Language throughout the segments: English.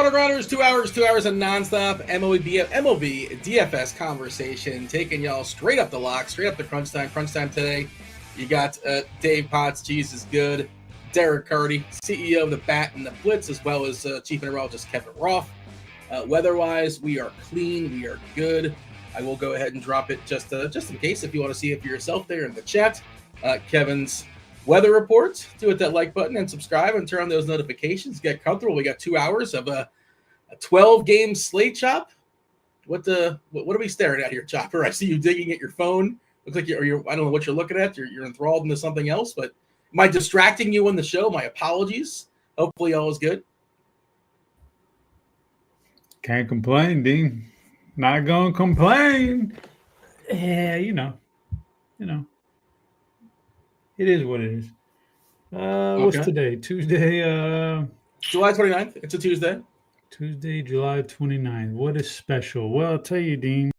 RotoGrinders, 2 hours of nonstop MLB DFS conversation, taking y'all straight up the lock, straight up the crunch time. Crunch time today. You got Dave Potts, Cheeseisgood, Derek Carty, CEO of the Bat and the Blitz, as well as Chief Meteorologist Kevin Roth. Weather-wise, we are clean, we are good. I will go ahead and drop it just in case if you want to see it for yourself there in the chat. Kevin's weather reports. Do hit that like button and subscribe and turn on those notifications. Get comfortable. We got 2 hours of a 12-game slate, Chop. What are we staring at here, Chopper? I see you digging at your phone. Looks like you're I don't know what you're looking at. You're enthralled into something else. But am I distracting you on the show? My apologies. Hopefully all is good. Can't complain, Dean. Not gonna complain. Yeah, you know. It is what it is. What's today? Tuesday. July 29th. It's a Tuesday. Tuesday, July 29th. What is special? Well, I'll tell you, Dean.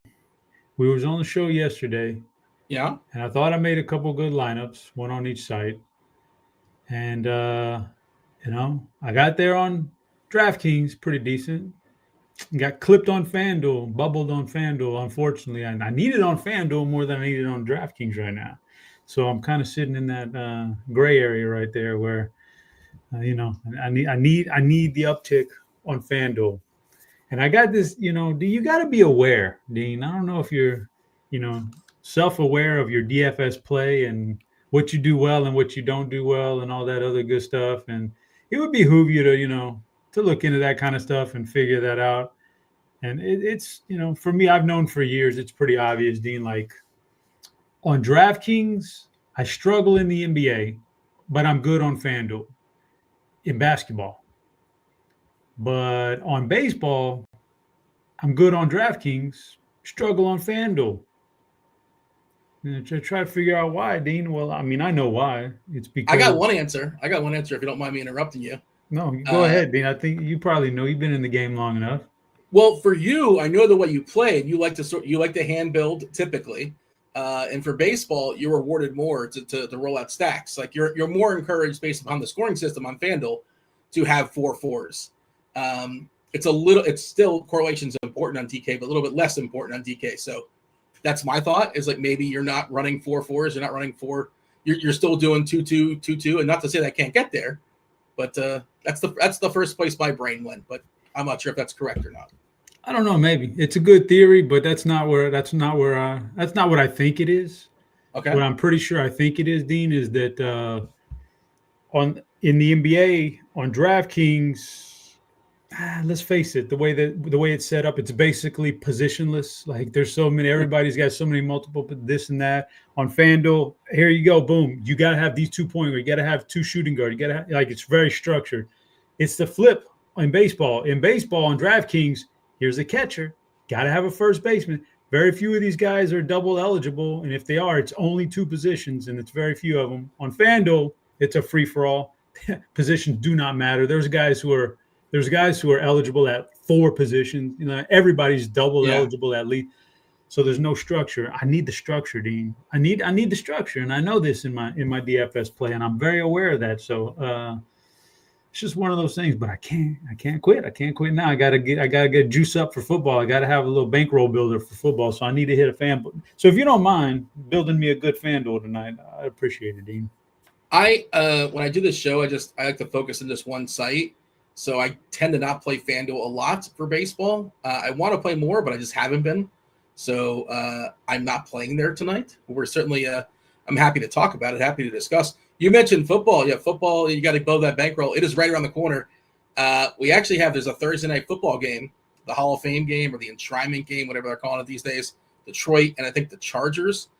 We was on the show yesterday. Yeah. And I thought I made a couple good lineups, one on each site. And, I got there on DraftKings, pretty decent. Got clipped on FanDuel, bubbled on FanDuel, unfortunately. And I need it on FanDuel more than I need it on DraftKings right now. So I'm kind of sitting in that gray area right there where, I need the uptick on FanDuel. And I got this, you got to be aware, Dean. I don't know if you're, self-aware of your DFS play and what you do well and what you don't do well and all that other good stuff. And it would behoove you to look into that kind of stuff and figure that out. And it's, for me, I've known for years, it's pretty obvious, Dean, like, on DraftKings, I struggle in the NBA, but I'm good on FanDuel in basketball. But on baseball, I'm good on DraftKings, struggle on FanDuel. And try to figure out why, Dean. Well, I mean, I know why. It's because I got one answer if you don't mind me interrupting you. No, go ahead, Dean. I think you probably know. You've been in the game long enough. Well, for you, I know the way you play. You like to hand build typically. And for baseball, you're rewarded more to roll out stacks. Like you're more encouraged based upon the scoring system on FanDuel to have 4-4s. It's still correlation's important on DK, but a little bit less important on DK. So that's my thought is like maybe you're not running 4-4s, you're not running 4. You're still doing 2-2, 2-2, and not to say that I can't get there, but that's the first place my brain went. But I'm not sure if that's correct or not. I don't know. Maybe it's a good theory, but that's not what I think it is. Okay. What I'm pretty sure I think it is, Dean, is that in the NBA on DraftKings, let's face it, the way it's set up, it's basically positionless. Like there's so many, everybody's got so many multiple this and that. On FanDuel, here you go, boom. You got to have these 2 point guards. You got to have 2 shooting guards. You got to it's very structured. It's the flip in baseball. In baseball on DraftKings, here's a catcher. Got to have a first baseman. Very few of these guys are double eligible, and if they are, it's only 2 positions, and it's very few of them. On FanDuel, it's a free for all. Positions do not matter. There's guys who are eligible at 4 positions. Everybody's double eligible at least. So there's no structure. I need the structure, Dean. I need the structure, and I know this in my DFS play, and I'm very aware of that. So it's just one of those things. But I can't quit. I can't quit now. I gotta get juice up for football. I gotta have a little bankroll builder for football. So I need to hit a fan. So if you don't mind building me a good FanDuel tonight, I appreciate it, Dean. When I do this show, I like to focus on just one site. So I tend to not play FanDuel a lot for baseball. I want to play more, but I just haven't been. So I'm not playing there tonight. We're certainly I'm happy to talk about it, happy to discuss. You mentioned football. Yeah, football, you got to build that bankroll. It is right around the corner. We actually there's a Thursday night football game, the Hall of Fame game or the enshrinement game, whatever they're calling it these days. Detroit and I think the Chargers.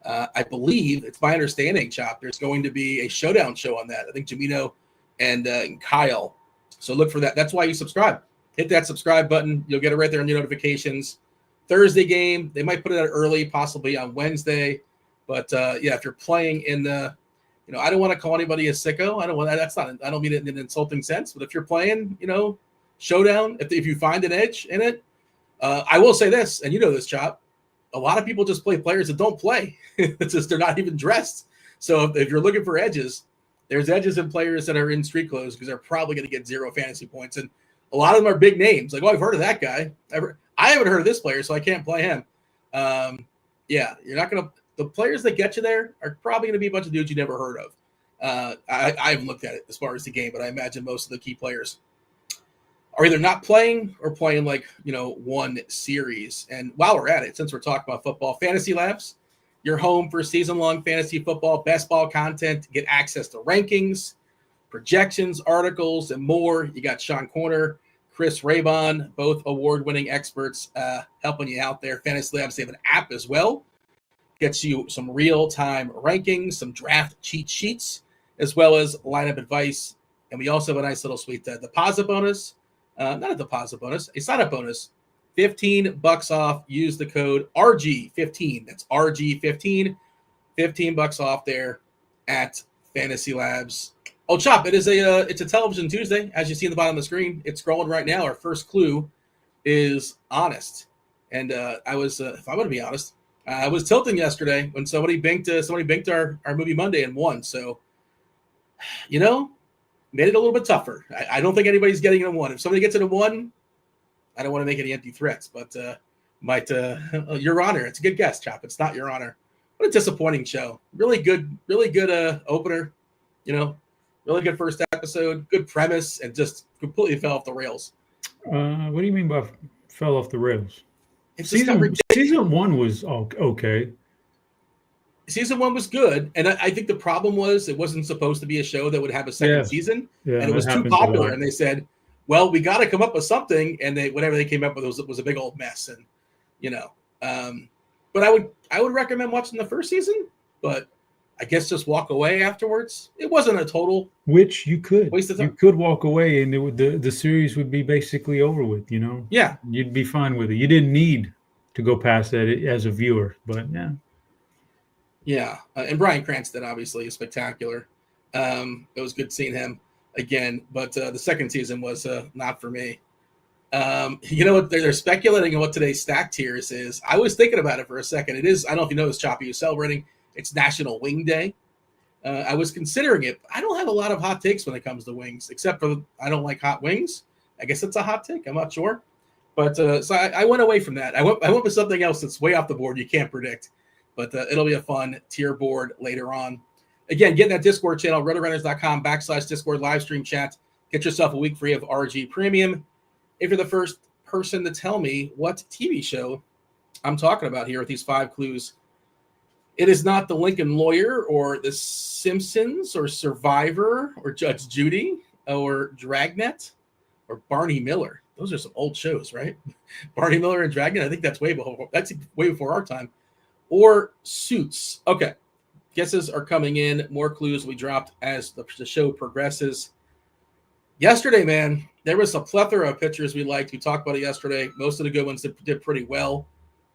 I believe, it's my understanding, Chop, there's going to be a showdown show on that. I think Jamino and Kyle. So look for that. That's why you subscribe. Hit that subscribe button. You'll get it right there in your notifications. Thursday game, they might put it out early, possibly on Wednesday. But if you're playing in the, I don't want to call anybody a sicko. I don't mean it in an insulting sense. But if you're playing, showdown, if you find an edge in it, I will say this, and you know this, Chop. A lot of people just play players that don't play. It's just they're not even dressed. So if you're looking for edges, there's edges in players that are in street clothes because they're probably going to get 0 fantasy points. And a lot of them are big names. Like, oh, I've heard of that guy. I haven't heard of this player, so I can't play him. Yeah, you're not going to – the players that get you there are probably going to be a bunch of dudes you never heard of. I haven't looked at it as far as the game, but I imagine most of the key players are either not playing or playing like, one series. And while we're at it, since we're talking about football, Fantasy Labs, your home for season-long fantasy football, best ball content, get access to rankings, projections, articles, and more. You got Sean Corner, Chris Raybon, both award-winning experts helping you out there. Fantasy Labs, they have an app as well. Gets you some real-time rankings, some draft cheat sheets, as well as lineup advice. And we also have a nice little sweet deposit bonus. Not a deposit bonus, a sign-up bonus. $15 off. Use the code RG15. That's RG15. $15 off there at Fantasy Labs. Oh, Chop, it's a Television Tuesday, as you see in the bottom of the screen. It's scrolling right now. Our first clue is honest. And I was, if I'm going to be honest, I was tilting yesterday when somebody banked our Movie Monday and won. So, made it a little bit tougher. I don't think anybody's getting it in one. If somebody gets it in one, I don't want to make any empty threats, but Your Honor. It's a good guess, Chop. It's not Your Honor. What a disappointing show. Really good opener. Really good first episode, good premise, and just completely fell off the rails. What do you mean by fell off the rails? Season 1 was okay. Season 1 was good, and I think the problem was it wasn't supposed to be a show that would have a second season, and it was too popular. And they said, "Well, we got to come up with something," and whatever they came up with was a big old mess. And but I would recommend watching the first season, but I guess just walk away afterwards. It wasn't a total which you could waste of time. You could walk away, and the series would be basically over with. Yeah, you'd be fine with it. You didn't need to go past that as a viewer, but yeah. Yeah, and Bryan Cranston obviously is spectacular. It was good seeing him again, but the second season was not for me. What they're speculating on what today's stack tiers is. I was thinking about it for a second. It is, I don't know if you know this, Choppy, you're celebrating. It's National Wing Day. I was considering it. I don't have a lot of hot takes when it comes to wings, except for I don't like hot wings. I guess it's a hot take. I'm not sure. But so I went away from that. I went with something else that's way off the board you can't predict. But it'll be a fun tier board later on. Again, get in that Discord channel, RotoGrinders.com/Discord live stream chat. Get yourself a week free of RG Premium. If you're the first person to tell me what TV show I'm talking about here with these 5 clues, it is not The Lincoln Lawyer or The Simpsons or Survivor or Judge Judy or Dragnet or Barney Miller. Those are some old shows, right? Barney Miller and Dragnet. I think that's way before our time. Or Suits. Okay. Guesses are coming in. More clues we dropped as the show progresses. Yesterday, man, there was a plethora of pitchers we liked. We talked about it yesterday. Most of the good ones did pretty well.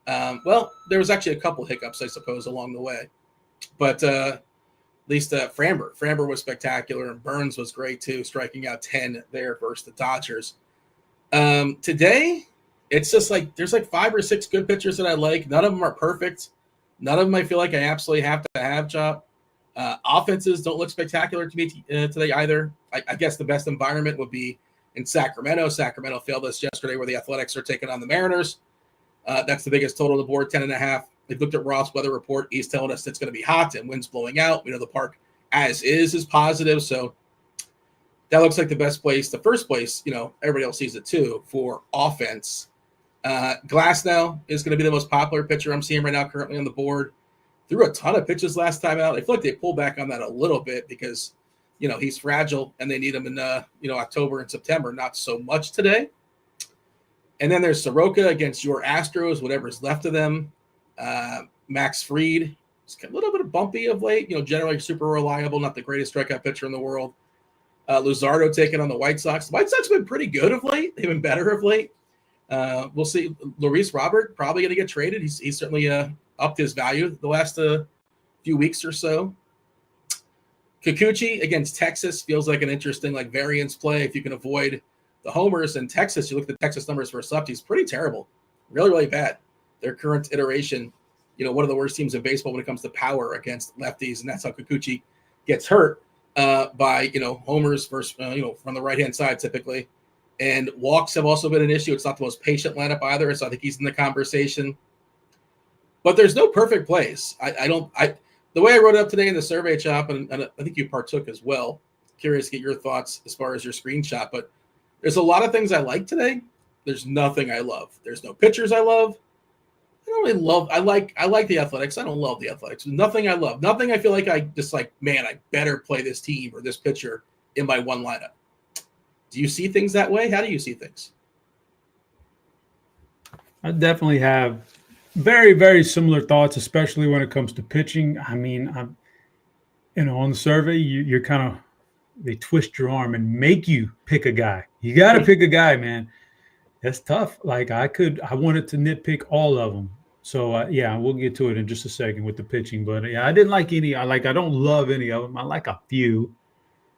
There was actually a couple hiccups, I suppose, along the way. But at least Framber was spectacular, and Burns was great, too, striking out 10 there versus the Dodgers. Today, it's just like there's like 5 or 6 good pitchers that I like. None of them are perfect. None of them I feel like I absolutely have to have, Chop. Offenses don't look spectacular to me today either. I guess the best environment would be in Sacramento. Sacramento failed us yesterday where the Athletics are taking on the Mariners. That's the biggest total on the board, 10.5. They've looked at Ross' weather report. He's telling us it's going to be hot and winds blowing out. We know the park as is positive. So that looks like the best place. The first place, everybody else sees it too, for offense. Glasnow is going to be the most popular pitcher I'm seeing right now currently on the board. Threw a ton of pitches last time out. I feel like they pulled back on that a little bit because, he's fragile and they need him in, October and September, not so much today. And then there's Soroka against your Astros, whatever's left of them. Max Fried is a little bit bumpy of late, generally super reliable, not the greatest strikeout pitcher in the world. Luzardo taking on the White Sox. The White Sox have been pretty good of late. They've been better of late. We'll see. Luis Robert probably going to get traded. He's certainly upped his value the last few weeks or so. Kikuchi against Texas feels like an interesting variance play if you can avoid the homers. In Texas, you look at the Texas numbers for lefties, pretty terrible, really, really bad. Their current iteration, one of the worst teams in baseball when it comes to power against lefties, and that's how Kikuchi gets hurt by homers versus from the right hand side typically. And walks have also been an issue. It's not the most patient lineup either, so I think he's in the conversation. But there's no perfect plays. The way I wrote it up today in the survey, Chop, and I think you partook as well. Curious to get your thoughts as far as your screenshot. But there's a lot of things I like today. There's nothing I love. There's no pitchers I love. I don't really love. I like the Athletics. I don't love the Athletics. Nothing I love. Nothing I feel like I just like. Man, I better play this team or this pitcher in my one lineup. Do you see things that way? How do you see things? I definitely have very, very similar thoughts, especially when it comes to pitching. I mean, on the survey, you're kind of, they twist your arm and make you pick a guy. You got to pick a guy, man. That's tough. Like I wanted to nitpick all of them. So yeah, we'll get to it in just a second with the pitching. But yeah, I didn't like any. I don't love any of them. I like a few.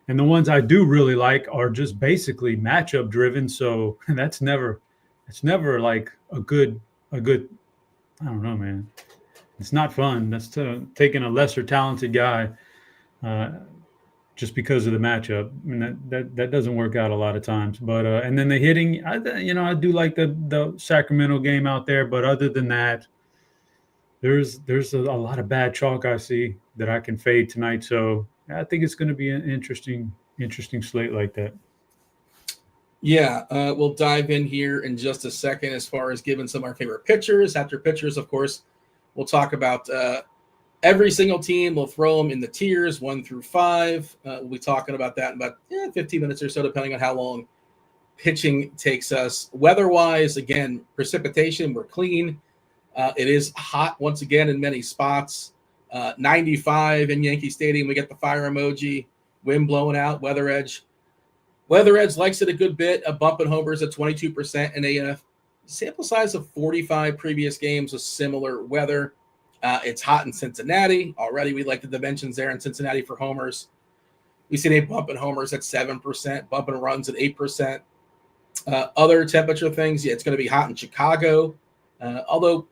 And the ones I do really like are just basically matchup driven. So it's never like a good, I don't know, man. It's not fun. That's taking a lesser talented guy just because of the matchup. I mean, that doesn't work out a lot of times. But and then the hitting, I do like the Sacramento game out there. But other than that, there's a lot of bad chalk I see that I can fade tonight. So I think it's going to be an interesting slate like that. Yeah, we'll dive in here in just a second as far as giving some of our favorite pitchers. After pitchers, of course, we'll talk about every single team. We'll throw them in the tiers 1 through 5. We'll be talking about that in about 15 minutes or so, depending on how long pitching takes us. Weather-wise, again, precipitation, we're clean. It is hot once again in many spots. 95 in Yankee Stadium. We get the fire emoji, wind blowing out, weather edge. Weather edge likes it a good bit. A bump in homers at 22% and a sample size of 45 previous games with similar weather. It's hot in Cincinnati. Already we like the dimensions there in Cincinnati for homers. We've seen a bump in homers at 7%, bump in runs at 8%. Other temperature things, it's going to be hot in Chicago. Although,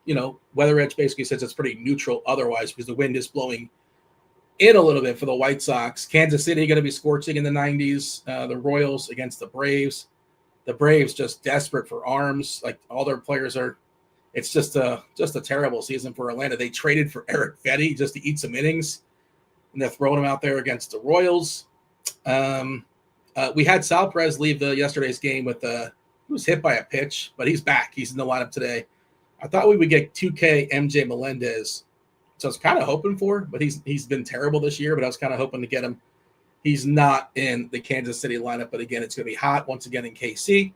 Weather Edge basically says it's pretty neutral otherwise because the wind is blowing in a little bit for the White Sox. Kansas City going to be scorching in the 90s. The Royals against the Braves. The Braves just desperate for arms. Like all their players are. It's just a terrible season for Atlanta. They traded for Eric Fetty just to eat some innings, and they're throwing him out there against the Royals. We had Sal Perez leave yesterday's game with he was hit by a pitch, but he's back. He's in the lineup today. I thought we would get 2K MJ Melendez, so I was kind of hoping for, but he's been terrible this year, but I was kind of hoping to get him. He's not in the Kansas City lineup, but again, it's going to be hot once again in KC.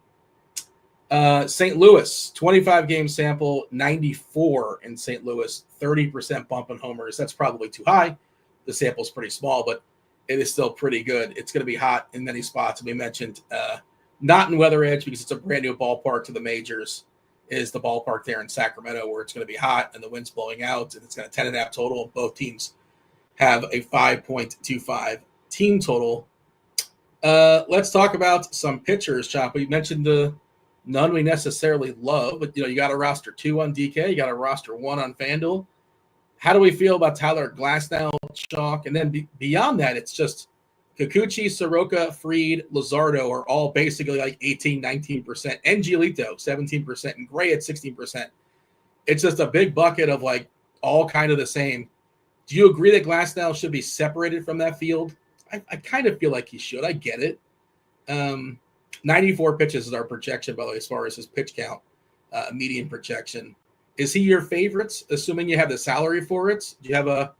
St. Louis, 25-game sample, 94 in St. Louis, 30% bump in homers. That's probably too high. The sample's pretty small, but it is still pretty good. It's going to be hot in many spots. We mentioned not in Weather Edge because it's a brand new ballpark to the majors. Is the ballpark there in Sacramento where it's going to be hot and the wind's blowing out, and it's going to 10.5 total. Both teams have a 5.25 team total. Let's talk about some pitchers, Chop. We mentioned none we necessarily love, but you got a roster 2 on DK, you got a roster 1 on FanDuel. How do we feel about Tyler Glasnow, chalk? And then beyond that, it's just Kikuchi, Soroka, Fried, Luzardo are all basically like 18, 19%. And Giolito, 17%. And Gray at 16%. It's just a big bucket of like all kind of the same. Do you agree that Glasnow should be separated from that field? I kind of feel like he should. I get it. 94 pitches is our projection, by the way, as far as his pitch count, median projection. Is he your favorites, assuming you have the salary for it? Do you have a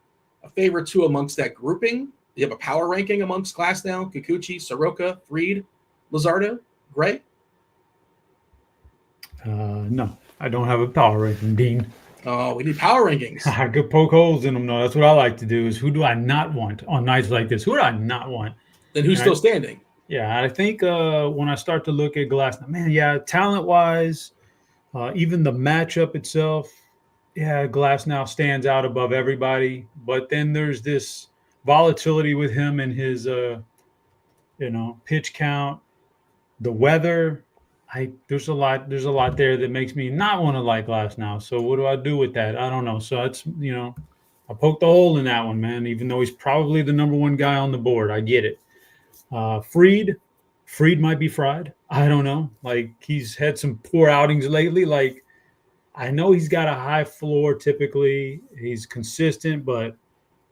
favorite 2 amongst that grouping? Do you have a power ranking amongst Glasnow, Kikuchi, Soroka, Fried, Luzardo, Gray? No, I don't have a power ranking, Dean. Oh, we need power rankings. I could poke holes in them, though. That's what I like to do is who do I not want on nights like this? Who do I not want? Then who's still standing? Yeah, I think when I start to look at Glasnow, man, yeah, talent-wise, even the matchup itself, yeah, Glasnow stands out above everybody. But then there's this volatility with him and his, pitch count, the weather. There's a lot there that makes me not want to like Glasnow. So what do I do with that? I don't know. So it's, I poked a hole in that one, man, even though he's probably the number 1 guy on the board. I get it. Fried might be fried. I don't know. Like, he's had some poor outings lately. Like, I know he's got a high floor typically. He's consistent, but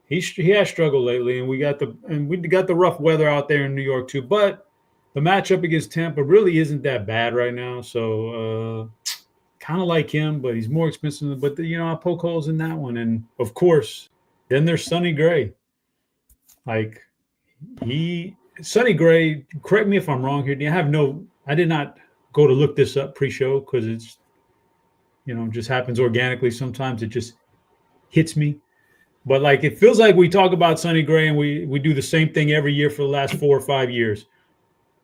he has struggled lately, and we got the rough weather out there in New York too. But the matchup against Tampa really isn't that bad right now. So kind of like him, but he's more expensive. But I poke holes in that one, and of course, then there's Sonny Gray. Like, Sonny Gray. Correct me if I'm wrong here. I did not go to look this up pre-show because it's just happens organically. Sometimes it just hits me. But like, it feels like we talk about Sonny Gray and we do the same thing every year for the last 4 or 5 years.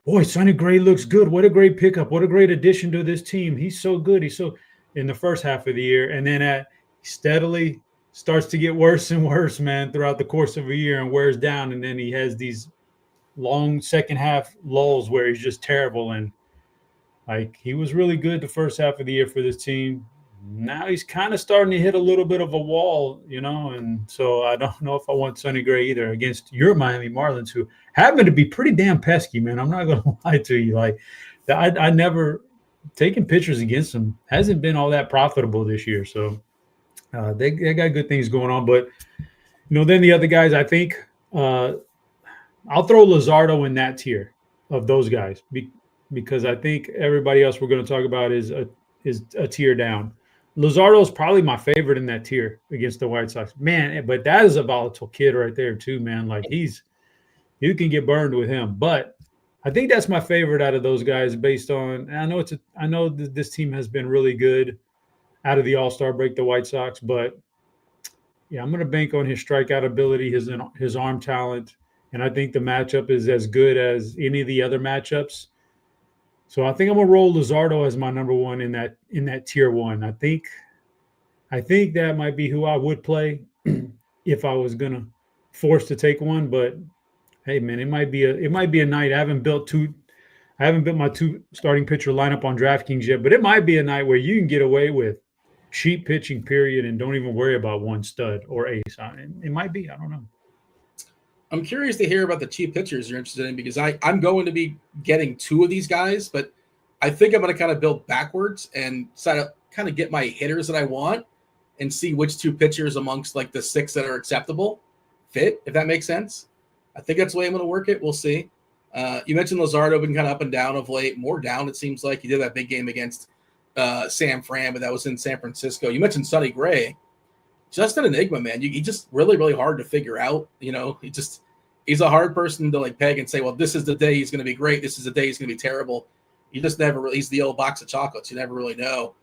Boy, Sonny Gray looks good. What a great pickup. What a great addition to this team. He's so good. He's so in the first half of the year. And then steadily starts to get worse and worse, man, throughout the course of a year and wears down. And then he has these long second half lulls where he's just terrible. And like, he was really good the first half of the year for this team. Now he's kind of starting to hit a little bit of a wall, and so I don't know if I want Sonny Gray either against your Miami Marlins, who happen to be pretty damn pesky, man. I'm not going to lie to you. Like, I never taken pitchers against them hasn't been all that profitable this year. So they got good things going on. But, then the other guys, I think I'll throw Luzardo in that tier of those guys because I think everybody else we're going to talk about is a tier down. Luzardo is probably my favorite in that tier against the White Sox, man. But that is a volatile kid right there too, man. Like, you can get burned with him. But I think that's my favorite out of those guys based on. And I know this team has been really good out of the All-Star break, the White Sox. But yeah, I'm going to bank on his strikeout ability, his arm talent, and I think the matchup is as good as any of the other matchups. So I think I'm gonna roll Luzardo as my number one in that tier one. I think that might be who I would play if I was gonna force to take one. But hey, man, it might be a night. I haven't built my 2 starting pitcher lineup on DraftKings yet, but it might be a night where you can get away with cheap pitching, period, and don't even worry about one stud or ace. It might be. I don't know. I'm curious to hear about the cheap pitchers you're interested in because I'm going to be getting 2 of these guys, but I think I'm going to kind of build backwards and try to kind of get my hitters that I want and see which 2 pitchers amongst like the 6 that are acceptable fit, if that makes sense. I think that's the way I'm going to work it. We'll see. You mentioned Luzardo been kind of up and down of late, more down it seems like. He did that big game against Sam Fran, but that was in San Francisco. You mentioned Sonny Gray. Just an enigma, man. He just really, really hard to figure out. He's a hard person to like peg and say, well, this is the day he's going to be great. This is the day he's going to be terrible. You just never really, he's the old box of chocolates. You never really know.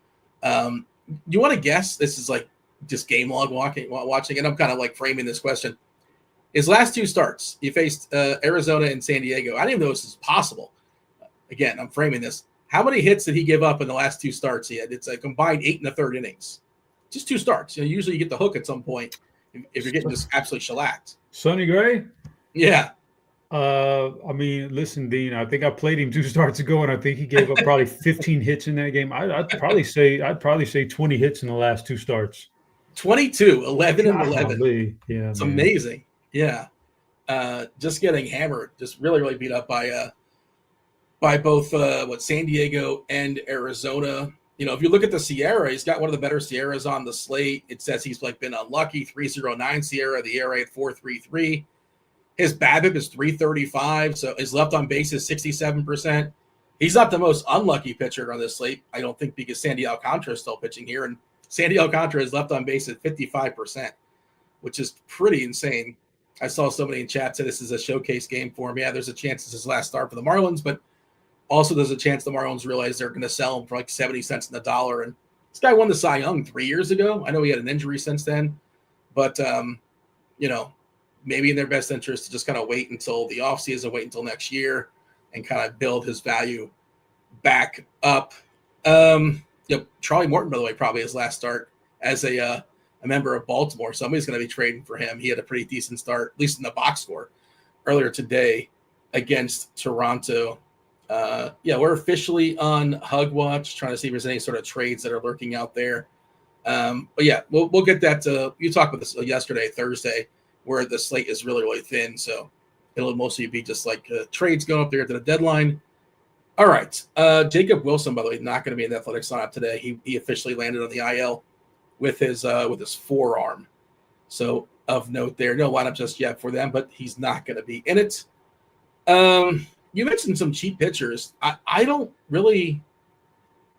You want to guess? This is like just game log watching, and I'm kind of like framing this question. His last 2 starts, he faced Arizona and San Diego. I didn't even know this was possible. Again, I'm framing this. How many hits did he give up in the last 2 starts he had? It's a combined 8 1/3 innings. Just 2 starts. Usually you get the hook at some point if you're getting just absolutely shellacked. Sonny Gray? Yeah. I mean, listen, Dean, I think I played him 2 starts ago, and I think he gave up probably 15 hits in that game. I'd probably say 20 hits in the last 2 starts. 22, 11 and 11. Yeah, it's amazing. Yeah. Just getting hammered, just really, really beat up by both San Diego and Arizona. If you look at the Sierra, he's got one of the better Sierras on the slate. It says he's like been unlucky, 3.09 Sierra, the ERA at 4.33. His BABIP is 3.35, so his left on base is 67%. He's not the most unlucky pitcher on this slate, I don't think, because Sandy Alcantara is still pitching here, and Sandy Alcantara is left on base at 55%, which is pretty insane. I saw somebody in chat say this is a showcase game for him. Yeah, there's a chance this is his last start for the Marlins, but also there's a chance the Marlins realize they're going to sell him for like 70 cents in the dollar. And this guy won the Cy Young 3 years ago. I know he had an injury since then, but, maybe in their best interest to just kind of wait until the offseason, wait until next year and kind of build his value back up. Charlie Morton, by the way, probably his last start as a member of Baltimore. Somebody's going to be trading for him. He had a pretty decent start, at least in the box score, earlier today against Toronto. We're officially on Hug Watch, trying to see if there's any sort of trades that are lurking out there. We'll get that. You talked about this yesterday, Thursday, where the slate is really, really thin. So it'll mostly be just like trades going up there to the deadline. All right. Jacob Wilson, by the way, not going to be in the Athletics lineup today. He officially landed on the IL with his forearm. So of note there, no lineup just yet for them, but he's not going to be in it. You mentioned some cheap pitchers. I don't really.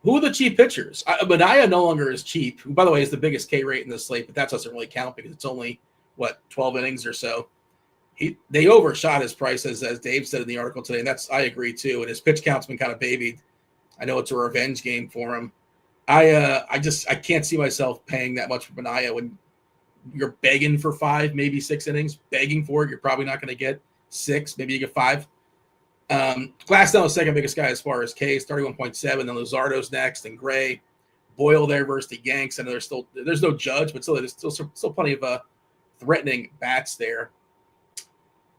Who are the cheap pitchers? Manaea no longer is cheap. Who, by the way, is the biggest K rate in the slate, but that doesn't really count because it's only 12 innings or so. They overshot his price, as Dave said in the article today, and I agree too. And his pitch count's been kind of babied. I know it's a revenge game for him. I can't see myself paying that much for Manaea when you're begging for 5, maybe 6 innings, begging for it. You're probably not going to get 6, maybe you get 5. Glasnow, the second biggest guy as far as Ks, 31.7. Then Luzardo's next, and Gray, Boyle there versus the Yanks. I know there's no Judge, but there's still plenty of threatening bats there.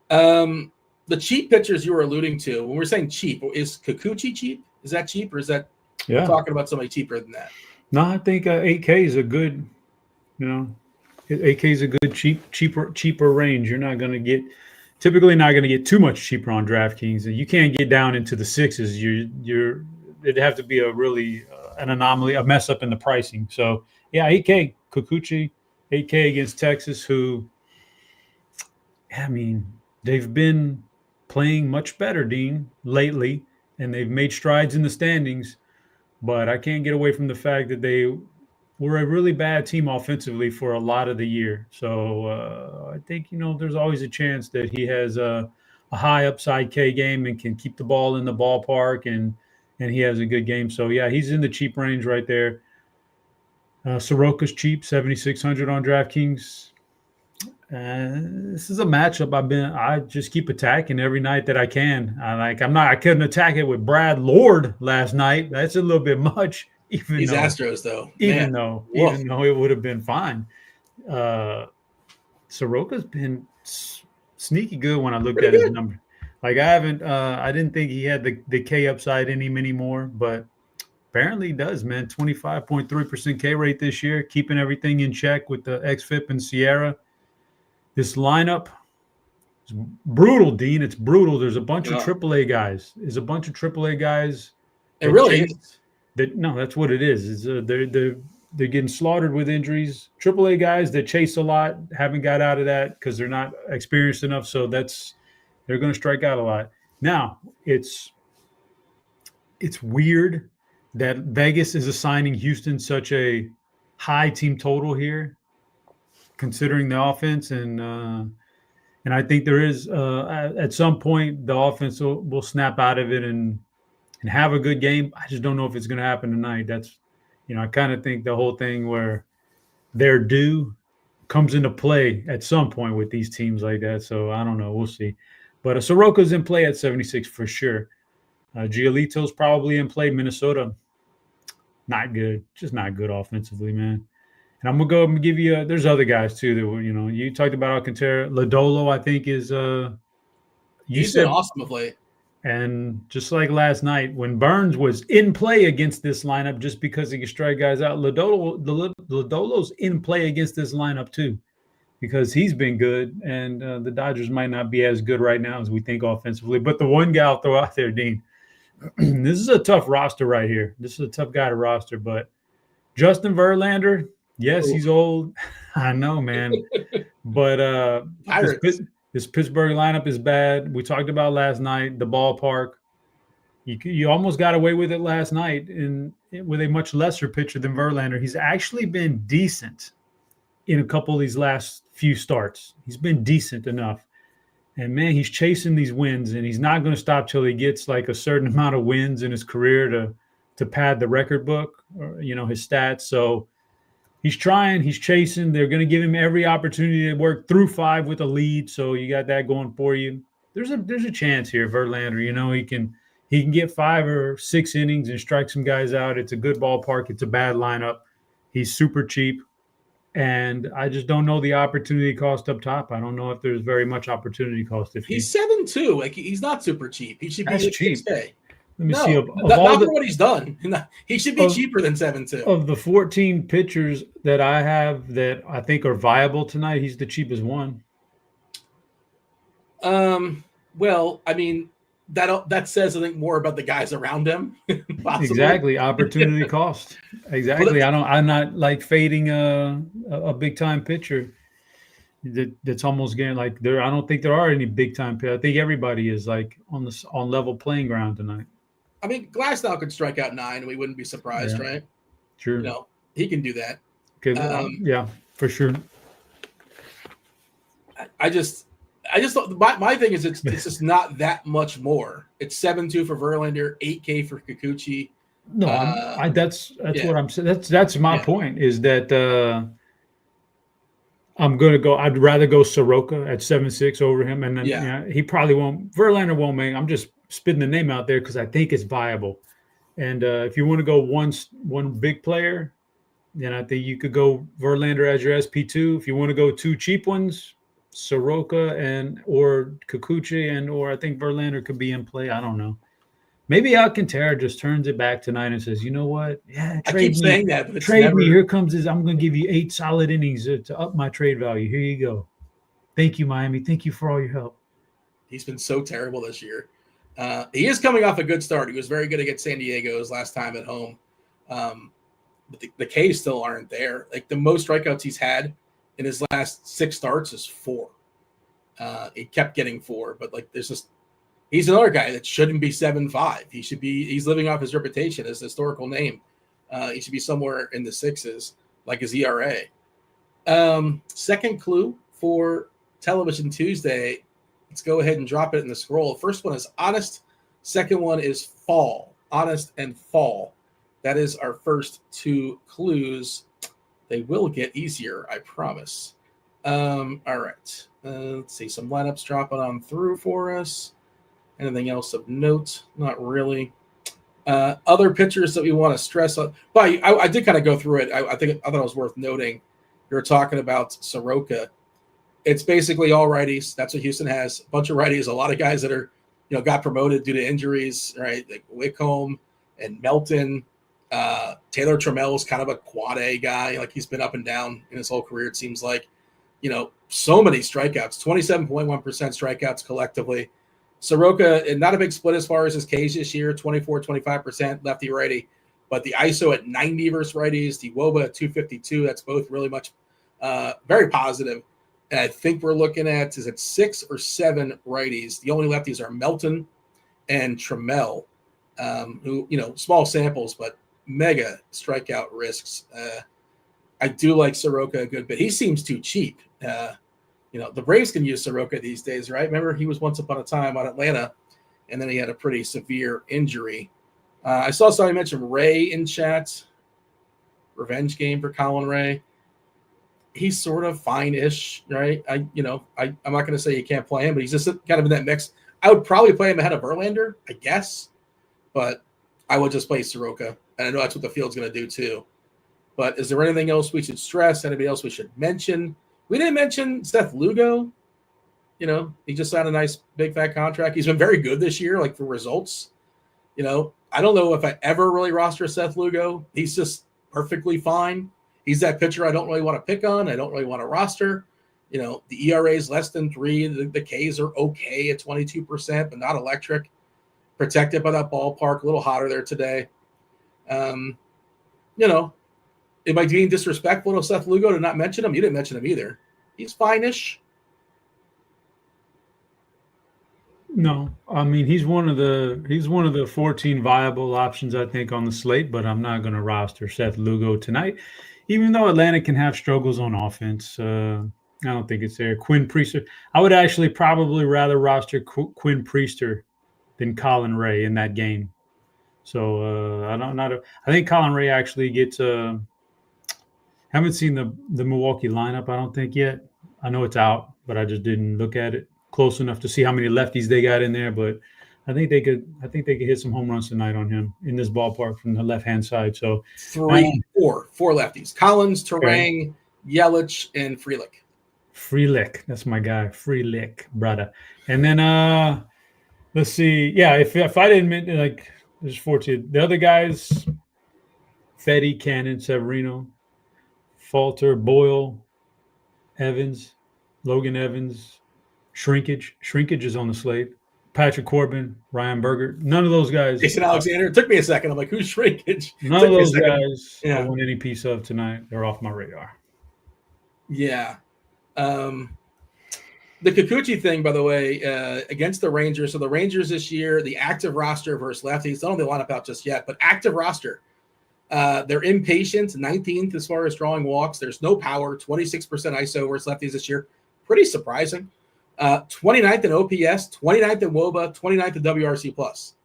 The cheap pitchers you were alluding to, when we're saying cheap, is Kikuchi cheap? Is that cheap, or is that we're talking about somebody cheaper than that? No, I think 8K is a good, 8K is a good cheaper range. You're not going to get. Typically not going to get too much cheaper on DraftKings, and you can't get down into the 6s. It'd have to be a really an anomaly, a mess up in the pricing. So yeah, 8K Kikuchi, 8K against Texas, who, I mean, they've been playing much better, Dean, lately, and they've made strides in the standings. But I can't get away from the fact that they were a really bad team offensively for a lot of the year. So I think, there's always a chance that he has a high upside K game and can keep the ball in the ballpark, and he has a good game. So, yeah, he's in the cheap range right there. Soroka's cheap, 7,600 on DraftKings. This is a matchup I just keep attacking every night that I can. I couldn't attack it with Brad Lord last night. That's a little bit much. These Astros, though. Even though it would have been fine. Soroka's been sneaky good when I looked at his number. I didn't think he had the K upside in him anymore, but apparently he does, man. 25.3% K rate this year, keeping everything in check with the XFIP and Sierra. This lineup is brutal, Dean. It's brutal. There's a bunch of AAA guys. It really is. That's what it is. They're getting slaughtered with injuries. AAA guys that chase a lot haven't got out of that because they're not experienced enough. So they're going to strike out a lot. Now it's weird that Vegas is assigning Houston such a high team total here, considering the offense, and I think there is at some point the offense will snap out of it and have a good game. I just don't know if it's going to happen tonight. That's, I kind of think the whole thing where their due comes into play at some point with these teams like that. So I don't know. We'll see. But Soroka's in play at 76 for sure. Giolito's probably in play. Minnesota, not good. Just not good offensively, man. And I'm going to go and give you there's other guys too that were, you talked about Alcantara. Lodolo, I think, is he's been awesome of late. And just like last night, when Burns was in play against this lineup, just because he could strike guys out, Lodolo's in play against this lineup too, because he's been good. And the Dodgers might not be as good right now as we think offensively. But the one guy I'll throw out there, Dean, this is a tough roster right here. This is a tough guy to roster. But Justin Verlander, yes, he's old. I know, man. But this Pittsburgh lineup is bad. We talked about last night, the ballpark. You almost got away with it last night with a much lesser pitcher than Verlander. He's actually been decent in a couple of these last few starts. He's been decent enough. And, man, he's chasing these wins, and he's not going to stop till he gets like a certain amount of wins in his career to pad the record book or, his stats. So he's trying, he's chasing. They're going to give him every opportunity to work through 5 with a lead. So you got that going for you. There's a chance here, Verlander. He can get 5 or 6 innings and strike some guys out. It's a good ballpark. It's a bad lineup. He's super cheap. And I just don't know the opportunity cost up top. I don't know if there's very much opportunity cost. He's 7-2. Like, he's not super cheap. He should be cheap. 6K. Let me see. Not for what he's done. He should be cheaper than 7-2. Of the 14 pitchers that I have that I think are viable tonight, he's the cheapest one. Well, I mean, that says, I think, more about the guys around him. Possibly. Exactly. Opportunity cost. Exactly. I'm not like fading a big time pitcher that's almost getting like there. I don't think there are any big time pitchers. I think everybody is like on level playing ground tonight. I mean, Glasnow could strike out 9. We wouldn't be surprised, right? Sure. You know, he can do that. Okay. Yeah, for sure. I just thought my thing is it's just not that much more. It's 7.2 for Verlander, 8K for Kikuchi. No, that's what I'm saying. That's my point is that I'm gonna go. I'd rather go Soroka at 7.6 over him, and then he probably won't. Verlander won't make. I'm just spitting the name out there because I think it's viable. And if you want to go one big player, then I think you could go Verlander as your SP2. If you want to go 2 cheap ones, Soroka or Kikuchi or I think Verlander could be in play. I don't know. Maybe Alcantara just turns it back tonight and says, you know what? Yeah, I keep saying that, but trade me. Here comes I'm going to give you 8 solid innings to up my trade value. Here you go. Thank you, Miami. Thank you for all your help. He's been so terrible this year. He is coming off a good start. He was very good against San Diego his last time at home. But the K's still aren't there. Like the most strikeouts he's had in his last 6 starts is 4. He kept getting 4, but like he's another guy that shouldn't be 7.5. He's living off his reputation as a historical name. He should be somewhere in the 6s, like his ERA. Second clue for Television Tuesday. Let's go ahead and drop it in the scroll. First one is honest. Second one is fall. Honest and fall. That is our first 2 clues. They will get easier, I promise. All right. Let's see. Some lineups dropping on through for us. Anything else of note? Not really. Other pitchers that we want to stress on. But I did kind of go through it. I thought it was worth noting. You were talking about Soroka. It's basically all righties. That's what Houston has. A bunch of righties. A lot of guys that are, got promoted due to injuries, right? Like Wickholm and Melton. Taylor Trammell is kind of a quad A guy. Like he's been up and down in his whole career, it seems like. So many strikeouts, 27.1% strikeouts collectively. Soroka, not a big split as far as his Ks this year, 24-25% lefty-righty. But the ISO at 90 versus righties, the WOBA at 252, that's both really much very positive. And I think we're looking at, is it 6 or 7 righties? The only lefties are Melton and Trammell, who, small samples, but mega strikeout risks. I do like Soroka a good bit. He seems too cheap. The Braves can use Soroka these days, right? Remember, he was once upon a time on Atlanta, and then he had a pretty severe injury. I saw somebody mention Ray in chat. Revenge game for Colin Ray. He's sort of fine-ish, right? I'm not going to say you can't play him, but he's just kind of in that mix. I would probably play him ahead of Verlander, I guess, but I would just play Soroka, and I know that's what the field's going to do too. But is there anything else we should stress? Anybody else we should mention? We didn't mention Seth Lugo. He just signed a nice big fat contract. He's been very good this year, like for results. I don't know if I ever really roster Seth Lugo. He's just perfectly fine. He's that pitcher I don't really want to pick on. I don't really want to roster. The ERA is less than 3. The Ks are okay at 22%, but not electric. Protected by that ballpark. A little hotter there today. Am I being disrespectful to Seth Lugo to not mention him? You didn't mention him either. He's fine-ish. No, I mean he's one of the 14 viable options I think on the slate, but I'm not going to roster Seth Lugo tonight, even though Atlanta can have struggles on offense. I don't think it's there. Quinn Priester. I would actually probably rather roster Quinn Priester than Colin Ray in that game. So I think Colin Ray actually gets. Haven't seen the Milwaukee lineup, I don't think yet. I know it's out, but I just didn't look at it close enough to see how many lefties they got in there. But I think they could hit some home runs tonight on him in this ballpark from the left-hand side. So four lefties: Collins, Terang, Yelich, and Frelick. Frelick, that's my guy. Frelick, brother. And then let's see. Yeah, if I didn't mention, like, there's 14. The other guys: Fetty, Cannon, Severino, Falter, Boyle, Evans, Logan Evans, Shrinkage. Shrinkage is on the slate. Patrick Corbin, Ryan Berger. None of those guys. Jason Alexander. It took me a second. I'm like, who's shrinkage? None of those guys I want any piece of tonight. They're off my radar. Yeah. The Kikuchi thing, by the way, against the Rangers. So the Rangers this year, the active roster versus lefties. Don't have the lineup out just yet, but active roster. They're impatient, 19th as far as drawing walks. There's no power, 26% ISO versus lefties this year. Pretty surprising. 29th in OPS, 29th in WOBA, 29th in WRC plus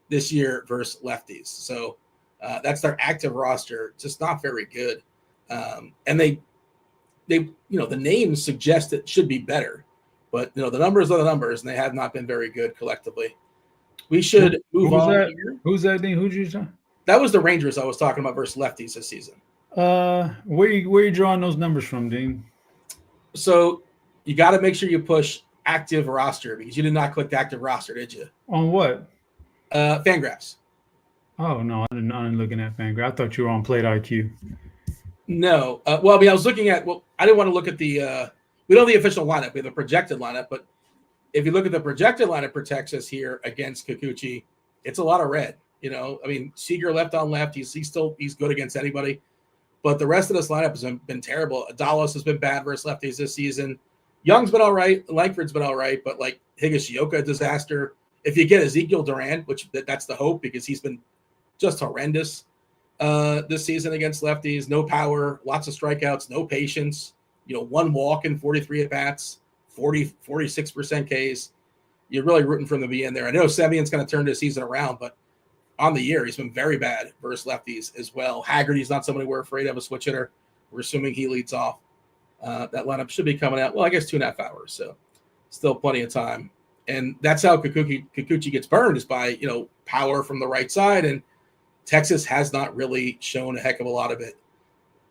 this year versus lefties. So that's their active roster. Just not very good. And they the names suggest it should be better, but the numbers are the numbers, and they have not been very good collectively. We should move on. Here. Who's that thing? Who'd you say? That was the Rangers I was talking about versus lefties this season. Where you drawing those numbers from, Dean? So you got to make sure you push active roster, because you did not click the active roster, did you? On what? Fangraphs. Oh, no, I'm looking at Fangraphs. I thought you were on Plate IQ. No. I was looking at, I didn't want to look at we don't have the official lineup. We have the projected lineup, but if you look at the projected lineup for Texas here against Kikuchi, it's a lot of red. Seager left on left. He's good against anybody, but the rest of this lineup has been terrible. Adalos has been bad versus lefties this season. Young's been all right. Langford's been all right, but like Higashioka, disaster. If you get Ezekiel Duran, which that's the hope, because he's been just horrendous this season against lefties. No power, lots of strikeouts, no patience. One walk in 43 at bats, 46% Ks. You're really rooting for him to be in there. I know Semion's going to turn this season around, but on the year, he's been very bad versus lefties as well. Haggerty's not somebody we're afraid of, a switch hitter. We're assuming he leads off. That lineup should be coming out, I guess 2.5 hours, so still plenty of time. And that's how Kikuchi gets burned, is by, power from the right side, and Texas has not really shown a heck of a lot of it.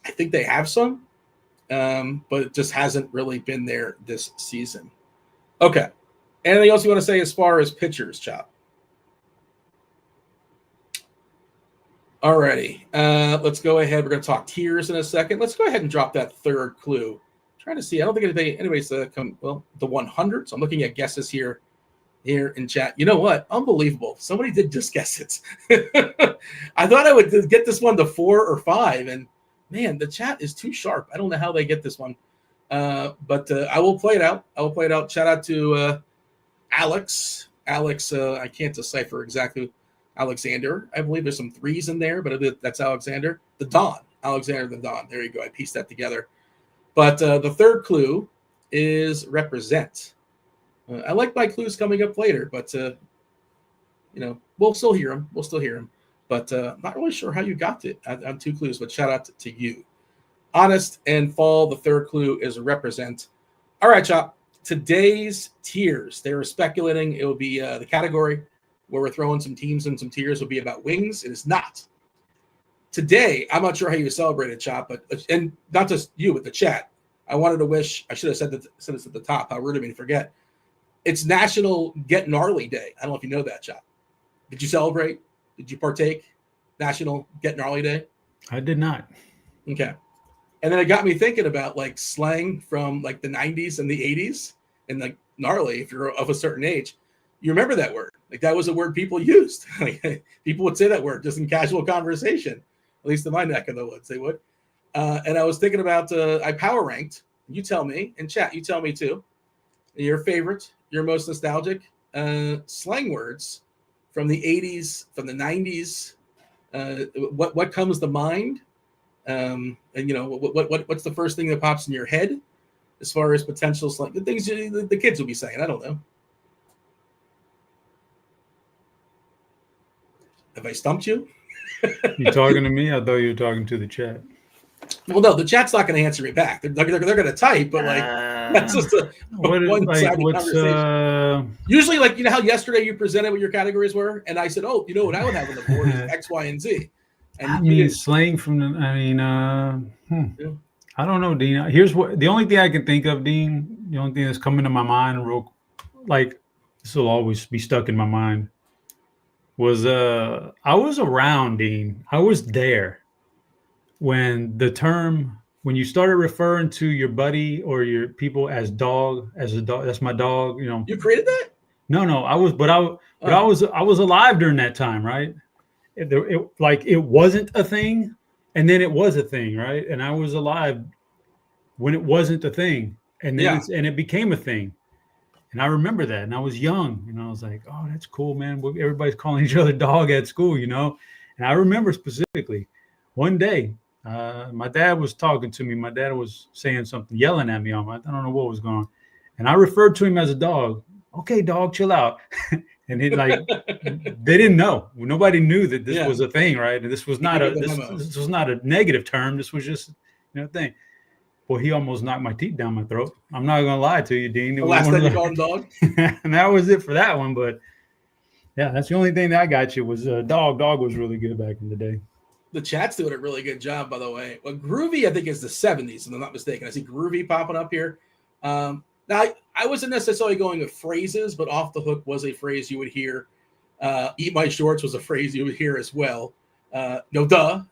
I think they have some, but it just hasn't really been there this season. Okay. Anything else you want to say as far as pitchers, Chop? All righty. Let's go ahead. We're going to talk tiers in a second. Let's go ahead and drop that third clue. Trying to see. I don't think anybody's come. Well, the 100s. I'm looking at guesses here in chat. You know what? Unbelievable. Somebody did just guess it. I thought I would get this one to 4 or 5, and man, the chat is too sharp. I don't know how they get this one, but I will play it out. Shout out to Alex. I can't decipher exactly. Alexander, I believe there's some 3s in there, but that's Alexander. Alexander the Don. There you go. I pieced that together. But the third clue is represent. I like my clues coming up later, but we'll still hear them. But not really sure how you got it on 2 clues. But shout out to you. Honest and Fall. The third clue is represent. All right, Chop. Today's tiers. They were speculating it will be the category where we're throwing some teams and some tiers will be about wings. It is not. Today, I'm not sure how you celebrated, Chop, and not just you, but the chat. I wanted to wish, I should have said this at the top. How rude of me to forget. It's National Get Gnarly Day. I don't know if you know that, Chop. Did you celebrate? Did you partake? National Get Gnarly Day? I did not. Okay. And then it got me thinking about like slang from like the 90s and the 80s, and like gnarly, if you're of a certain age. You remember that word? Like that was a word people used. People would say that word just in casual conversation. At least in my neck of the woods, they would. And I was thinking about, I power ranked. You tell me, in chat, you tell me too. Your favorite, your most nostalgic slang words from the 80s, from the 90s. What comes to mind? And what's the first thing that pops in your head as far as potential slang? The things the kids will be saying. I don't know. Have I stumped you? You talking to me? I thought you were talking to the chat. Well, no, the chat's not going to answer me back. They're going to type, but like that's just a one-sided conversation. Usually, like how yesterday you presented what your categories were, and I said, "Oh, you know what I would have on the board is X, Y, and Z." And slang from the. Yeah. I don't know, Dean. Here's what the only thing I can think of, Dean. The only thing that's coming to my mind, this will always be stuck in my mind. Was I was around, Dean. I was there when you started referring to your buddy or your people as a dog, that's my dog. You created that? No, I was, but I was alive during that time, right? It wasn't a thing, and then it was a thing, right? And I was alive when it wasn't a thing, and then it became a thing. And I remember that, and I was young, and I was like, "Oh, that's cool, man." Everybody's calling each other dog at school, you know. And I remember specifically one day, my dad was talking to me. My dad was saying something, yelling at me. I don't know what was going on, and I referred to him as a dog. Okay, dog, chill out. And they didn't know. Nobody knew that this was a thing, right? And this was not this was not a negative term. This was just a thing. Well, he almost knocked my teeth down my throat. I'm not gonna lie to you, Dean. The last time you called him dog, and that was it for that one. But yeah, that's the only thing that I got you was dog. Dog was really good back in the day. The chat's doing a really good job, by the way. Well, Groovy, I think, is the 70s, if I'm not mistaken. I see Groovy popping up here. Now, I wasn't necessarily going with phrases, but off the hook was a phrase you would hear. Eat my shorts was a phrase you would hear as well. No duh.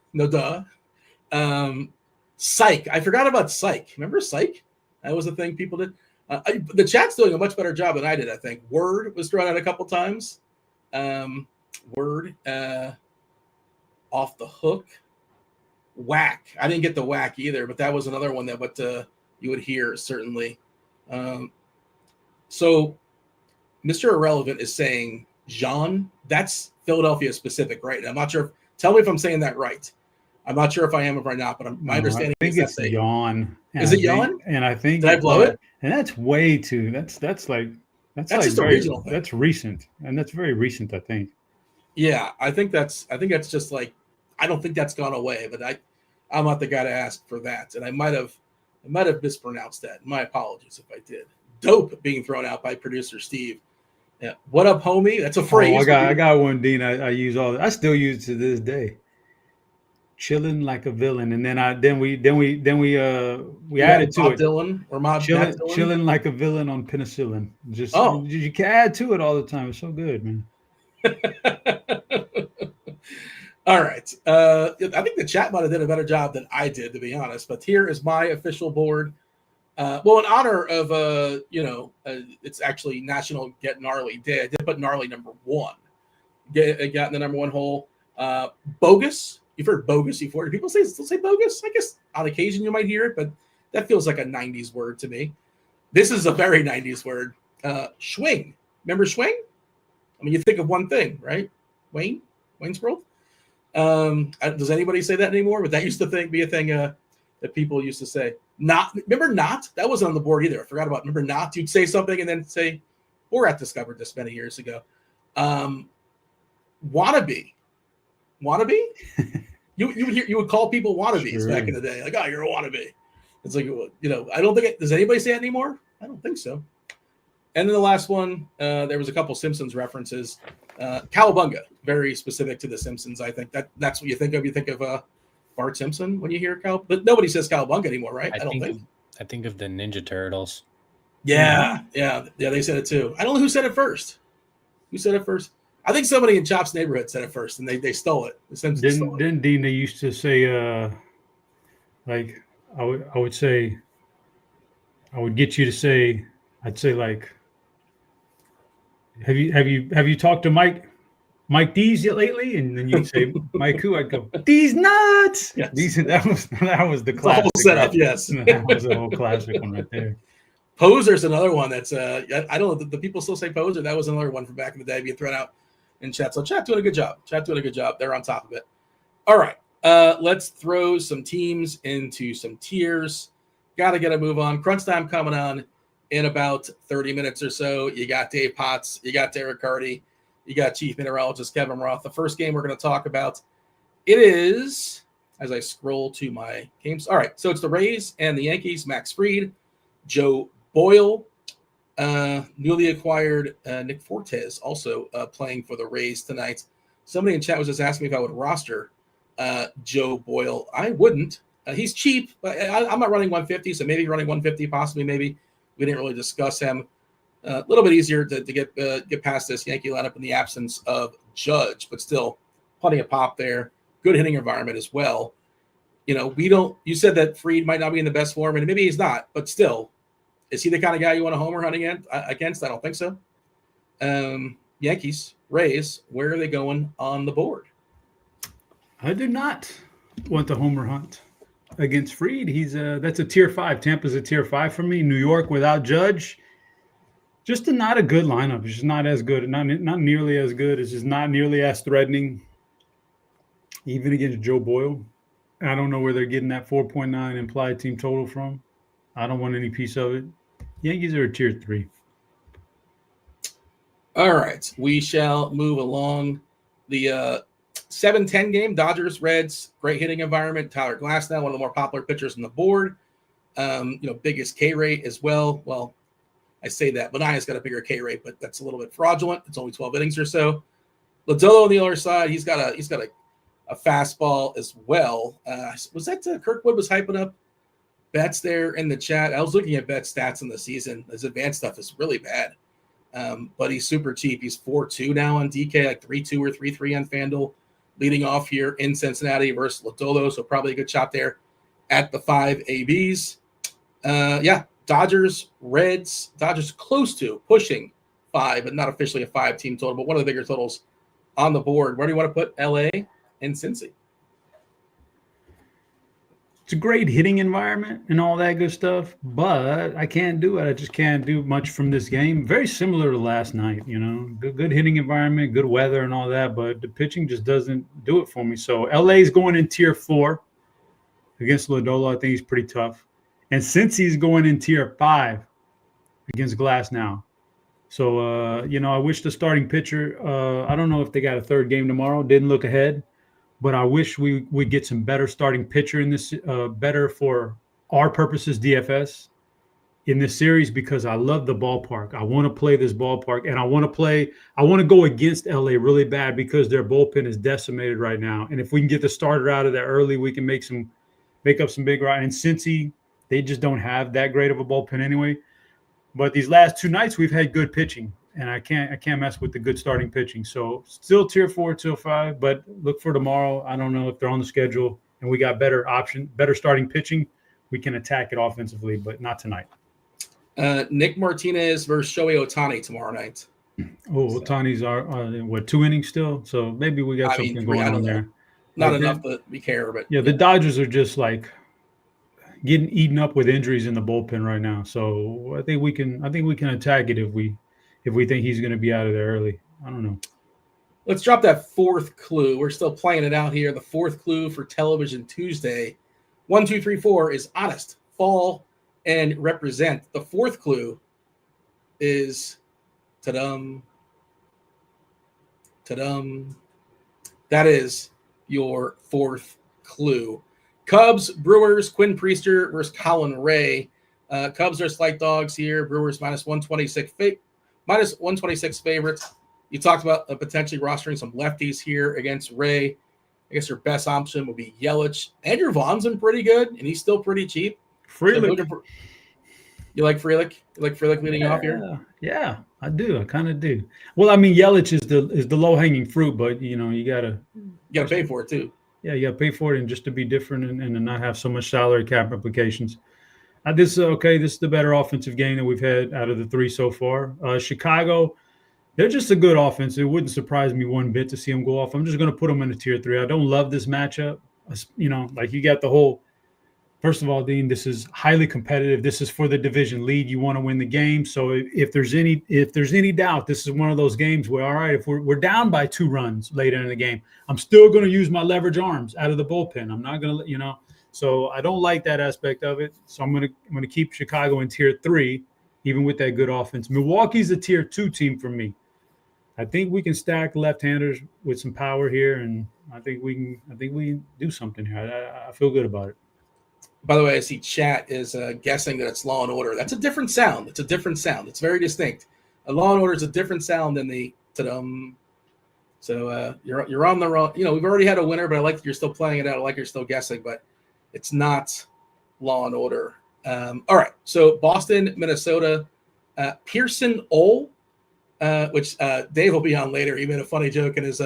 Psych. I forgot about psych. Remember psych? That was the thing people did. The chat's doing a much better job than I did, I think. Word was thrown out a couple times. Word. Off the hook. Whack. I didn't get the whack either, but that was another one that you would hear, certainly. So Mr. Irrelevant is saying Jean. That's Philadelphia specific, right? I'm not sure. Tell me if I'm saying that right. I'm not sure if I am or not, but my understanding is it's yawn. Is it yawn? And I think did I blow it? And that's way too. That's like just a regional thing. That's recent, and that's very recent, I think. Yeah, I think that's just like, I don't think that's gone away, but I'm not the guy to ask for that, and I might have mispronounced that. My apologies if I did. Dope being thrown out by producer Steve. Yeah, what up, homie? That's a phrase. Oh, I got one, Dean. I use I still use it to this day. Chilling like a villain, and then we added to Bob it. Dylan or Mob Dylan? Chilling like a villain on penicillin. You can add to it all the time. It's so good, man. All right. I think the chat might have done a better job than I did, to be honest. But here is my official board. Well, in honor of it's actually National Get Gnarly Day. I did put gnarly number 1. Got in the number 1 hole. Bogus. You've heard bogus before. Do people still say bogus? I guess on occasion you might hear it, but that feels like a 90s word to me. This is a very 90s word. Schwing. Remember Schwing? I mean, you think of one thing, right? Wayne's World. Does anybody say that anymore? But that used to be a thing that people used to say. Remember not? That wasn't on the board either. I forgot about. Remember not? You'd say something and then say, Borat discovered this many years ago. Wannabe. You would call people wannabes back in the day, like, oh, you're a wannabe. It's like, I don't think does anybody say that anymore? I don't think so. And then the last one, there was a couple Simpsons references. Cowabunga, very specific to the Simpsons. I think that's what you think of. You think of Bart Simpson when you hear Cow, but nobody says Cowabunga anymore, right? I think of the Ninja Turtles. Yeah, they said it too. I don't know who said it first. I think somebody in Chop's neighborhood said it first, and they stole it. Didn't Dean? They used to say, like I would say, I would get you to say, I'd say like, have you talked to Mike D's yet lately? And then you'd say Mike who? I'd go D's nuts. Yes. That was the classic. The whole setup, yes. That was a whole classic one right there. Poser's another one that's I don't know. The people still say poser. That was another one from back in the day being thrown out in chat. So chat doing a good job. They're on top of it. All right. Let's throw some teams into some tiers. Got to get a move on. Crunch time coming on in about 30 minutes or so. You got Dave Potts. You got Derek Carty. You got Chief Meteorologist Kevin Roth. The first game we're going to talk about, it is, as I scroll to my games. All right. So it's the Rays and the Yankees. Max Fried, Joe Boyle, newly acquired Nick Fortes also playing for the Rays tonight. Somebody in chat was just asking me if I would roster Joe Boyle. I wouldn't. He's cheap, but I'm not running 150, so maybe running 150, possibly, maybe. We didn't really discuss him. A little bit easier to get past this Yankee lineup in the absence of Judge, but still plenty of pop there. Good hitting environment as well. You said that Fried might not be in the best form, and maybe he's not, but still, is he the kind of guy you want to homer hunt against? I don't think so. Yankees, Rays, where are they going on the board? I do not want the homer hunt against Fried. That's a tier 5. Tampa's a tier 5 for me. New York without Judge, just not a good lineup. It's just not as good, not nearly as good. It's just not nearly as threatening, even against Joe Boyle. I don't know where they're getting that 4.9 implied team total from. I don't want any piece of it. Yankees are a tier 3. All right, we shall move along. The 7-10 game, Dodgers, Reds, great hitting environment. Tyler Glasnow, one of the more popular pitchers on the board. Biggest K rate as well. Well, I say that, Benaya's got a bigger K rate, but that's a little bit fraudulent. It's only 12 innings or so. Lodolo on the other side, he's got a fastball as well. Was that Kirkwood was hyping up bets there in the chat? I was looking at bet stats in the season. His advanced stuff is really bad. But he's super cheap. He's 4-2 now on DK, like 3-2 or 3-3 on FanDuel, leading off here in Cincinnati versus Lodolo. So probably a good shot there at the 5 ABs. Dodgers, Reds. Dodgers close to pushing 5, but not officially a 5-team total, but one of the bigger totals on the board. Where do you want to put LA and Cincy? It's a great hitting environment and all that good stuff, but I can't do it. I just can't do much from this game. Very similar to last night, good hitting environment, good weather and all that, but the pitching just doesn't do it for me. So LA's going in tier 4 against Lodolo. I think he's pretty tough. And since he's going in tier 5 against Glasnow. So, I wish the starting pitcher, I don't know if they got a third game tomorrow, didn't look ahead. But I wish we would get some better starting pitcher in this, better for our purposes, DFS, in this series, because I love the ballpark. I want to play this ballpark, and I want to go against LA really bad because their bullpen is decimated right now. And if we can get the starter out of there early, we can make up some big run. And Cincy, they just don't have that great of a bullpen anyway. But these last 2 nights, we've had good pitching. And I can't mess with the good starting pitching. So still tier 4, tier 5, but look for tomorrow. I don't know if they're on the schedule and we got better starting pitching. We can attack it offensively, but not tonight. Nick Martinez versus Shohei Ohtani tomorrow night. Oh, Ohtani's are 2 innings still? So maybe we got something going on there. Not enough that we care, but yeah, the Dodgers are just like getting eaten up with injuries in the bullpen right now. So I think we can attack it if we think he's going to be out of there early. I don't know. Let's drop that 4th clue. We're still playing it out here. The 4th clue for Television Tuesday, 1, 2, 3, 4 is honest, fall, and represent. The 4th clue is ta-dum. That is your 4th clue. Cubs, Brewers, Quinn Priester versus Colin Ray. Cubs are slight dogs here. Brewers minus 126 favorites. You talked about potentially rostering some lefties here against Ray. I guess your best option would be Yelich. Andrew Vaughn's been pretty good, and he's still pretty cheap. Frelick. So you like Frelick? You like Frelick leading off here? Yeah, I do. I kind of do. Well, I mean, Yelich is the low-hanging fruit, but, you got to pay for it, too. Yeah, you got to pay for it and just to be different and to not have so much salary cap implications. This is the better offensive game that we've had out of the 3 so far. Chicago, they're just a good offense. It wouldn't surprise me one bit to see them go off. I'm just going to put them in a tier 3. I don't love this matchup. Like you got the whole – first of all, Dean, this is highly competitive. This is for the division lead. You want to win the game. So if there's any doubt, this is one of those games where, all right, if we're down by 2 runs later in the game, I'm still going to use my leverage arms out of the bullpen. I'm not going to – So I don't like that aspect of it. So I'm gonna keep Chicago in tier 3, even with that good offense. Milwaukee's a tier 2 team for me. I think we can stack left-handers with some power here, and I think we can do something here. I feel good about it. By the way, I see chat is guessing that it's Law and Order. That's a different sound. It's very distinct. A Law and Order is a different sound than the ta-dum. So you're on the wrong. We've already had a winner, but I like that you're still playing it out. I like you're still guessing, but it's not Law and Order. All right. So Boston, Minnesota, Pearson Ole, which Dave will be on later. He made a funny joke in his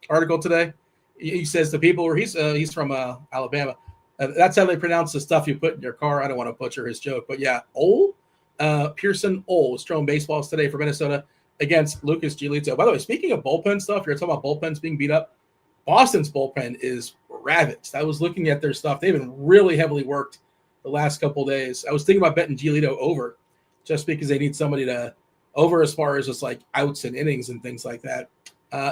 article today. He says to people where he's from Alabama. That's how they pronounce the stuff you put in your car. I don't want to butcher his joke, but yeah, Ole, Pearson Ole is throwing baseballs today for Minnesota. against Lucas Giolito. By the way, speaking of bullpen stuff, you're talking about bullpens being beat up. Boston's bullpen is ravaged. I was looking at their stuff. They've been really heavily worked the last couple of days. I was thinking about betting Giolito over just because they need somebody to over as far as just like outs and innings and things like that.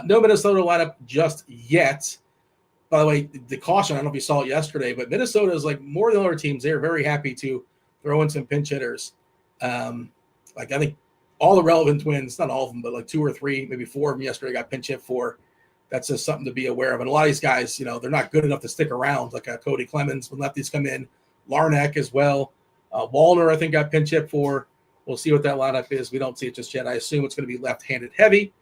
No Minnesota lineup just yet. By the way, the caution, I don't know if you saw it yesterday, but Minnesota is like more than other teams. They're very happy to throw in some pinch hitters. Like I think all the relevant Twins, not all of them, but like 2 or 3, maybe 4 of them yesterday got pinch hit for. That's just something to be aware of. And a lot of these guys, you know, they're not good enough to stick around, like Cody Clemens when lefties come in, Larnack as well. Wallner, I think, got pinch hit for. We'll see what that lineup is. We don't see it just yet. I assume it's going to be left-handed heavy.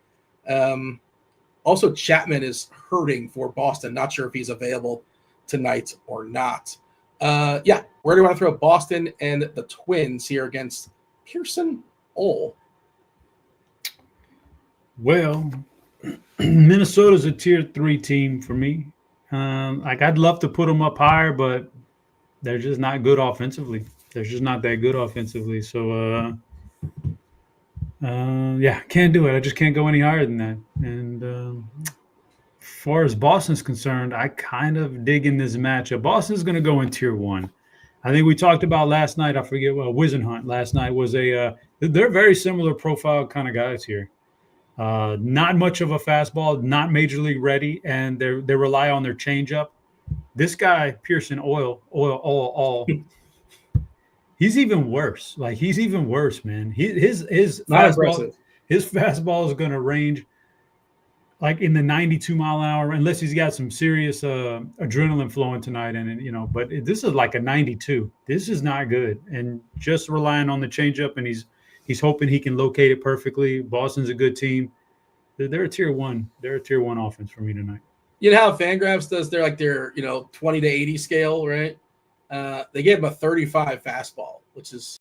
Also, Chapman is hurting for Boston. Not sure if he's available tonight or not. Yeah, where do you want to throw Boston and the Twins here against Pearson Ole? Well, Minnesota's a tier 3 team for me. Like I'd love to put them up higher, but they're just not good offensively. They're just not that good offensively. So, yeah, can't do it. I just can't go any higher than that. And as far as Boston's concerned, I kind of dig in this matchup. Boston's going to go in tier 1. I think we talked about last night. I forget what Wizenhunt last night was they're very similar profile kind of guys here. Not much of a fastball, not major league ready, and they rely on their changeup. This guy, Pearson Ole, he's even worse. Like he's even worse, man. His fastball is going to range like in the 92 mile an hour, unless he's got some serious adrenaline flowing tonight. And but this is like a 92. This is not good. And just relying on the changeup, and he's hoping he can locate it perfectly. Boston's a good team. They're a tier 1. They're a tier 1 offense for me tonight. You know how Fangraphs does their 20 to 80 scale, right? They gave him a 35 fastball, which is,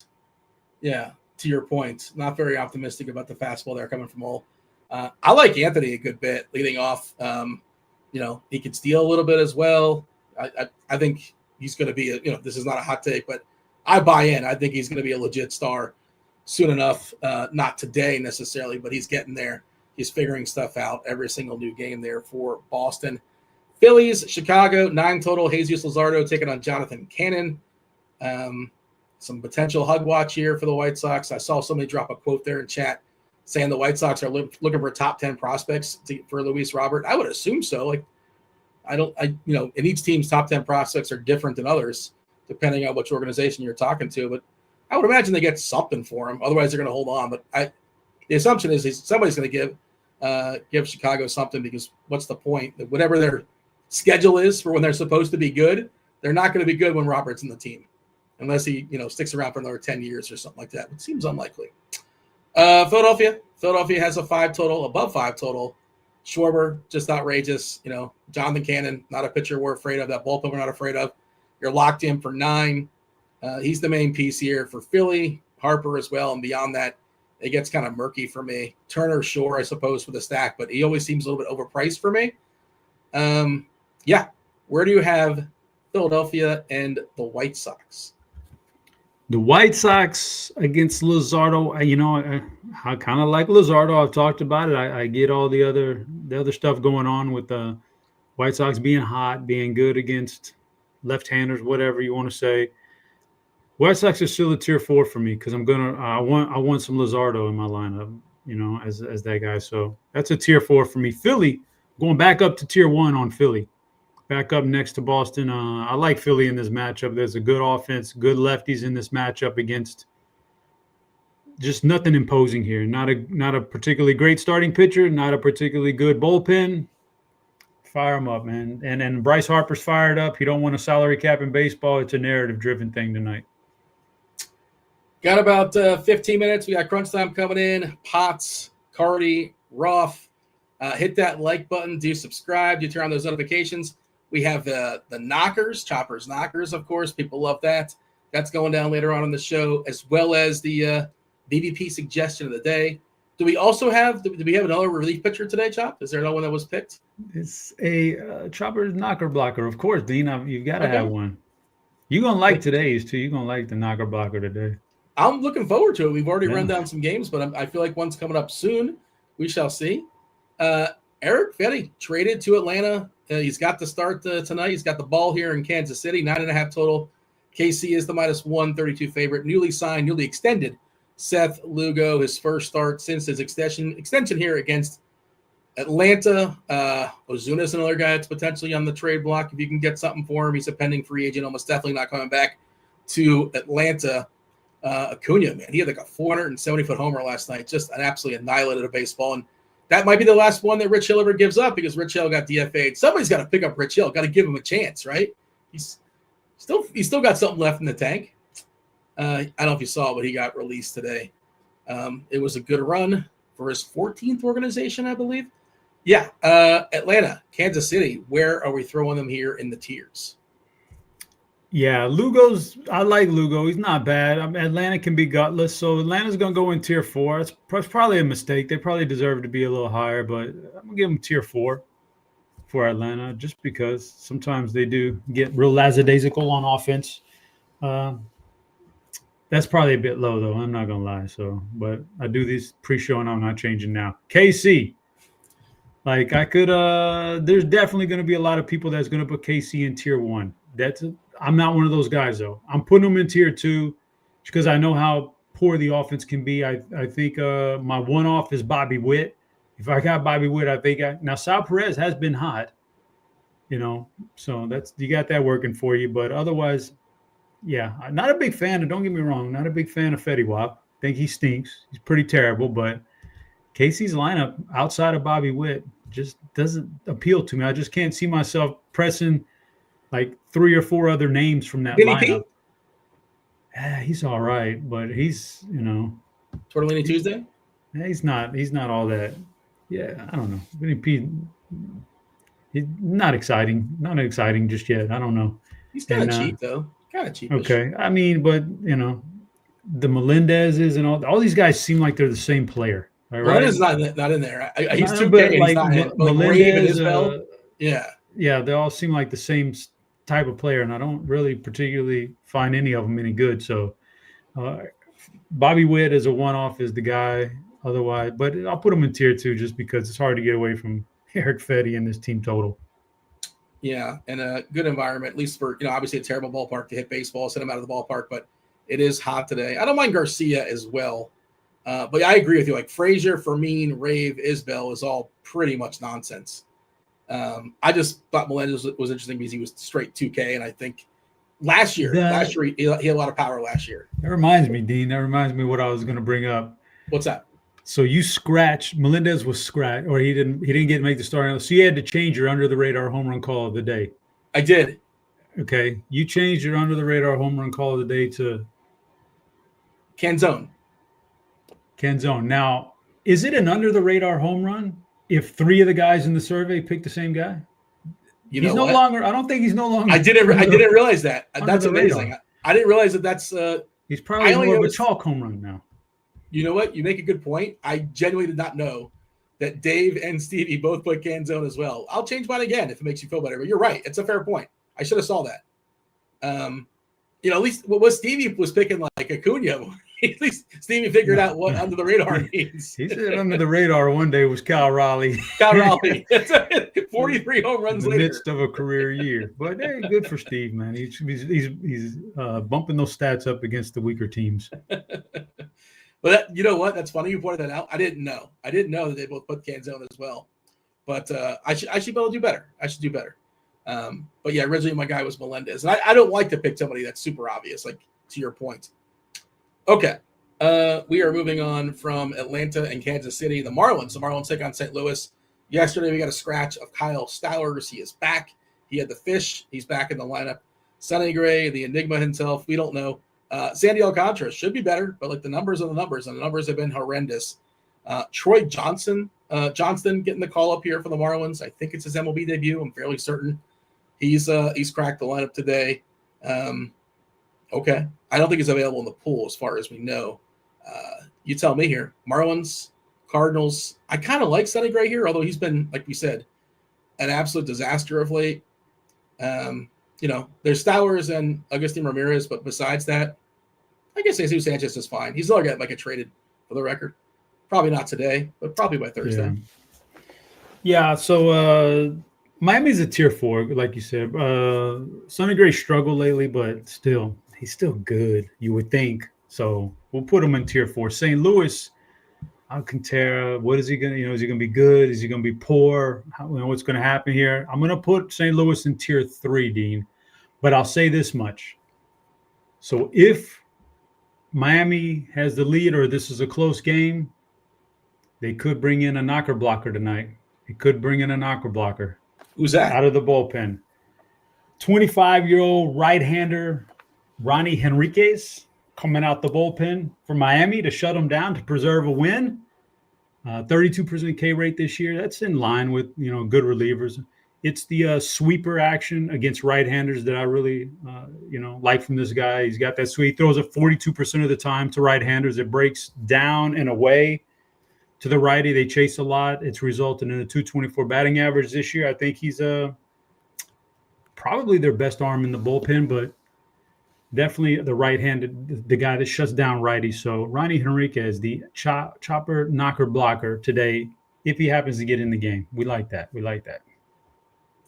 yeah, to your point, not very optimistic about the fastball there coming from Ole. I like Anthony a good bit leading off. He could steal a little bit as well. I think he's going to be this is not a hot take, but I buy in. I think he's going to be a legit star soon enough. Not today necessarily, but he's getting there. He's figuring stuff out every single new game there for Boston. Phillies, Chicago, 9 total. Jesus Luzardo taking on Jonathan Cannon. Some potential hug watch here for the White Sox. I saw somebody drop a quote there in chat saying the White Sox are looking for top 10 prospects for Luis Robert. I would assume so. And each team's top 10 prospects are different than others, depending on which organization you're talking to. But I would imagine they get something for him. Otherwise, they're going to hold on. But the assumption is somebody's going to give Chicago something, because what's the point? Whatever their schedule is for when they're supposed to be good, they're not going to be good when Robert's in the team, unless he sticks around for another 10 years or something like that. It seems unlikely. Philadelphia has a 5 total, above 5 total. Schwarber, just outrageous. Jonathan Cannon, not a pitcher we're afraid of. That bullpen we're not afraid of. You're locked in for 9. He's the main piece here for Philly. Harper as well, and beyond that, it gets kind of murky for me. Turner, sure, I suppose, for the stack, but he always seems a little bit overpriced for me. Yeah. Where do you have Philadelphia and the White Sox? The White Sox against Luzardo. I kind of like Luzardo. I've talked about it. I get all the other stuff going on with the White Sox being hot, being good against left-handers, whatever you want to say. White Sox are still a tier 4 for me, because I want some Luzardo in my lineup, as that guy. So that's a tier 4 for me. Philly, going back up to tier 1 on Philly, back up next to Boston. I like Philly in this matchup. There's a good offense, good lefties in this matchup against just nothing imposing here. Not a particularly great starting pitcher, not a particularly good bullpen. Fire him up, man. And then Bryce Harper's fired up. He don't want a salary cap in baseball. It's a narrative-driven thing tonight. Got about 15 minutes. We got crunch time coming in. Potts, Carty, Roth. Hit that like button. Do subscribe. Do turn on those notifications. We have the knockers, Chopper's knockers, of course. People love that. That's going down later on in the show, as well as the BBP suggestion of the day. Do we also have? Do we have another relief pitcher today, Chop? Is there no one that was picked? It's a Chopper's knocker blocker, of course, Dean. You've got to have one. You're gonna like today's too. You're gonna like the knocker blocker today. I'm looking forward to it. We've already run down some games, but I feel like one's coming up soon. We shall see. Eric Fetty traded to Atlanta. He's got the start tonight. He's got the ball here in Kansas City, 9.5 total. KC is the -132 favorite. Newly signed, newly extended Seth Lugo, his first start since his extension here against Atlanta. Ozuna's another guy that's potentially on the trade block. If you can get something for him, he's a pending free agent, almost definitely not coming back to Atlanta. Acuna, man, he had like a 470-foot homer last night, just an absolutely annihilated of baseball. And that might be the last one that Rich Hill ever gives up because Rich Hill got DFA'd. Somebody's got to pick up Rich Hill, got to give him a chance, right? He's still got something left in the tank. I don't know if you saw, but he got released today. It was a good run for his 14th organization, I believe. Yeah, Atlanta, Kansas City. Where are we throwing them here in the tiers? Yeah, I like Lugo. He's not bad. Atlanta can be gutless, so Atlanta's going to go in tier 4. It's probably a mistake. They probably deserve to be a little higher, but I'm going to give them tier 4 for Atlanta just because sometimes they do get real lackadaisical on offense. That's probably a bit low, though. I'm not going to lie. But I do these pre-show, and I'm not changing now. KC. Like, there's definitely going to be a lot of people that's going to put KC in tier 1. I'm not one of those guys, though. I'm putting them in tier 2 because I know how poor the offense can be. I think my one-off is Bobby Witt. If I got Bobby Witt, I think now Sal Perez has been hot, so you got that working for you. But otherwise, yeah, I'm not a big fan. And don't get me wrong, not a big fan of Fetty Wap. I think he stinks. He's pretty terrible. But KC's lineup outside of Bobby Witt just doesn't appeal to me. I just can't see myself pressing like 3 or 4 other names from that lineup. He's all right, but he's, Tortellini Tuesday? He's not all that. Yeah, I don't know. Vinny P, he's not exciting just yet. I don't know. He's kind of cheap, though. Kind of cheap. Okay. I mean, but, the Melendezes and all these guys seem like they're the same player. Right? Melendez is not in there. He's 2K and he's not in. Melendez, yeah, they all seem like the same type of player, and I don't really particularly find any of them any good. So Bobby Witt as a one-off is the guy otherwise, but I'll put him in tier 2 just because it's hard to get away from Eric Fetty and his team total. Yeah, and a good environment, at least for, obviously a terrible ballpark to hit baseball, send him out of the ballpark, but it is hot today. I don't mind Garcia as well, but I agree with you. Like Frazier, Fermin, Rave, Isbell is all pretty much nonsense. I just thought Melendez was interesting because he was straight 2K, and I think last year he had a lot of power last year. That reminds me, Dean. That reminds me what I was going to bring up. What's that? So you scratched Melendez was scratched, or he didn't make the starting. So you had to change your under the radar home run call of the day. I did. Okay, you changed your under the radar home run call of the day to Canzone. Now, is it an under the radar home run if 3 of the guys in the survey pick the same guy? He's no longer. I don't think he's no longer. I didn't realize that. That's amazing. I didn't realize that's. He's probably more of a chalk home run now. You know what? You make a good point. I genuinely did not know that Dave and Stevie both put Canzone as well. I'll change mine again if it makes you feel better. But you're right. It's a fair point. I should have saw that. At least what Stevie was picking like Acuna. At least Stevie figured out what under the radar means. He said under the radar one day was Cal Raleigh. 43 home runs in the later. midst of a career year. But hey, good for Steve, man. He's bumping those stats up against the weaker teams. But you know what? That's funny you pointed that out. I didn't know that they both put Canzone as well. But I should be able to do better. I should do better. But yeah, originally my guy was Melendez. And I don't like to pick somebody that's super obvious, like to your point. Okay. We are moving on from Atlanta and Kansas City. The Marlins take on St. Louis. Yesterday we got a scratch of Kyle Stowers. He is back. He had the fish. He's back in the lineup. Sonny Gray, the Enigma himself. We don't know. Sandy Alcantara should be better, but like the numbers are the numbers, and the numbers have been horrendous. Troy Johnston getting the call up here for the Marlins. I think it's his MLB debut. I'm fairly certain he's cracked the lineup today. Okay, I don't think he's available in the pool as far as we know. You tell me here. Marlins, Cardinals. I kind of like Sonny Gray here, although he's been, like we said, an absolute disaster of late. There's Stowers and Agustin Ramirez, but besides that, I guess Jesus Sanchez is fine. He's another guy that might get traded for the record. Probably not today, but probably by Thursday. Yeah, so Miami's a tier 4, like you said. Sonny Gray struggled lately, but still, he's still good, you would think. So we'll put him in tier 4. St. Louis, Alcantara, what is he going to, is he going to be good? Is he going to be poor? What's going to happen here? I'm going to put St. Louis in tier 3, Dean, but I'll say this much. So if Miami has the lead or this is a close game, they could bring in a knocker blocker tonight. He could bring in a knocker blocker. Who's that? Out of the bullpen. 25-year-old right-hander Ronnie Henriquez coming out the bullpen for Miami to shut him down to preserve a win. 32% K rate this year. That's in line with, good relievers. It's the sweeper action against right-handers that I really, like from this guy. He's got that sweep. He throws it 42% of the time to right-handers. It breaks down and away to the righty. They chase a lot. It's resulted in a 224 batting average this year. I think he's probably their best arm in the bullpen, but definitely the right-handed, the guy that shuts down righties. So Ronnie Henriquez, the chopper, knocker, blocker today, if he happens to get in the game. We like that.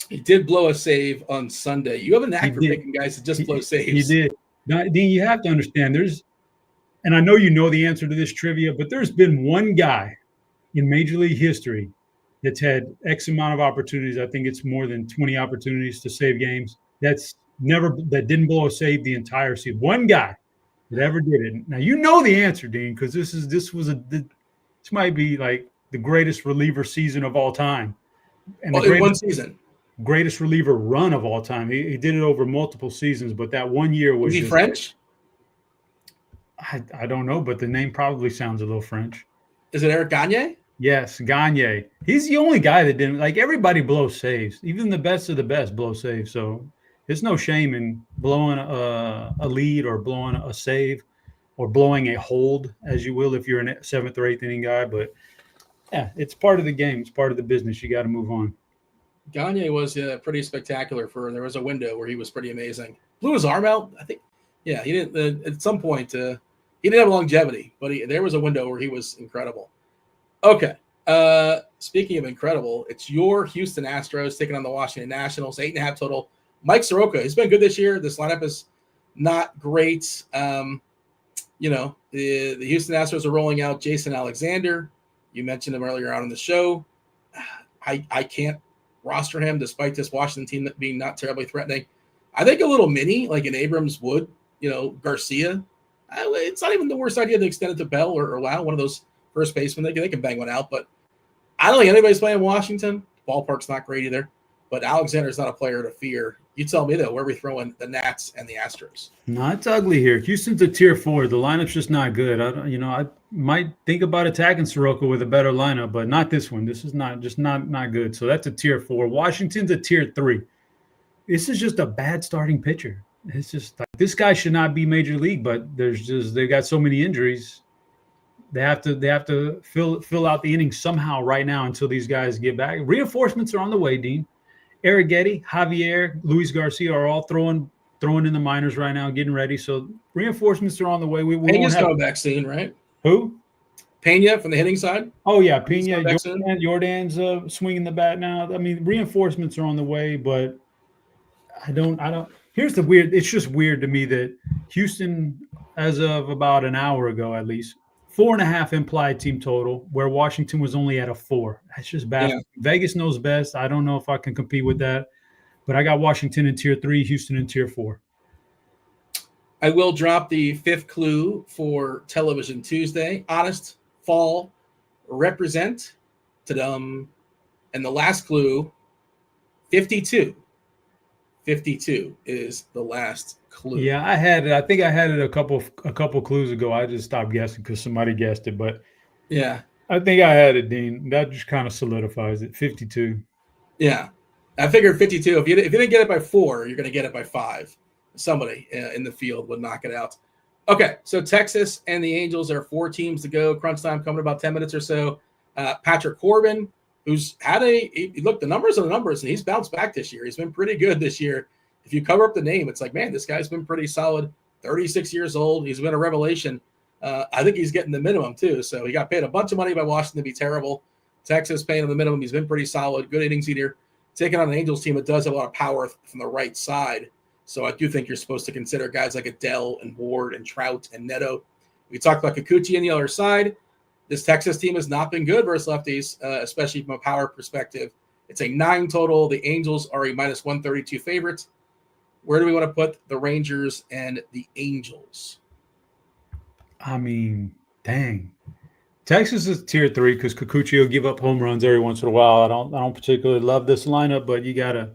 He did blow a save on Sunday. You have a knack for picking guys that just blow saves. He did. Now, Dean, you have to understand, and I know you know the answer to this trivia, but there's been one guy in Major League history that's had X amount of opportunities. I think it's more than 20 opportunities to save games. That didn't blow a save the entire season. One guy that ever did it. Now you know the answer, Dean, because this might be like the greatest reliever season of all time, and in one season, greatest reliever run of all time. He did it over multiple seasons, but that one year was. Is he French? I don't know, but the name probably sounds a little French. Is it Eric Gagne? Yes, Gagne. He's the only guy that didn't. Like, everybody blows saves. Even the best of the best blow saves. So there's no shame in blowing a lead or blowing a save or blowing a hold, as you will if you're a 7th or 8th inning guy. But, yeah, it's part of the game. It's part of the business. You got to move on. Gagne was pretty spectacular. There was a window where he was pretty amazing. Blew his arm out, I think. Yeah, he didn't at some point. He didn't have longevity, but there was a window where he was incredible. Okay. Speaking of incredible, it's your Houston Astros taking on the Washington Nationals, 8.5 total. Mike Soroka has been good this year. This lineup is not great. The Houston Astros are rolling out Jason Alexander. You mentioned him earlier on in the show. I can't roster him despite this Washington team being not terribly threatening. I think a little mini, like an Abrams would, Garcia. It's not even the worst idea to extend it to Bell or Lau, one of those first basemen. They can bang one out, but I don't think anybody's playing Washington. Ballpark's not great either, but Alexander's not a player to fear. You tell me, though, where are we throwing the Nats and the Astros? No, it's ugly here. Houston's a tier 4. The lineup's just not good. I might think about attacking Soroka with a better lineup, but not this one. This is not good. So that's a tier 4. Washington's a tier 3. This is just a bad starting pitcher. It's just like, this guy should not be major league, but they've got so many injuries. They have to fill out the innings somehow right now until these guys get back. Reinforcements are on the way, Dean. Arrighetti, Javier, Luis Garcia are all throwing in the minors right now, getting ready. So reinforcements are on the way. Pena's coming back soon, right? Who? Pena from the hitting side. Oh yeah, Pena. Jordan's swinging the bat now. I mean, reinforcements are on the way, but I don't. Here's the weird. It's just weird to me that Houston, as of about an hour ago, at least 4.5 implied team total, where Washington was only at a 4. That's just bad. Yeah. Vegas knows best. I don't know if I can compete with that, but I got Washington in tier 3, Houston in tier 4. I will drop the 5th clue for Television Tuesday. Honest fall represent. Ta-dum. And the last clue, 52. 52 is the last clue. Yeah, I had it. I think I had it a couple clues ago. I just stopped guessing because somebody guessed it. But yeah, I think I had it, Dean. That just kind of solidifies it. 52. Yeah, I figured 52. If you didn't get it by 4, you're going to get it by 5. Somebody in the field would knock it out. Okay, so Texas and the Angels are 4 teams to go. Crunch time coming in about 10 minutes or so. Patrick Corbin, who's had look, the numbers are the numbers, and he's bounced back this year. He's been pretty good this year. If you cover up the name, it's like, man, this guy's been pretty solid. 36 years old. He's been a revelation. I think he's getting the minimum too. So he got paid a bunch of money by Washington to be terrible. Texas paying him the minimum. He's been pretty solid. Good innings eater. Taking on an Angels team that does have a lot of power from the right side. So I do think you're supposed to consider guys like Adele and Ward and Trout and Neto. We talked about Kikuchi on the other side. This Texas team has not been good versus lefties, especially from a power perspective. It's a 9 total. The Angels are a minus 132 favorites. Where do we want to put the Rangers and the Angels? I mean, dang. Texas is tier 3 because Kikuchi will give up home runs every once in a while. I don't particularly love this lineup, but you gotta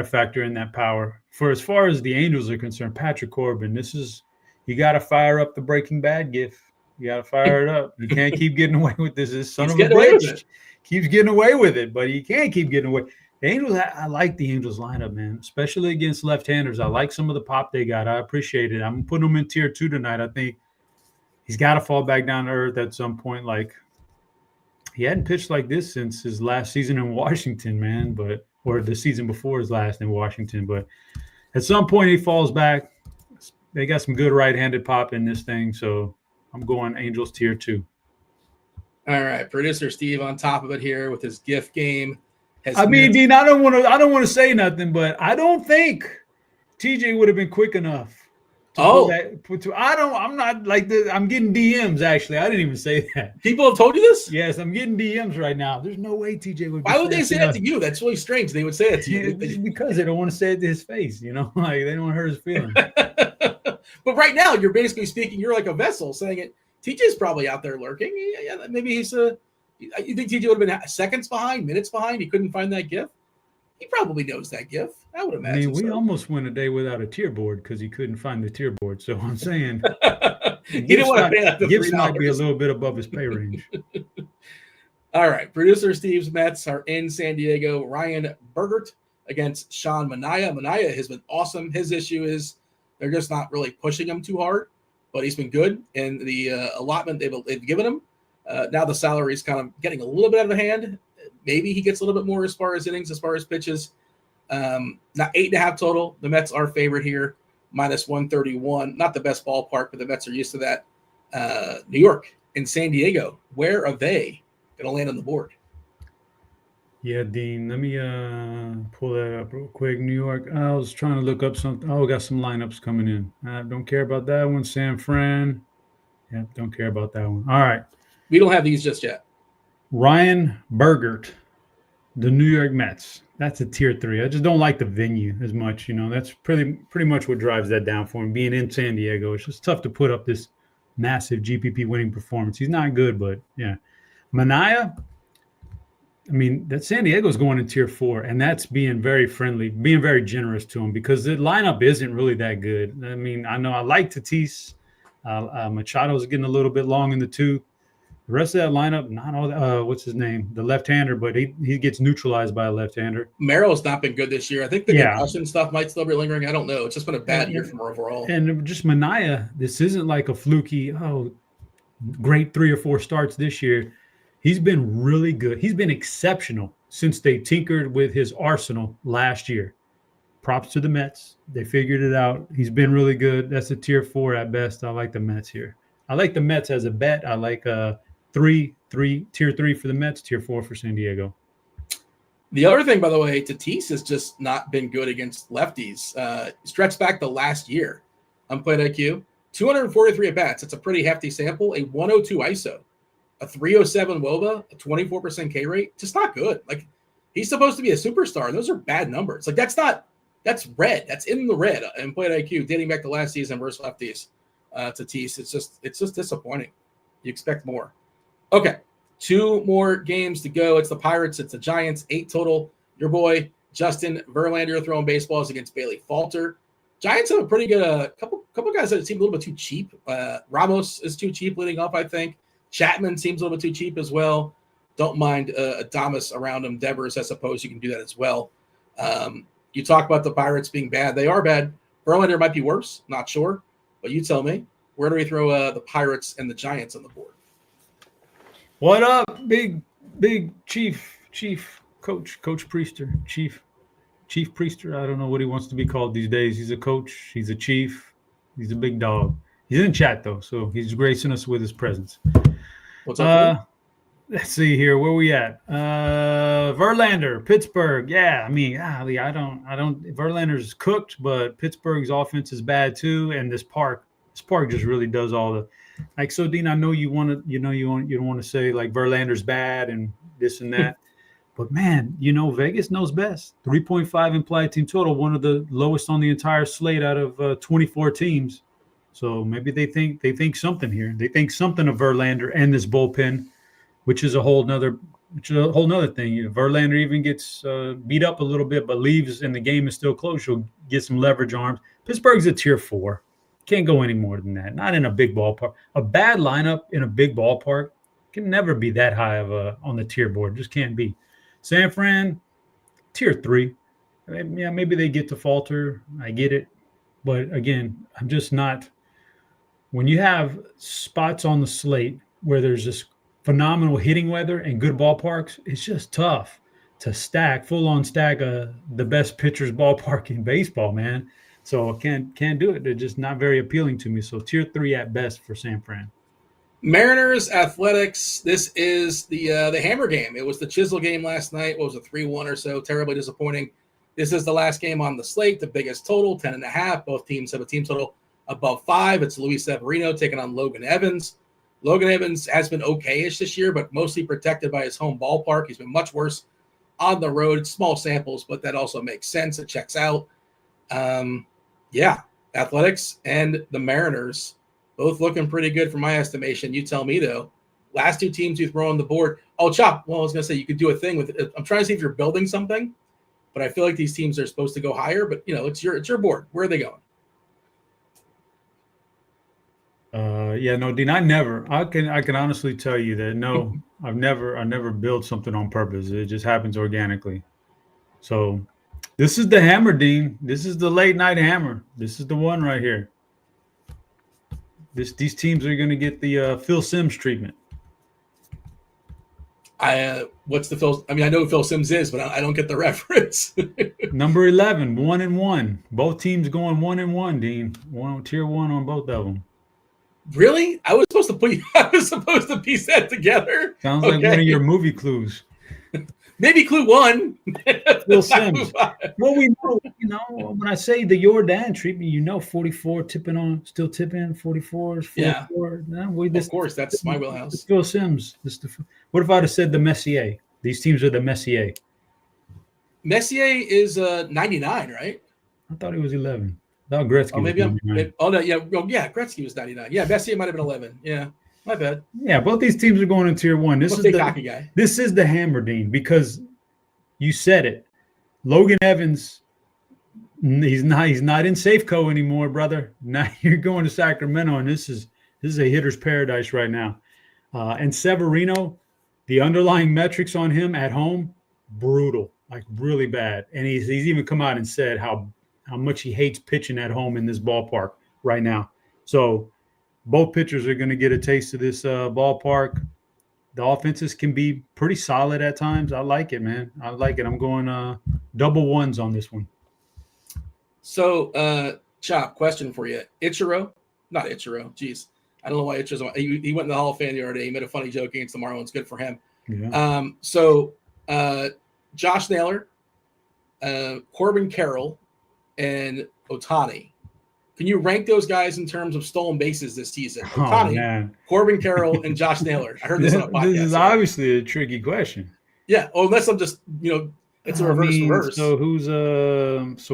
factor in that power. For as far as the Angels are concerned, Patrick Corbin, you gotta fire up the Breaking Bad gif. You gotta fire it up. You can't keep getting away with this. This son of a bitch keeps getting away with it, but he can't keep getting away. The Angels, I like the Angels lineup, man, especially against left-handers. I like some of the pop they got. I appreciate it. I'm putting them in tier 2 tonight. I think he's got to fall back down to earth at some point. Like, he hadn't pitched like this since his last season in Washington, man, or the season before his last in Washington. But at some point he falls back. They got some good right-handed pop in this thing, so I'm going Angels tier 2. All right, producer Steve on top of it here with his gift game. Dean, I don't want to say nothing, but I don't think TJ would have been quick enough. I'm not like this. I'm getting DMs, actually. I didn't even say that. People have told you this? Yes, I'm getting DMs right now. There's no way TJ would. Why would they say that to you? That's really strange. They would say it to you. Because they don't want to say it to his face, like they don't want to hurt his feelings. But right now, you're basically speaking. You're like a vessel saying it. TJ's probably out there lurking. Yeah, maybe he's you think TJ would have been seconds behind, minutes behind? He couldn't find that GIF. He probably knows that GIF. I would imagine. We almost went a day without a tier board because he couldn't find the tier board. So I'm saying he didn't want to pay that. Gifts might be a little bit above his pay range. All right, producer Steve's Mets are in San Diego. Ryan Bergert against Sean Manaea. Manaea has been awesome. His issue is they're just not really pushing him too hard, but he's been good in the allotment they've given him. Now the salary is kind of getting a little bit out of hand. Maybe he gets a little bit more as far as innings, as far as pitches. Now 8.5 total. The Mets are favorite here, minus 131. Not the best ballpark, but the Mets are used to that. New York and San Diego, where are they going to land on the board? Yeah, Dean, let me pull that up real quick. New York, I was trying to look up something. Oh, we got some lineups coming in. Don't care about that one. San Fran. Yeah, don't care about that one. All right. We don't have these just yet. Ryan Bergert, the New York Mets. That's a tier 3. I just don't like the venue as much. That's pretty much what drives that down for him. Being in San Diego, it's just tough to put up this massive GPP winning performance. He's not good, but yeah. Manaea, that San Diego's going in tier 4, and that's being very friendly, being very generous to him because the lineup isn't really that good. I know I like Tatis. Machado's getting a little bit long in the tooth. The rest of that lineup, not all that. What's his name? The left-hander, but he gets neutralized by a left-hander. Merrill's not been good this year. I think the concussion stuff might still be lingering. I don't know. It's just been a bad year from overall. And just Manaea, this isn't like a fluky, great 3 or 4 starts this year. He's been really good. He's been exceptional since they tinkered with his arsenal last year. Props to the Mets. They figured it out. He's been really good. That's a tier 4 at best. I like the Mets here. I like the Mets as a bet. I like tier 3 for the Mets, tier 4 for San Diego. The other thing, by the way, Tatis has just not been good against lefties. Stretch back the last year. Unplayed IQ, 243 at bats. It's a pretty hefty sample. A 102 ISO, a 307 WOBA, a 24% K rate. Just not good. Like, he's supposed to be a superstar. And those are bad numbers. Like, that's red. That's in the red. Unplayed IQ dating back to last season versus lefties. Tatis, it's just disappointing. You expect more. Okay, 2 more games to go. It's the Pirates, it's the Giants, 8 total. Your boy Justin Verlander throwing baseballs against Bailey Falter. Giants have a pretty good couple guys that seem a little bit too cheap. Ramos is too cheap leading up, I think. Chapman seems a little bit too cheap as well. Don't mind Adames around him. Devers, I suppose you can do that as well. You talk about the Pirates being bad. They are bad. Verlander might be worse. Not sure. But you tell me. Where do we throw the Pirates and the Giants on the board? What up, big chief coach Priester, chief Priester? I don't know what he wants to be called these days. He's a coach. He's a chief. He's a big dog. He's in chat though, so he's gracing us with his presence. What's up? Let's see here. Where we at? Verlander, Pittsburgh. Yeah, I mean, I don't. Verlander's cooked, but Pittsburgh's offense is bad too. And this park just really does all the. Like, so Dean, I know you want to, you don't want to say like Verlander's bad and this and that, but man, Vegas knows best. 3.5 implied team total, one of the lowest on the entire slate out of 24 teams. So maybe they think something here. They think something of Verlander and this bullpen, which is a whole nother thing. Verlander even gets beat up a little bit, but leaves and the game is still close. You'll get some leverage arms. Pittsburgh's a tier 4. Can't go any more than that. Not in a big ballpark. A bad lineup in a big ballpark can never be that high of on the tier board. Just can't be. San Fran, tier 3. Yeah, maybe they get to falter. I get it. But again, I'm just not. When you have spots on the slate where there's this phenomenal hitting weather and good ballparks, it's just tough to full-on stack the best pitcher's ballpark in baseball, man. So I can't do it. They're just not very appealing to me. So tier 3 at best for San Fran. Mariners, Athletics. This is the hammer game. It was the chisel game last night. What was it, 3-1 or so? Terribly disappointing. This is the last game on the slate. The biggest total, 10.5. Both teams have a team total above 5. It's Luis Severino taking on Logan Evans. Logan Evans has been okay-ish this year, but mostly protected by his home ballpark. He's been much worse on the road. Small samples, but that also makes sense. It checks out. Athletics and the Mariners both looking pretty good from my estimation. You tell me, though. Last 2 teams you throw on the board. Oh, Chop. Well, I was going to say you could do a thing with it. I'm trying to see if you're building something, but I feel like these teams are supposed to go higher. But, it's your board. Where are they going? Dean, I can honestly tell you that no, I never build something on purpose. It just happens organically. So this is the hammer, Dean. This is the late night hammer. This is the one right here. These teams are going to get the Phil Simms treatment. What's the Phil? I mean, I know who Phil Simms is, but I don't get the reference. Number 11, 1-1. Both teams going 1-1, Dean. Tier 1 on both of them. Really? I was supposed to piece that together. Sounds like one of your movie clues. Maybe clue 1. Phil Simms. Well, we know, when I say the Jordan treatment, 44 still tipping 44. 44. Yeah. No, of course, that's my wheelhouse. Phil Simms. What if I'd have said the Messier? These teams are the Messier. Messier is 99, right? I thought he was 11. No, Gretzky. Oh, maybe Gretzky was 99. Yeah, Messier might have been 11. Yeah, my bad. Yeah, both these teams are going in tier 1. This is the cocky guy. This is the hammer, Dean, because you said it. Logan Evans, he's not in Safeco anymore, brother. Now you're going to Sacramento, and this is a hitter's paradise right now. And Severino, the underlying metrics on him at home, brutal, like really bad. And he's even come out and said how much he hates pitching at home in this ballpark right now. So both pitchers are going to get a taste of this ballpark. The offenses can be pretty solid at times. I like it, man. I like it. I'm going double 1s on this one. So, Chop, question for you. Not Ichiro. Jeez. I don't know why Ichiro's – he went in the Hall of Fame the other day. He made a funny joke against the Marlins. Good for him. Yeah. Josh Naylor, Corbin Carroll, and Ohtani. Can you rank those guys in terms of stolen bases this season? Ohtani, Corbin Carroll, and Josh Naylor. I heard this on a podcast. This is obviously a tricky question. Yeah, unless I'm just, it's a reverse. So who's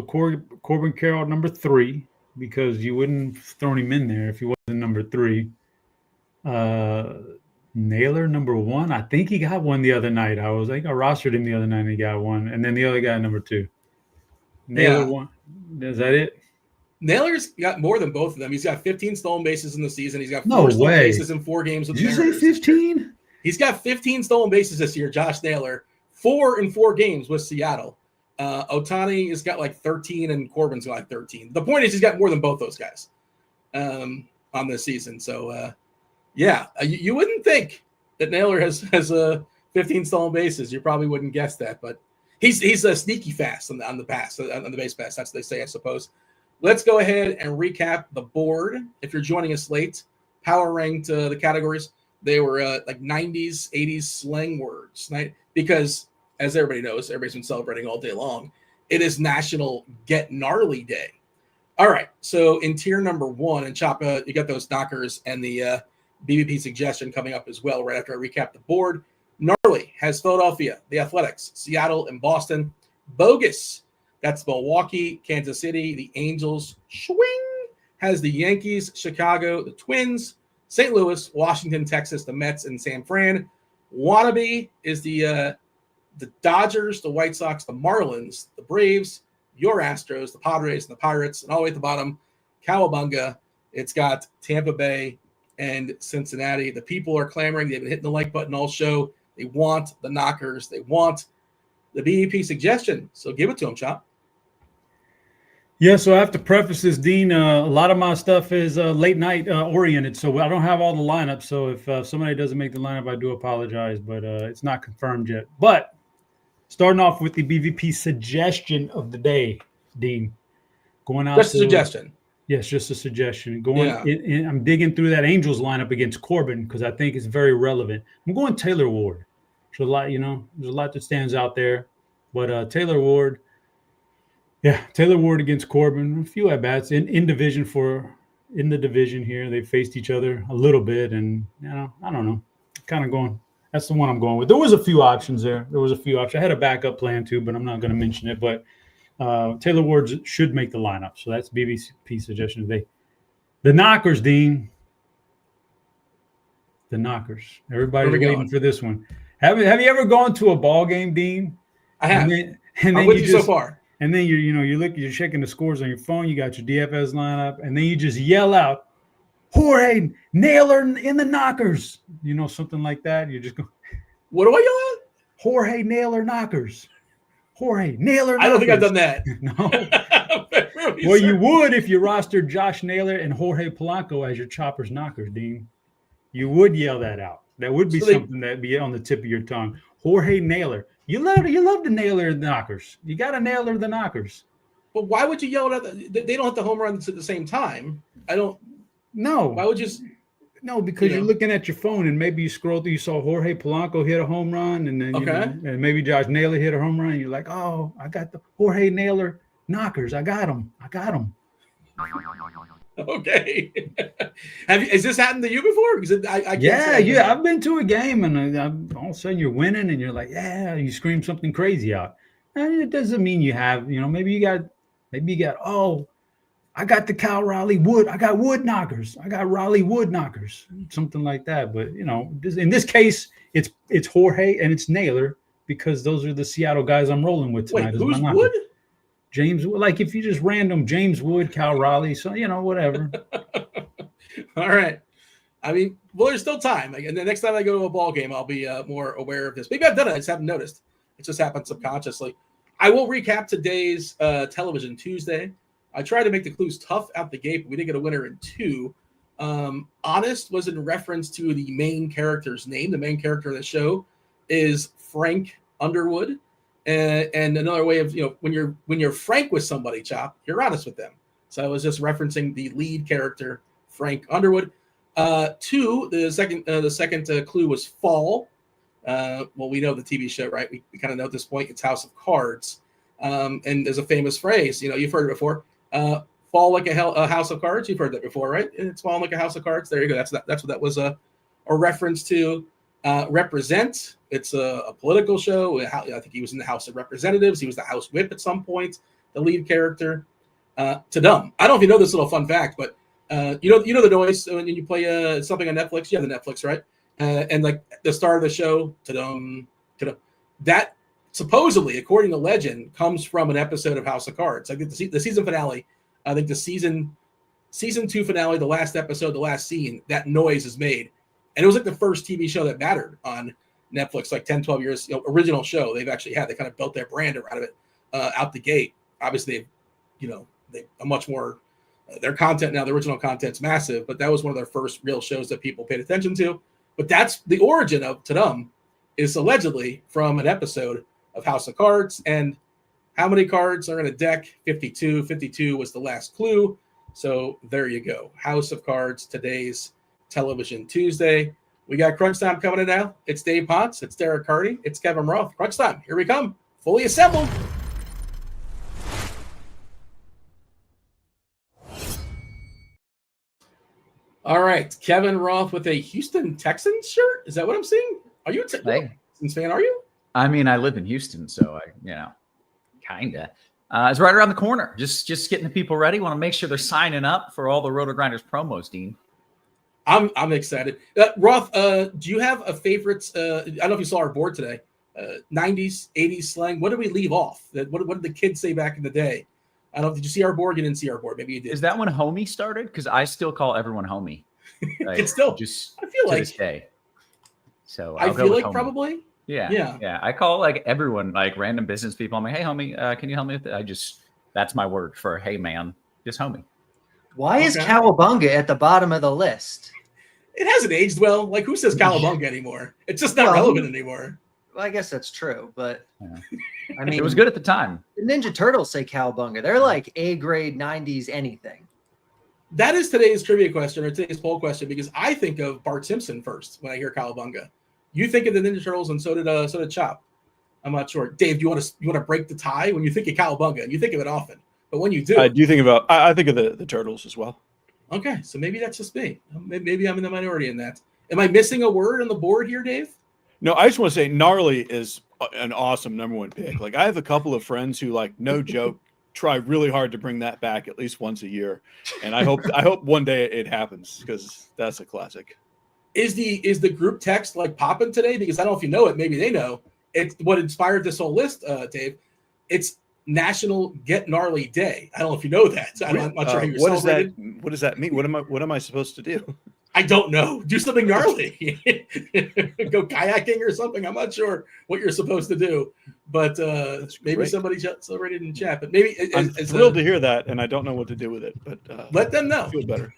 Corbin Carroll number 3, because you wouldn't have thrown him in there if he wasn't number 3. Naylor number 1. I think he got one the other night. I rostered him the other night and he got one, and then the other guy number 2. Naylor 1. Is that it? Naylor's got more than both of them. He's got 15 stolen bases in the season. He's got 4 stolen bases in 4 games with the Mariners. Did you say 15? He's got 15 stolen bases this year, Josh Naylor. 4 in 4 games with Seattle. Ohtani has got like 13 and Corbin's got like 13. The point is he's got more than both those guys on this season. So, you wouldn't think that Naylor has 15 stolen bases. You probably wouldn't guess that, but he's a sneaky fast on the base pass. That's what they say, I suppose. let's go ahead and recap the board. If you're joining us late, power ranked the categories. They were like 90s, 80s slang words, right? Because as everybody knows, everybody's been celebrating all day long. It is National Get Gnarly Day. All right, so in tier number 1, and Chop, you got those knockers and the BVP suggestion coming up as well right after I recap the board. Gnarly has Philadelphia, the Athletics, Seattle, and Boston. Bogus, that's Milwaukee, Kansas City, the Angels. Swing has the Yankees, Chicago, the Twins, St. Louis, Washington, Texas, the Mets, and San Fran. Wannabe is the Dodgers, the White Sox, the Marlins, the Braves, your Astros, the Padres, and the Pirates. And all the way at the bottom, Cowabunga, it's got Tampa Bay and Cincinnati. The people are clamoring. They've been hitting the like button all show. They want the knockers. They want the BEP suggestion. So give it to them, Chop. Yeah, so I have to preface this, Dean. A lot of my stuff is late night oriented, so I don't have all the lineups. So if somebody doesn't make the lineup, I do apologize, but it's not confirmed yet. But starting off with the BVP suggestion of the day, Dean. Going out just a suggestion. Yes, just a suggestion. I'm digging through that Angels lineup against Corbin because I think it's very relevant. I'm going Taylor Ward. There's a lot, there's a lot that stands out there, but Taylor Ward. Yeah, Taylor Ward against Corbin. A few at bats in the division here. They faced each other a little bit, and I don't know. Kind of going. That's the one I'm going with. There was a few options there. I had a backup plan too, but I'm not going to mention it. But Taylor Ward should make the lineup. So that's BVP suggestion today. The knockers, Dean. The knockers. Everybody's waiting for this one. Have you ever gone to a ball game, Dean? I have. And then I'm with you so far. And then you're checking the scores on your phone. You got your DFS lineup, and then you just yell out, "Jorge Naylor in the knockers!" Something like that. You just go, "What do I yell at?" Jorge Naylor knockers. Jorge Naylor. I don't think I've done that. No. Well, you would if you rostered Josh Naylor and Jorge Polanco as your choppers knockers, Dean. You would yell that out. That would be something that'd be on the tip of your tongue. Jorge Naylor. You love to Naylor the knockers. You got to Naylor the knockers. But why would you yell it at they don't have the home runs at the same time. I don't know. Why would you? No, because you're looking at your phone and maybe you scroll through, you saw Jorge Polanco hit a home run, and then and maybe Josh Naylor hit a home run, and you're like, oh, I got the Jorge Naylor knockers. I got them. Okay. Has this happened to you before? Because I can't I've been to a game and all of a sudden you're winning and you're like, yeah, you scream something crazy out. And it doesn't mean you have, maybe you got, oh, I got the Cal Raleigh Wood. I got Wood knockers. I got Raleigh Wood knockers, something like that. But, in this case, it's Jorge and it's Naylor because those are the Seattle guys I'm rolling with tonight. Wait, who's Wood? James, like if you just random James Wood, Cal Raleigh, so whatever. All right. I mean, well, there's still time. And the next time I go to a ball game, I'll be more aware of this. Maybe I've done it. I just haven't noticed. It just happened subconsciously. I will recap today's Television Tuesday. I tried to make the clues tough out the gate, but we didn't get a winner in 2. Honest was in reference to the main character's name. The main character of the show is Frank Underwood. And another way of, when you're frank with somebody, Chop, you're honest with them. So I was just referencing the lead character, Frank Underwood. 2, the second clue was Fall. Well, we know the TV show, right? We kind of know at this point it's House of Cards. And there's a famous phrase, you've heard it before. Fall like a house of cards. You've heard that before, right? It's falling like a house of cards. There you go. That's what that was a reference to. Represent. It's a political show. I think he was in the House of Representatives. He was the House Whip at some point. The lead character. Tadum. I don't know if you know this little fun fact, but you know the noise when you play something on Netflix. You have the Netflix, right? And like the star of the show, Tadum. That supposedly, according to legend, comes from an episode of House of Cards. I think the season finale. I think the season 2 finale, the last episode, the last scene. That noise is made. And it was like the first TV show that mattered on Netflix, like 10, 12 years, original show they've actually had. They kind of built their brand around it out the gate. Obviously, they a much more, their content now, the original content's massive, but that was one of their first real shows that people paid attention to. But that's the origin of Tadum, is allegedly from an episode of House of Cards. And How many cards are in a deck? 52. 52 was the last clue. So there you go. House of Cards, today's Television Tuesday. We got Crunch Time coming in now. It's Dave Potts. It's Derek Carty. It's Kevin Roth. Crunch Time. Here we come. Fully assembled. All right. Kevin Roth with a Houston Texans shirt. Is that what I'm seeing? Are you a Texans fan? Are you? I mean, I live in Houston, so kinda. It's right around the corner. Just getting the people ready. Want to make sure they're signing up for all the RotoGrinders promos, Dean. I'm excited. Roth, do you have a favorite? I don't know if you saw our board today. 90s, 80s slang. What did we leave off? What did the kids say back in the day? I don't know. Did you see our board? You didn't see our board. Maybe you did. Is that when homie started? Because I still call everyone homie. Like, it's still. Just I feel to like this day. So I feel like homie. Probably. Yeah. I call like everyone, like random business people. I'm like, hey, homie, can you help me with it? That's my word for hey, man, just homie. Why is Cowabunga at the bottom of the list? It hasn't aged well. Like, who says Cowabunga anymore? It's just not relevant anymore. Well, I guess that's true, but I mean, it was good at the time. The Ninja Turtles say Cowabunga. They're like A-grade 90s anything. That is today's trivia question or today's poll question because I think of Bart Simpson first when I hear Cowabunga. You think of the Ninja Turtles, and so did Chop. I'm not sure. Dave, do you want to break the tie when you think of Cowabunga? And you think of it often, but when you do, I do think about. I think of the Turtles as well. Okay, so maybe that's just me. Maybe I'm in the minority in that. Am I missing a word on the board here, Dave? No, I just want to say gnarly is an awesome #1 pick. Like I have a couple of friends who, like, no joke, try really hard to bring that back at least once a year, and I hope one day it happens because that's a classic. Is the group text like popping today? Because I don't know if you know it. Maybe they know. It's what inspired this whole list, Dave. It's National Get Gnarly Day. I don't know if you know that. I'm not sure how you're celebrated. What does that mean? What am I supposed to do? I don't know. Do something gnarly. Go kayaking or something. I'm not sure what you're supposed to do, but maybe somebody celebrated in chat. But maybe I'm thrilled to hear that, and I don't know what to do with it. But let them know. I feel better.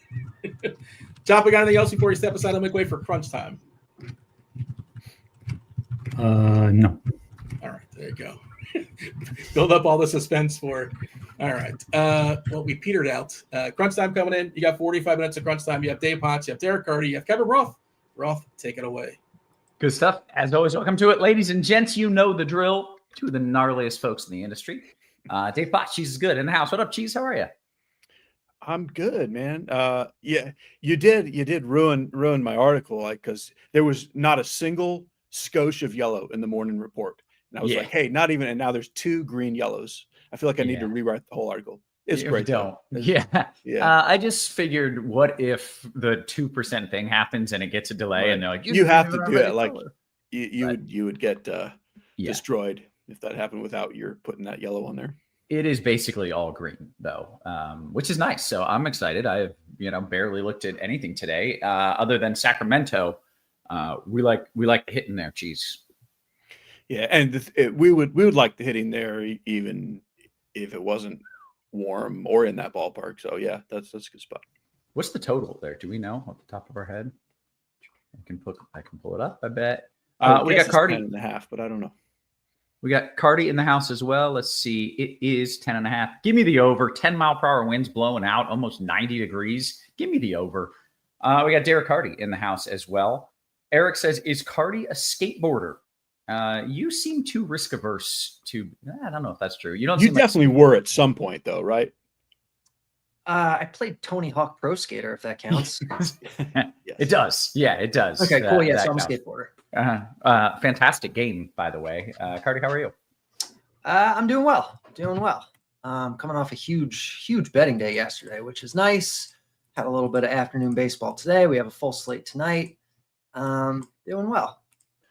Chop, got anything else before you step aside and make way for crunch time? No. All right, there you go. Build up all the suspense for. All right. Well, we petered out. Crunch time coming in. You got 45 minutes of crunch time. You have Dave Potts. You have Derek Carty. You have Kevin Roth. Roth, take it away. Good stuff. As always, welcome to it, ladies and gents. You know the drill. Two of the gnarliest folks in the industry. Dave Potts, Cheeseisgood in the house. What up, Cheese? How are you? I'm good, man. Yeah, you did ruin my article, like, because there was not a single skosh of yellow in the morning report, and I was like, hey, not even. And now there's 2 green yellows. I feel like I need to rewrite the whole article. It's great. Don't. Yeah. I just figured, what if the 2% thing happens and it gets a delay, and they're like, you have to do it. Like you would get destroyed if that happened without your putting that yellow on there. It is basically all green, though, which is nice. So I'm excited. I have, barely looked at anything today, other than Sacramento. We like hitting their Cheese. Yeah, and we would like the hitting there, even if it wasn't warm or in that ballpark. So yeah, that's a good spot. What's the total there? Do we know off the top of our head? I can pull it up. I bet. We got Carty 10.5, but I don't know. We got Carty in the house as well. Let's see. It is 10.5. Give me the over. 10-mile-per-hour winds blowing out, almost 90 degrees. Give me the over. We got Derek Carty in the house as well. Eric says, is Carty a skateboarder? You seem too risk averse to. I don't know if that's true. You definitely were at some point, though, right? I played Tony Hawk Pro Skater, if that counts. Yes. It does. Yeah, it does. Okay, cool. Yeah, so I'm a skateboarder. Fantastic game, by the way. Carty, how are you? I'm doing well. Coming off a huge betting day yesterday, which is nice. Had a little bit of afternoon baseball today. We have a full slate tonight. Doing well.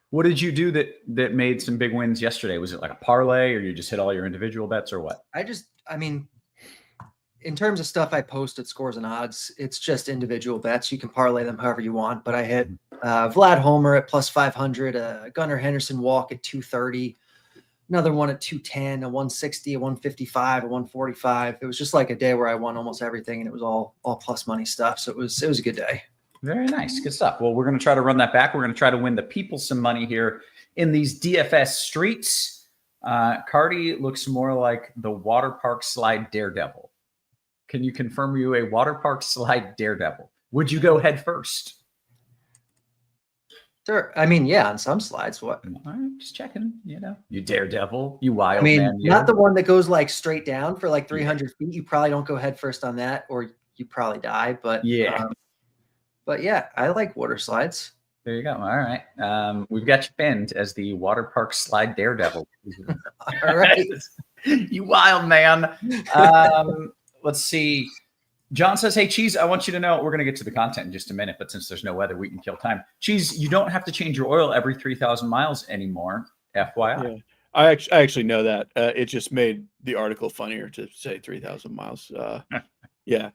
What did you do that made some big wins yesterday? Was it like a parlay, or you just hit all your individual bets, or what? In terms of stuff I post at Scores and Odds, it's just individual bets. You can parlay them however you want, but I hit Vlad Homer at plus 500, Gunnar Henderson walk at 230, another one at 210, a 160, a 155, a 145. It was just like a day where I won almost everything, and it was all plus money stuff. So it was a good day. Very nice. Good stuff. Well, we're going to try to run that back. We're going to try to win the people some money here in these DFS streets. Carty looks more like the water park slide daredevil. Can you confirm you a water park slide daredevil? Would you go head first? Sure. I mean, yeah, on some slides. What? All right, just checking. You daredevil, you wild I mean, man. not the one that goes like straight down for like 300 feet. You probably don't go head first on that, or you probably die. But but yeah, I like water slides. There you go. All right. We've got you pinned as the water park slide daredevil. All right. You wild man. Let's see. John says, hey, Cheese, I want you to know, we're going to get to the content in just a minute, but since there's no weather, we can kill time. Cheese, you don't have to change your oil every 3,000 miles anymore, FYI. Yeah. I actually know that. It just made the article funnier to say 3,000 miles. Yeah.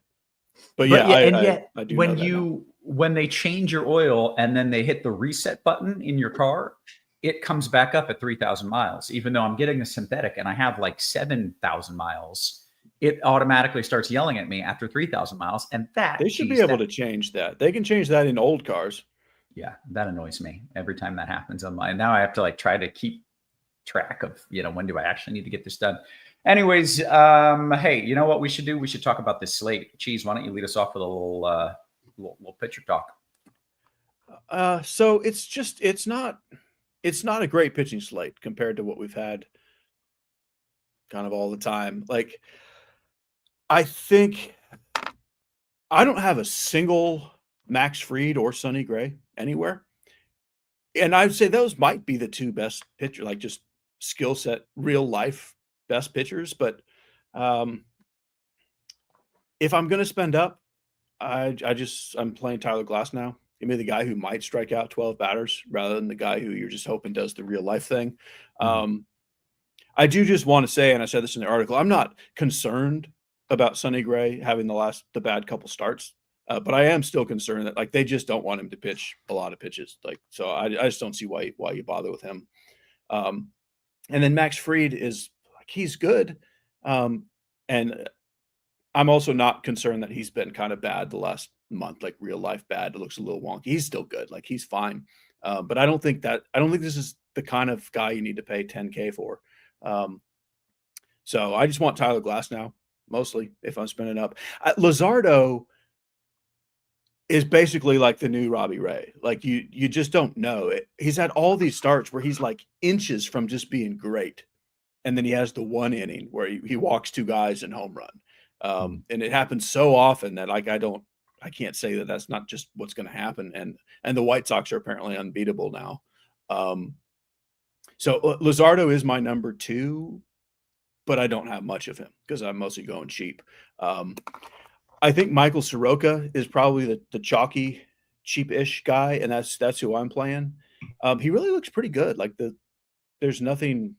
But I do when they change your oil and then they hit the reset button in your car, it comes back up at 3,000 miles. Even though I'm getting a synthetic and I have like 7,000 miles, it automatically starts yelling at me after 3,000 miles. And they should be able to change that. They can change that in old cars. Yeah, that annoys me every time that happens on mine. Now I have to like try to keep track of, when do I actually need to get this done? Anyways, hey, you know what we should do? We should talk about this slate. Cheese, why don't you lead us off with a little pitcher talk? So it's not a great pitching slate compared to what we've had kind of all the time. Like, I think I don't have a single Max Fried or Sonny Gray anywhere. And I'd say those might be the two best pitchers, like just skill set, real life best pitchers. But if I'm going to spend up, I'm playing Tyler Glass now. Give me the guy who might strike out 12 batters rather than the guy who you're just hoping does the real life thing. I do just want to say, and I said this in the article, I'm not concerned about Sonny Gray having the bad couple starts, but I am still concerned that like they just don't want him to pitch a lot of pitches. Like, so I just don't see why you bother with him. And then Max Fried is like, he's good. And I'm also not concerned that he's been kind of bad the last month, like real life bad. It looks a little wonky. He's still good. Like he's fine. But I don't think this is the kind of guy you need to pay $10K for. So I just want Tyler Glass now, mostly if I'm spinning up. Luzardo is basically like the new Robbie Ray. Like you just don't know it. He's had all these starts where he's like inches from just being great. And then he has the one inning where he walks two guys and home run. And it happens so often that like, I can't say that that's not just what's going to happen. And the White Sox are apparently unbeatable now. So Luzardo is my number 2, but I don't have much of him because I'm mostly going cheap. I think Michael Soroka is probably the chalky, cheap-ish guy, and that's who I'm playing. He really looks pretty good. Like there's nothing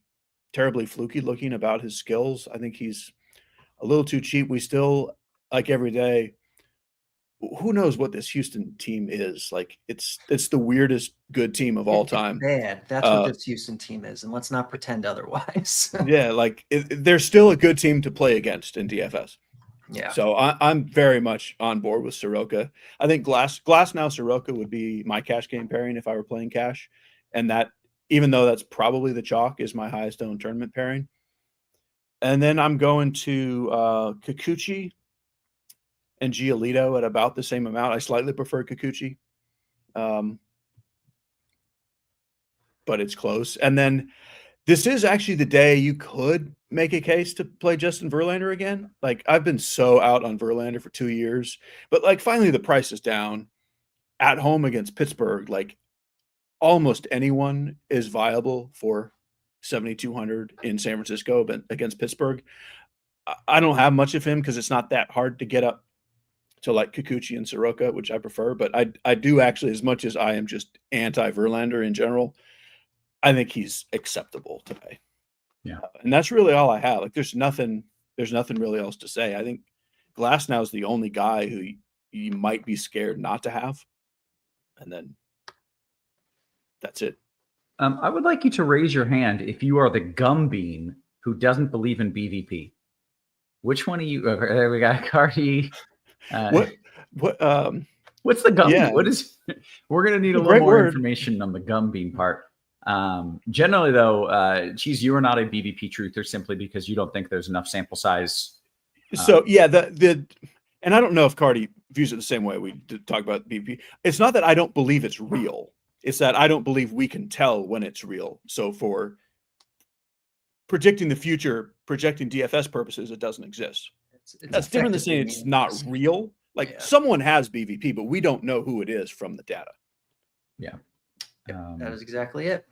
terribly fluky looking about his skills. I think he's a little too cheap. We still, like every day, who knows what this Houston team is? Like it's the weirdest good team of all time. Bad. That's what this Houston team is, and let's not pretend otherwise. Yeah, like they're still a good team to play against in DFS. Yeah. So I'm very much on board with Soroka. I think Glass now Soroka would be my cash game pairing if I were playing cash, and that even though that's probably the chalk is my highest owned tournament pairing. And then I'm going to Kikuchi and Giolito at about the same amount. I slightly prefer Kikuchi, but it's close. And then this is actually the day you could make a case to play Justin Verlander again. Like I've been so out on Verlander for 2 years, but like finally the price is down at home against Pittsburgh. Like almost anyone is viable for 7,200 in San Francisco, but against Pittsburgh, I don't have much of him because it's not that hard to get up to like Kikuchi and Soroka, which I prefer. But I do actually, as much as I am just anti Verlander in general, I think he's acceptable to pay. Yeah. And that's really all I have. Like there's nothing really else to say. I think Glasnow is the only guy who you might be scared not to have. And then that's it. I would like you to raise your hand if you are the gum bean who doesn't believe in BVP. Which one of you? There we got Carty. What's the gum bean? What is? We're gonna need a little more information on the gum bean part. Generally, though, Cheese, you are not a BVP truther simply because you don't think there's enough sample size. So yeah, and I don't know if Carty views it the same way we talk about BVP. It's not that I don't believe it's real. It's that I don't believe we can tell when it's real. So for predicting the future, projecting DFS purposes, it doesn't exist. That's different than saying it's not real. Like someone has BVP, but we don't know who it is from the data. Yeah. That is exactly it.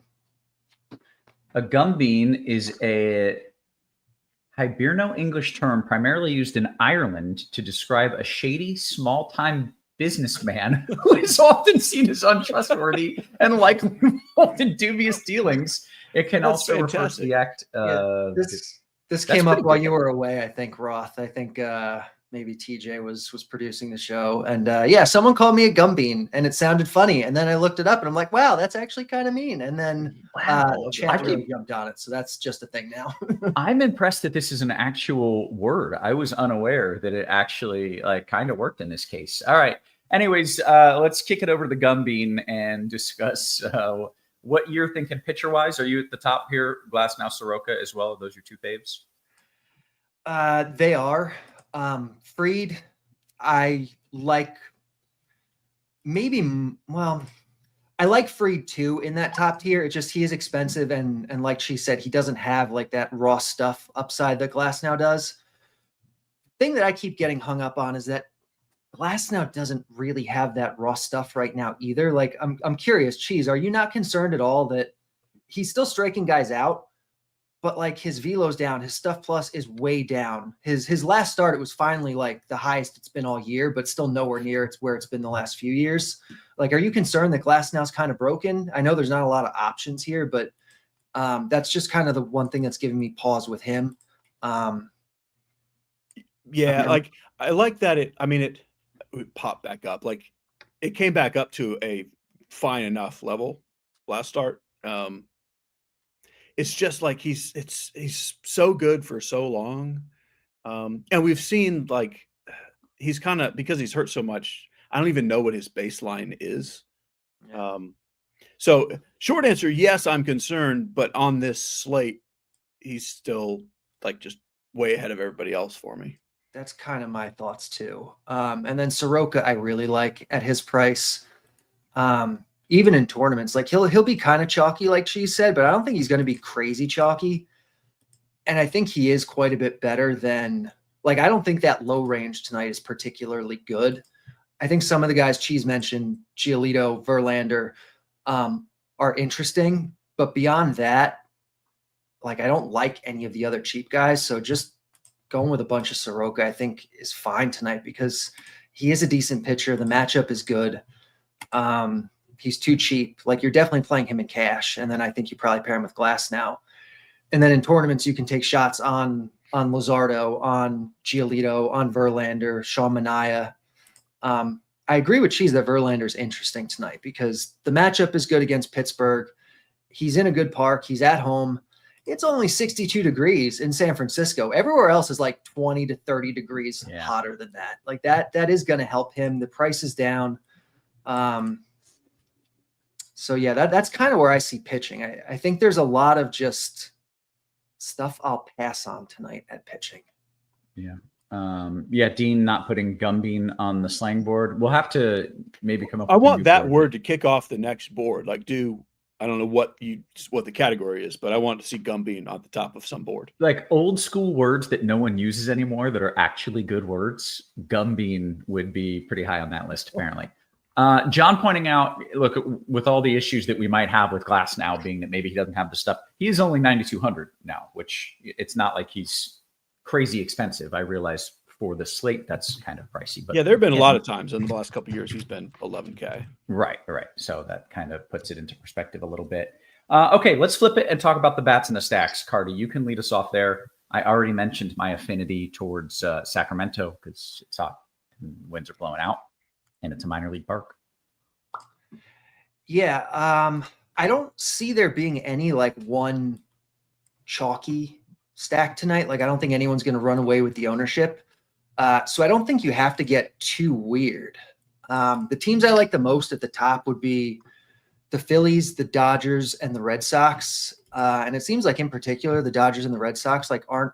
A gum bean is a Hiberno-English term primarily used in Ireland to describe a shady, small-time businessman who is often seen as untrustworthy and likely involved in dubious dealings. It can also refer to the act. This came up while you were away, I think, Roth. I think maybe TJ was producing the show. And someone called me a gum bean and it sounded funny. And then I looked it up and I'm like, wow, that's actually kind of mean. And then Chad really jumped on it. So that's just a thing now. I'm impressed that this is an actual word. I was unaware that it actually kind of worked in this case. All right. Anyways, let's kick it over to the gum bean and discuss what you're thinking pitcher-wise. Are you at the top here? Glasnow, Soroka as well? Are those your two faves? They are. Fried, I like I like Fried too in that top tier. It's just he is expensive and like she said, he doesn't have like that raw stuff upside that Glasnow does. Thing that I keep getting hung up on is that Glasnow doesn't really have that raw stuff right now either. Like I'm curious, Cheese, are you not concerned at all that he's still striking guys out? But like his velo's down, his stuff plus is way down. His last start, it was finally like the highest it's been all year, but still nowhere near it's where it's been the last few years. Like, are you concerned that Glasnow's kind of broken? I know there's not a lot of options here, but that's just kind of the one thing that's giving me pause with him. I like that. It popped back up. Like it came back up to a fine enough level last start. It's just like he's so good for so long. And we've seen like he's kind of, because he's hurt so much, I don't even know what his baseline is. Yeah. So short answer, yes, I'm concerned, but on this slate, he's still like just way ahead of everybody else for me. That's kind of my thoughts too. And then Soroka, I really like at his price. Even in tournaments, like he'll be kind of chalky, like she said, but I don't think he's going to be crazy chalky. And I think he is quite a bit better than, like, I don't think that low range tonight is particularly good. I think some of the guys Cheese mentioned, Giolito, Verlander, are interesting, but beyond that, like, I don't like any of the other cheap guys. So just going with a bunch of Soroka, I think is fine tonight because he is a decent pitcher. The matchup is good. He's too cheap. Like, you're definitely playing him in cash. And then I think you probably pair him with Glasnow. And then in tournaments, you can take shots on Luzardo, on Giolito, on Verlander, Sean Manaea. I agree with Cheese that Verlander's interesting tonight because the matchup is good against Pittsburgh. He's in a good park. He's at home. It's only 62 degrees in San Francisco. Everywhere else is like 20 to 30 degrees hotter than that. Like that is going to help him. The price is down. So yeah, that's kind of where I see pitching. I think there's a lot of just stuff I'll pass on tonight at pitching. Yeah. Dean not putting Gumbean on the slang board. We'll have to maybe come up with I want that word to kick off the next board. Like I don't know what the category is, but I want to see Gumbean on the top of some board. Like old school words that no one uses anymore that are actually good words. Gumbean would be pretty high on that list, apparently. John pointing out, look, with all the issues that we might have with Glasnow being that maybe he doesn't have the stuff, he's only 9,200 now, which it's not like he's crazy expensive. I realize for the slate, that's kind of pricey. But yeah, there have been a lot of times in the last couple of years he's been 11K. Right. So that kind of puts it into perspective a little bit. Okay, let's flip it and talk about the bats and the stacks. Carty, you can lead us off there. I already mentioned my affinity towards Sacramento because it's hot and winds are blowing out. And it's a minor league park. Yeah. I don't see there being any like one chalky stack tonight. Like, I don't think anyone's going to run away with the ownership. So I don't think you have to get too weird. The teams I like the most at the top would be the Phillies, the Dodgers, and the Red Sox. And it seems like in particular, the Dodgers and the Red Sox like aren't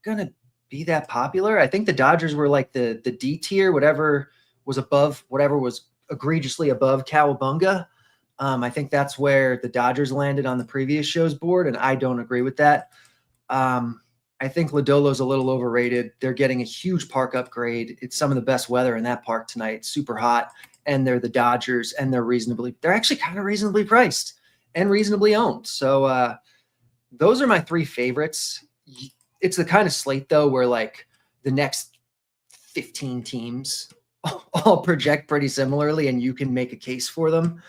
going to be that popular. I think the Dodgers were like the D tier, whatever was egregiously above Cowabunga. I think that's where the Dodgers landed on the previous show's board, and I don't agree with that. I think Lodolo's a little overrated. They're getting a huge park upgrade. It's some of the best weather in that park tonight. It's super hot, and they're the Dodgers, and they're actually kind of reasonably priced and reasonably owned. So those are my three favorites. It's the kind of slate, though, where like the next 15 teams all project pretty similarly, and you can make a case for them.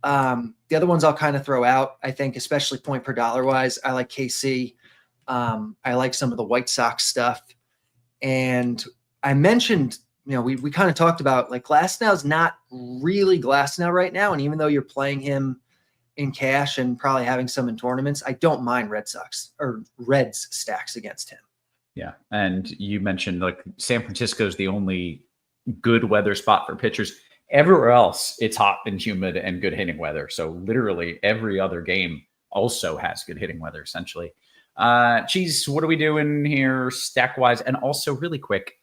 The other ones I'll kind of throw out, I think, especially point per dollar wise. I like KC. I like some of the White Sox stuff. And I mentioned, we kind of talked about like Glasnow's not really Glasnow right now. And even though you're playing him in cash and probably having some in tournaments, I don't mind Reds stacks against him. Yeah. And you mentioned like San Francisco is the only good weather spot for pitchers. Everywhere else, it's hot and humid and good hitting weather. So literally every other game also has good hitting weather, essentially. Cheese, what are we doing here stack wise? And also really quick,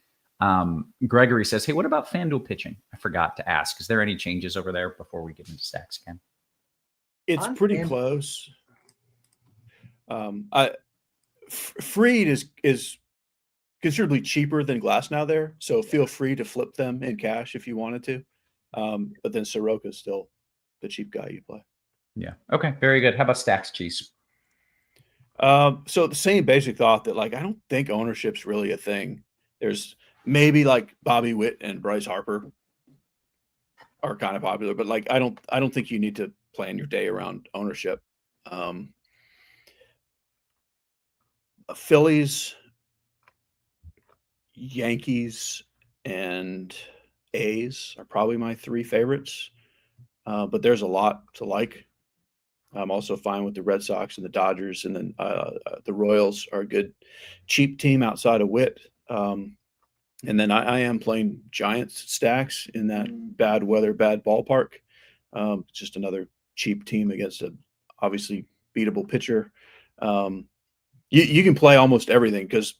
Gregory says, hey, what about FanDuel pitching? I forgot to ask. Is there any changes over there before we get into stacks again? It's pretty close. Freed is considerably cheaper than Glasnow there, so feel free to flip them in cash if you wanted to. But then Soroka's still the cheap guy you play. Yeah. Okay. Very good. How about stacks, Cheese? So the same basic thought that like I don't think ownership's really a thing. There's maybe like Bobby Witt and Bryce Harper are kind of popular, but like I don't think you need to plan your day around ownership. Phillies, Yankees, and A's are probably my three favorites. But there's a lot to like. I'm also fine with the Red Sox and the Dodgers, and then the Royals are a good cheap team outside of Witt. And then I am playing Giants stacks in that bad weather, bad ballpark. Just another cheap team against a obviously beatable pitcher. You can play almost everything because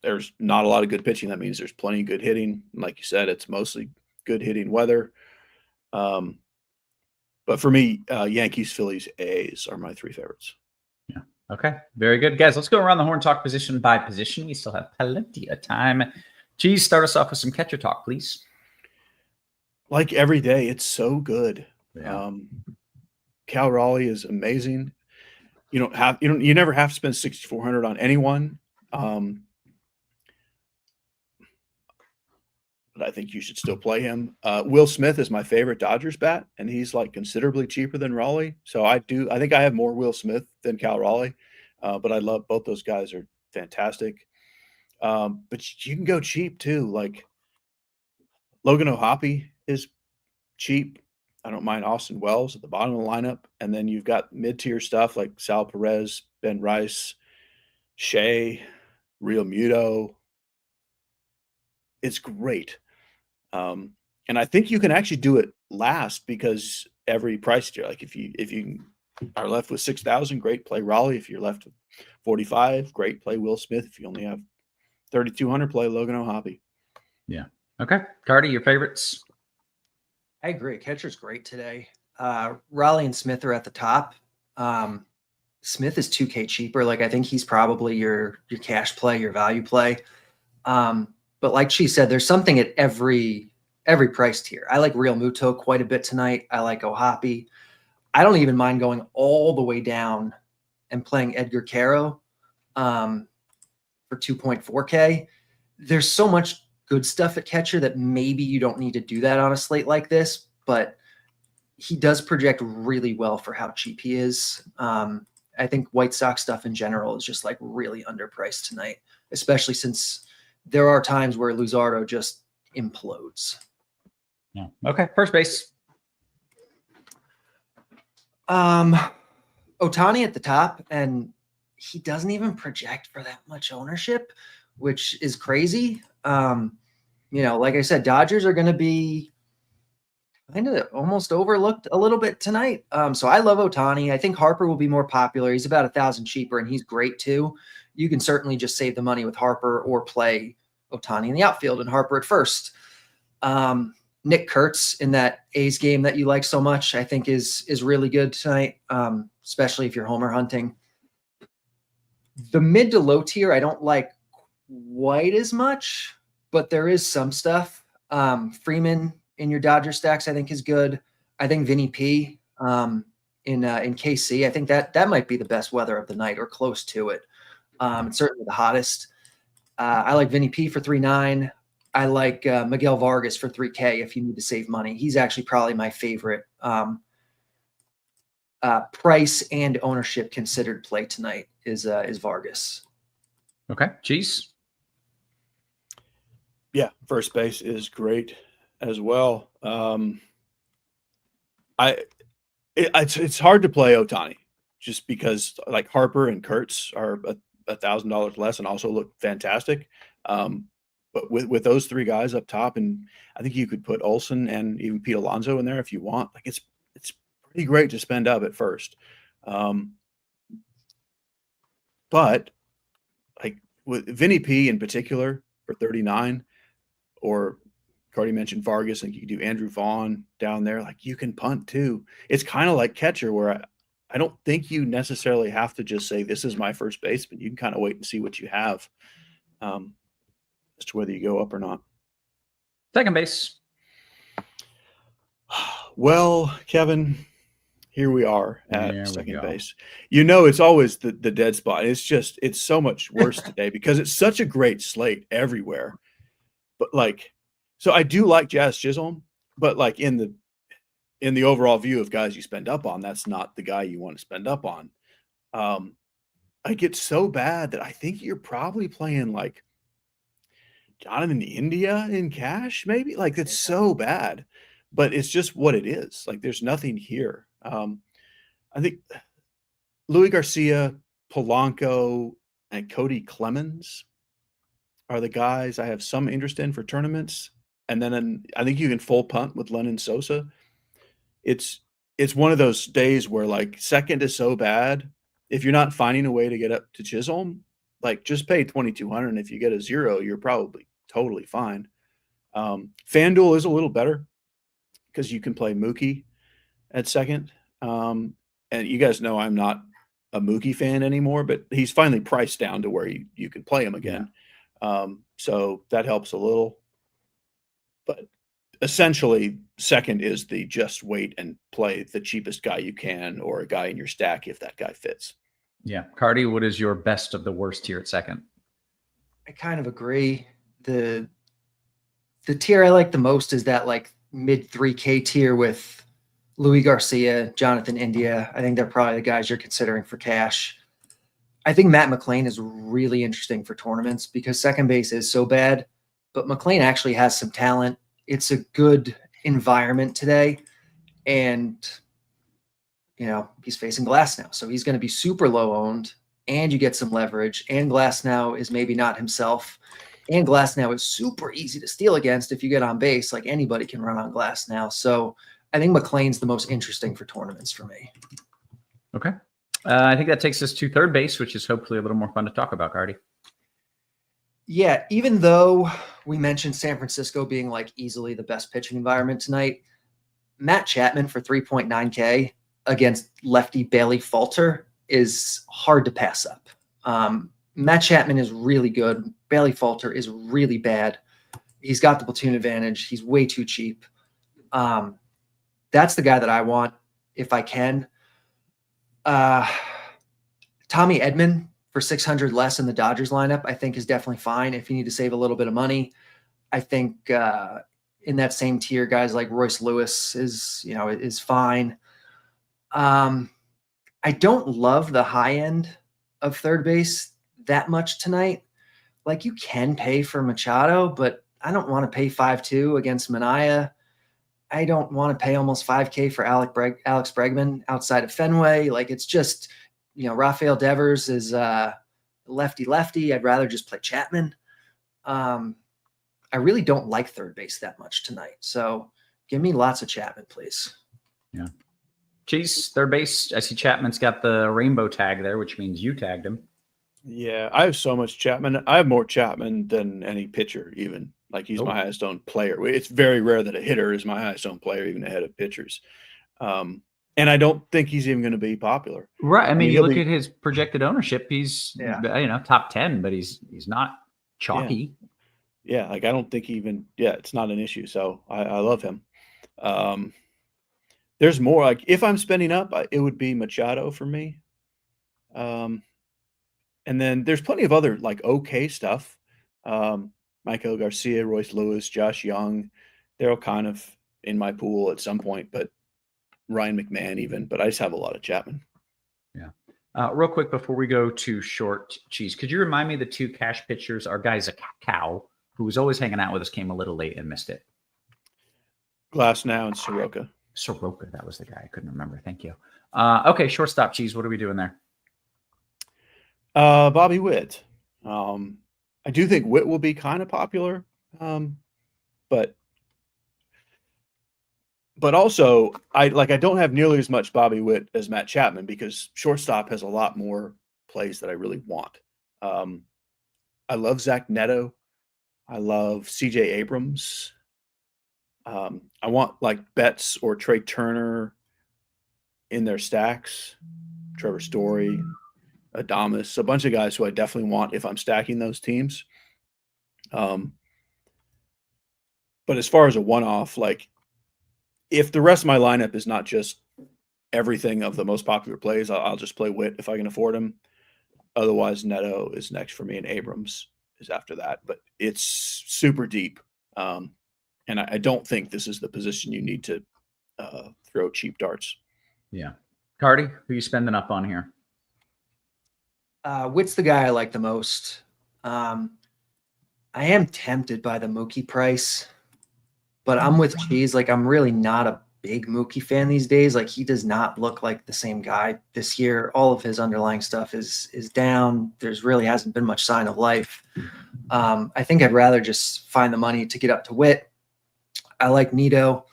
there's not a lot of good pitching. That means there's plenty of good hitting. And like you said, it's mostly good hitting weather. But for me, Yankees, Phillies, A's are my three favorites. Yeah. Okay. Very good. Guys, let's go around the horn, talk position by position. We still have plenty of time. Cheese, start us off with some catcher talk, please. Like every day, it's so good. Yeah. Cal Raleigh is amazing. You never have to spend $6,400 on anyone. But I think you should still play him. Will Smith is my favorite Dodgers bat, and he's like considerably cheaper than Raleigh. So I think I have more Will Smith than Cal Raleigh, but I love both those guys are fantastic. But you can go cheap too. Like Logan O'Hoppe is cheap. I don't mind Austin Wells at the bottom of the lineup. And then you've got mid-tier stuff like Sal Perez, Ben Rice, Shea, Real Muto. It's great. And I think you can actually do it last because every price tier, like if you are left with 6,000, great, play Raleigh. If you're left with 45, great, play Will Smith. If you only have 3,200, play Logan O'Hoppe. Yeah. Okay. Carty, your favorites? I agree. Catcher's great today. Raleigh and Smith are at the top. Smith is $2K cheaper. Like I think he's probably your cash play, your value play. But like she said, there's something at every price tier. I like Real Muto quite a bit tonight. I like O'Hoppe. I don't even mind going all the way down and playing Edgar Caro for 2.4K. There's so much good stuff at catcher that maybe you don't need to do that on a slate like this, but he does project really well for how cheap he is. I think White Sox stuff in general is just like really underpriced tonight, especially since there are times where Luzardo just implodes. Yeah. Okay. First base. Ohtani at the top, and he doesn't even project for that much ownership, which is crazy. Like I said, Dodgers are going to be kind of almost overlooked a little bit tonight. So I love Ohtani. I think Harper will be more popular. He's about 1,000 cheaper, and he's great too. You can certainly just save the money with Harper or play Ohtani in the outfield and Harper at first. Nick Kurtz in that A's game that you like so much, I think is really good tonight, especially if you're homer hunting. The mid to low tier, I don't like quite as much, but there is some stuff. Freeman in your Dodger stacks, I think is good. I think Vinny P in KC, I think that might be the best weather of the night or close to it. It's certainly the hottest. I like Vinny P for 3.9. I like Miguel Vargas for 3K if you need to save money. He's actually probably my favorite price and ownership considered play tonight is Vargas. Okay. Cheese. Yeah, first base is great as well. It's hard to play Ohtani just because like Harper and Kurtz are $1,000 less and also look fantastic. But with those three guys up top, and I think you could put Olsen and even Pete Alonso in there if you want. Like it's pretty great to spend up at first. But like with Vinny P in particular for 39, or Carty mentioned Vargas, and you can do Andrew Vaughn down there. Like you can punt too. It's kind of like catcher where I don't think you necessarily have to just say this is my first baseman. You can kind of wait and see what you have as to whether you go up or not. Second base. Well, Kevin, here we are at second base. You know, it's always the dead spot. It's so much worse today because it's such a great slate everywhere. But like, so I do like Jazz Chisholm, but like in the overall view of guys you spend up on, that's not the guy you want to spend up on. Like it's so bad that I think you're probably playing like Jonathan India in cash, maybe. Like it's so bad, but it's just what it is. Like there's nothing here. I think Louis Garcia, Polanco, and Cody Clemens are the guys I have some interest in for tournaments. And then I think you can full punt with Lennon Sosa. It's one of those days where like second is so bad. If you're not finding a way to get up to Chisholm, like just pay 2,200. And if you get a 0, you're probably totally fine. FanDuel is a little better because you can play Mookie at second. And you guys know I'm not a Mookie fan anymore, but he's finally priced down to where you can play him again. So that helps a little. But essentially, second is the just wait and play the cheapest guy you can or a guy in your stack if that guy fits. Yeah. Carty, what is your best of the worst tier at second? I kind of agree. The tier I like the most is that like mid 3K tier with Louis Garcia, Jonathan India. I think they're probably the guys you're considering for cash. I think Matt McLain is really interesting for tournaments because second base is so bad, but McLain actually has some talent. It's a good environment today. And, you know, he's facing Glasnow. So he's going to be super low owned and you get some leverage. And Glasnow is maybe not himself. And Glasnow is super easy to steal against if you get on base. Like anybody can run on Glasnow. So I think McLain's the most interesting for tournaments for me. Okay. I think that takes us to third base, which is hopefully a little more fun to talk about, Carty. Yeah, even though we mentioned San Francisco being like easily the best pitching environment tonight, Matt Chapman for 3.9K against lefty Bailey Falter is hard to pass up. Matt Chapman is really good. Bailey Falter is really bad. He's got the platoon advantage. He's way too cheap. That's the guy that I want if I can. Tommy Edman for 600 less in the Dodgers lineup, I think is definitely fine if you need to save a little bit of money. I think in that same tier, guys like Royce Lewis is fine. I don't love the high end of third base that much tonight. Like you can pay for Machado, but I don't want to pay 5.2 against Manaea. I don't want to pay almost 5K for Alex Bregman outside of Fenway. Like it's just, Rafael Devers is lefty. I'd rather just play Chapman. I really don't like third base that much tonight. So Give me lots of Chapman, please. Yeah. Cheese, third base. I see Chapman's got the rainbow tag there, which means you tagged him. Yeah, I have so much Chapman. I have more Chapman than any pitcher, even. Like, he's my highest owned player. It's very rare that a hitter is my highest owned player, even ahead of pitchers. And I don't think he's even going to be popular. Right. I mean, you look at his projected ownership. He's top 10, but he's not chalky. Yeah, like I don't think it's not an issue. So I love him. There's more. Like, if I'm spending up, it would be Machado for me. And then there's plenty of other like okay stuff. Michael Garcia, Royce Lewis, Josh Young, they're all kind of in my pool at some point, but Ryan McMahon even. But I just have a lot of Chapman. Yeah. Real quick before we go to short, Cheese, could you remind me the two cash pitchers? Our guy Cow, who was always hanging out with us, came a little late and missed it. Glasnow and Soroka. Soroka, that was the guy I couldn't remember. Thank you. Okay, shortstop, Cheese. What are we doing there? Bobby Witt. I do think Witt will be kind of popular, but also I don't have nearly as much Bobby Witt as Matt Chapman because shortstop has a lot more plays that I really want. I love Zach Neto. I love CJ Abrams. I want like Betts or Trey Turner in their stacks. Trevor Story, Adames, a bunch of guys who I definitely want if I'm stacking those teams. But as far as a one-off, like if the rest of my lineup is not just everything of the most popular plays, I'll just play Witt if I can afford him. Otherwise, Neto is next for me and Abrams is after that. But it's super deep. And I don't think this is the position you need to throw cheap darts. Yeah. Carty, who are you spending up on here? Witt's the guy I like the most. I am tempted by the Mookie price, but I'm with Cheese. Like, I'm really not a big Mookie fan these days. Like, he does not look like the same guy this year. All of his underlying stuff is down. There's really hasn't been much sign of life. I think I'd rather just find the money to get up to Witt. I like Nito.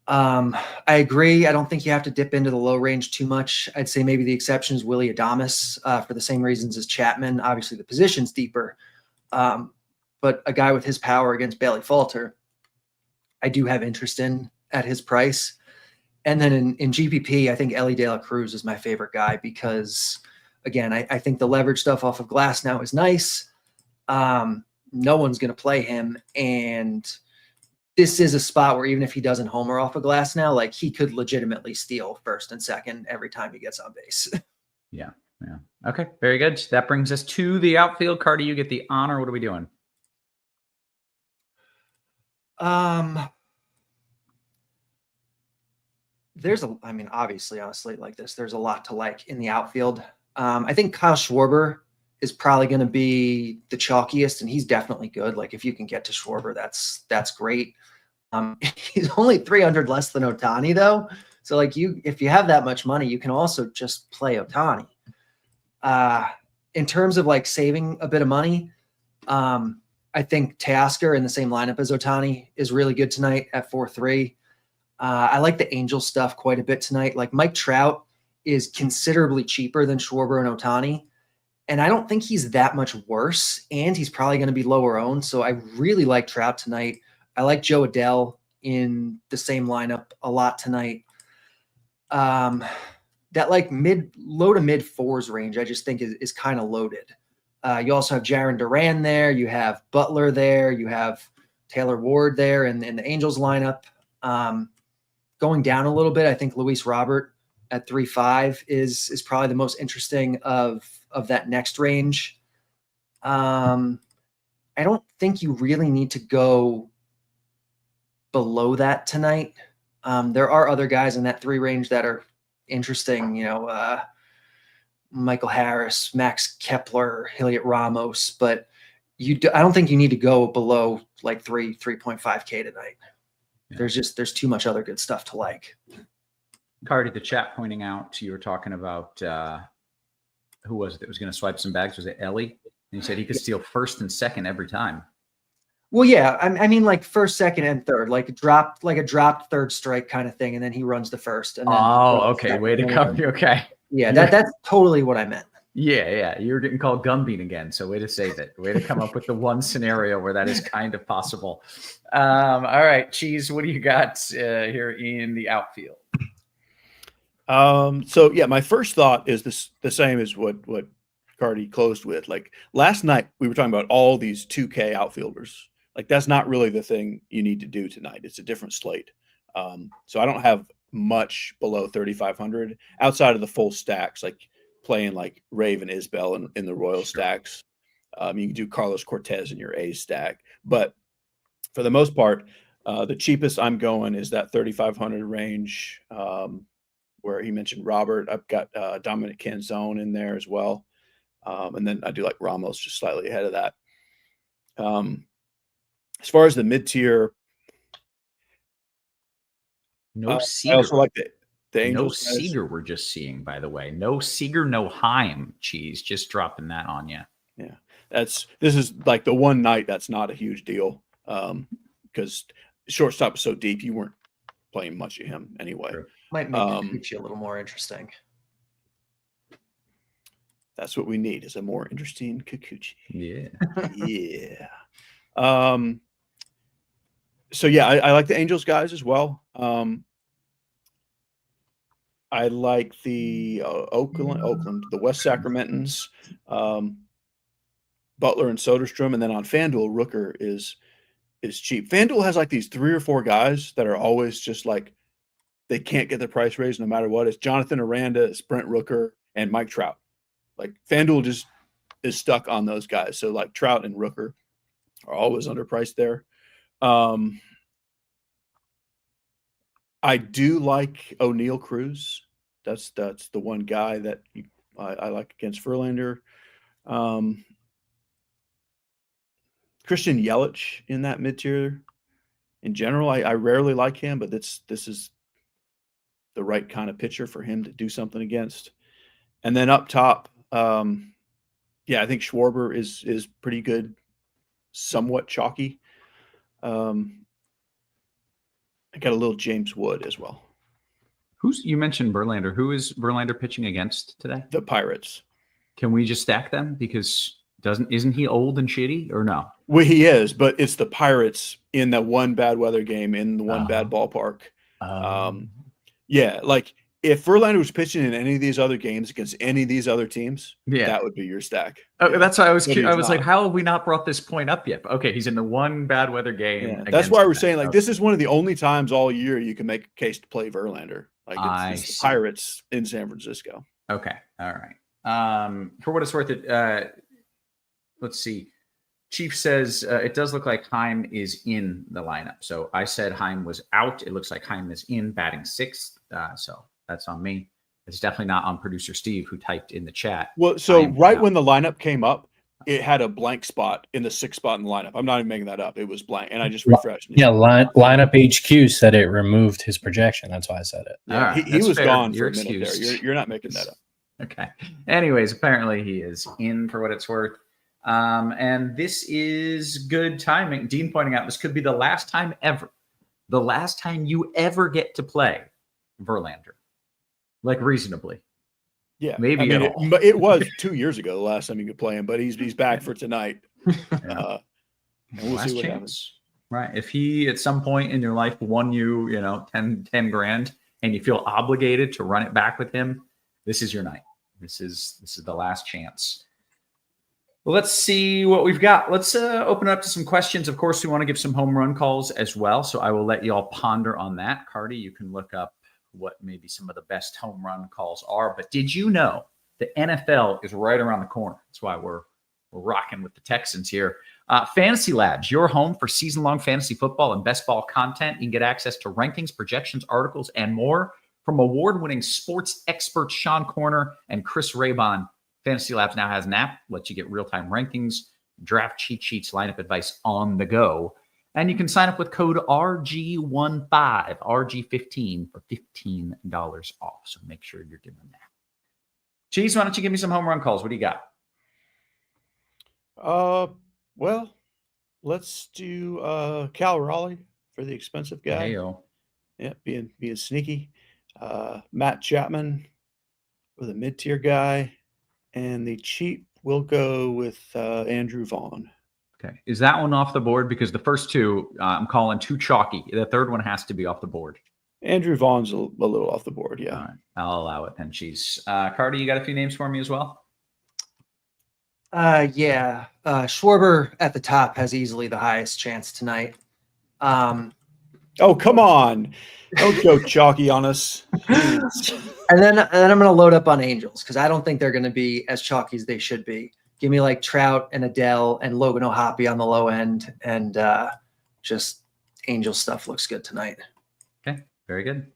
I agree. I don't think you have to dip into the low range too much. I'd say maybe the exception is Willie Adames for the same reasons as Chapman. Obviously, the position's deeper. But a guy with his power against Bailey Falter, I do have interest in at his price. And then in GPP, I think Ellie De La Cruz is my favorite guy because, again, I think the leverage stuff off of Glasnow is nice. No one's going to play him. And this is a spot where even if he doesn't homer off of Glasnow, like he could legitimately steal first and second every time he gets on base. Yeah. Okay, very good. That brings us to the outfield. Carty, you get the honor. What are we doing? Obviously on a slate like this, there's a lot to like in the outfield. I think Kyle Schwarber is probably going to be the chalkiest, and he's definitely good. Like, if you can get to Schwarber, that's great. He's only 300 less than Ohtani though. So like if you have that much money, you can also just play Ohtani. In terms of like saving a bit of money, I think Teoscar in the same lineup as Ohtani is really good tonight at 4-3. I like the Angel stuff quite a bit tonight. Like Mike Trout is considerably cheaper than Schwarber and Ohtani. And I don't think he's that much worse, and he's probably going to be lower owned. So I really like Trout tonight. I like Joe Adele in the same lineup a lot tonight. That like low to mid fours range, I just think is kind of loaded. You also have Jarren Duran there. You have Butler there. You have Taylor Ward there in the Angels lineup. Going down a little bit, I think Luis Robert at 3.5 is probably the most interesting of that next range. I don't think you really need to go below that tonight. There are other guys in that 3 range that are interesting, Michael Harris, Max Kepler, Heliot Ramos, but I don't think you need to go below like 3.5K tonight. Yeah. There's too much other good stuff to like. Carty, the chat pointing out, you were talking about who was it that was going to swipe some bags? Was it Ellie? And he said he could steal first and second every time. Well, yeah, I mean, like first, second, and third, like a dropped third strike kind of thing, and then he runs the first. And then okay, way to cover. Okay, yeah, that's totally what I meant. Yeah, you're getting called Gumbean again. So way to save it. Way to come up with the one scenario where that is kind of possible. All right, Cheese, what do you got here in the outfield? So yeah, my first thought is the same as what Carty closed with. Like last night, we were talking about all these 2K outfielders. Like that's not really the thing you need to do tonight. It's a different slate. So I don't have much below 3,500 outside of the full stacks, like playing like Raven Isbell in the Royal stacks. You can do Carlos Cortez in your A stack, but for the most part, the cheapest I'm going is that 3,500 range. Where he mentioned Robert, I've got Dominic Canzone in there as well. And then I do like Ramos just slightly ahead of that. As far as the mid-tier, Seager. I also like the Angels. No Seager we're just seeing, by the way. No Seager, no Heim. Cheese, just dropping that on you. Yeah, this is like the one night that's not a huge deal because shortstop is so deep, you weren't playing much of him anyway. True. Might make Kikuchi a little more interesting. That's what we need is a more interesting Kikuchi. Yeah. Yeah. So yeah, I like the Angels guys as well. I like the Oakland, the West Sacramentans, Butler and Soderstrom, and then on FanDuel, Rooker is cheap. FanDuel has like these 3 or 4 guys that are always just like they can't get their price raised no matter what. It's Jonathan Aranda, it's Brent Rooker, and Mike Trout. Like FanDuel just is stuck on those guys. So like Trout and Rooker are always underpriced there. I do like O'Neal Cruz. That's the one guy that I like against Verlander. Christian Yelich in that mid-tier. In general, I rarely like him, but this is the right kind of pitcher for him to do something against. And then up top, I think Schwarber is pretty good, somewhat chalky. I got a little James Wood as well. You mentioned Verlander. Who is Verlander pitching against today? The Pirates. Can we just stack them? Because isn't he old and shitty or no? Well, he is, but it's the Pirates in the one bad weather game in the one bad ballpark. Yeah, like if Verlander was pitching in any of these other games against any of these other teams, that would be your stack. Oh, that's why I was like, how have we not brought this point up yet? Okay, he's in the one bad weather game. Yeah, that's why we're saying like this is one of the only times all year you can make a case to play Verlander. Like it's the Pirates in San Francisco. Okay, all right. For what it's worth, let's see. Chief says it does look like Heim is in the lineup. So I said Heim was out. It looks like Heim is in, batting 6th. So that's on me. It's definitely not on producer Steve, who typed in the chat. Well, so when the lineup came up, it had a blank spot in the 6th spot in the lineup. I'm not even making that up. It was blank, and I just refreshed. Yeah, lineup HQ said it removed his projection. That's why I said it. Yeah, right, he was fair. gone for Your a minute excuse. there. You're not making that up. Okay. Anyways, apparently he is in for what it's worth. And this is good timing. Dean pointing out this could be the last time you ever get to play Verlander, like reasonably. Yeah, maybe but it was 2 years ago the last time you could play him, but he's back for tonight. And we'll see what happens. Right. If he at some point in your life won you, 10 grand and you feel obligated to run it back with him, this is your night. This is the last chance. Well, let's see what we've got. Let's open up to some questions. Of course, we want to give some home run calls as well. So I will let you all ponder on that. Carty, you can look up what maybe some of the best home run calls are. But did you know the NFL is right around the corner? That's why we're rocking with the Texans here. Fantasy Labs, your home for season-long fantasy football and best ball content. You can get access to rankings, projections, articles, and more from award-winning sports experts Sean Corner and Chris Raybon. Fantasy Labs now has an app, lets you get real-time rankings, draft cheat sheets, lineup advice on the go. And you can sign up with code RG15, RG15 for $15 off. So make sure you're doing that. Cheese, why don't you give me some home run calls? What do you got? Well, Let's do Cal Raleigh for the expensive guy. Heyo. Yeah, being sneaky. Matt Chapman with a mid-tier guy. And the cheap will go with Andrew Vaughn. Okay. Is that one off the board? Because the first two I'm calling too chalky. The third one has to be off the board. Andrew Vaughn's a little off the board, yeah. All right. I'll allow it then, Cheese. Carty, you got a few names for me as well? Yeah. Schwarber at the top has easily the highest chance tonight. Oh, come on. Don't go chalky on us. And then I'm going to load up on Angels because I don't think they're going to be as chalky as they should be. Give me like Trout and Adele and Logan O'Hoppe on the low end, and just Angel stuff looks good tonight. Okay, very good.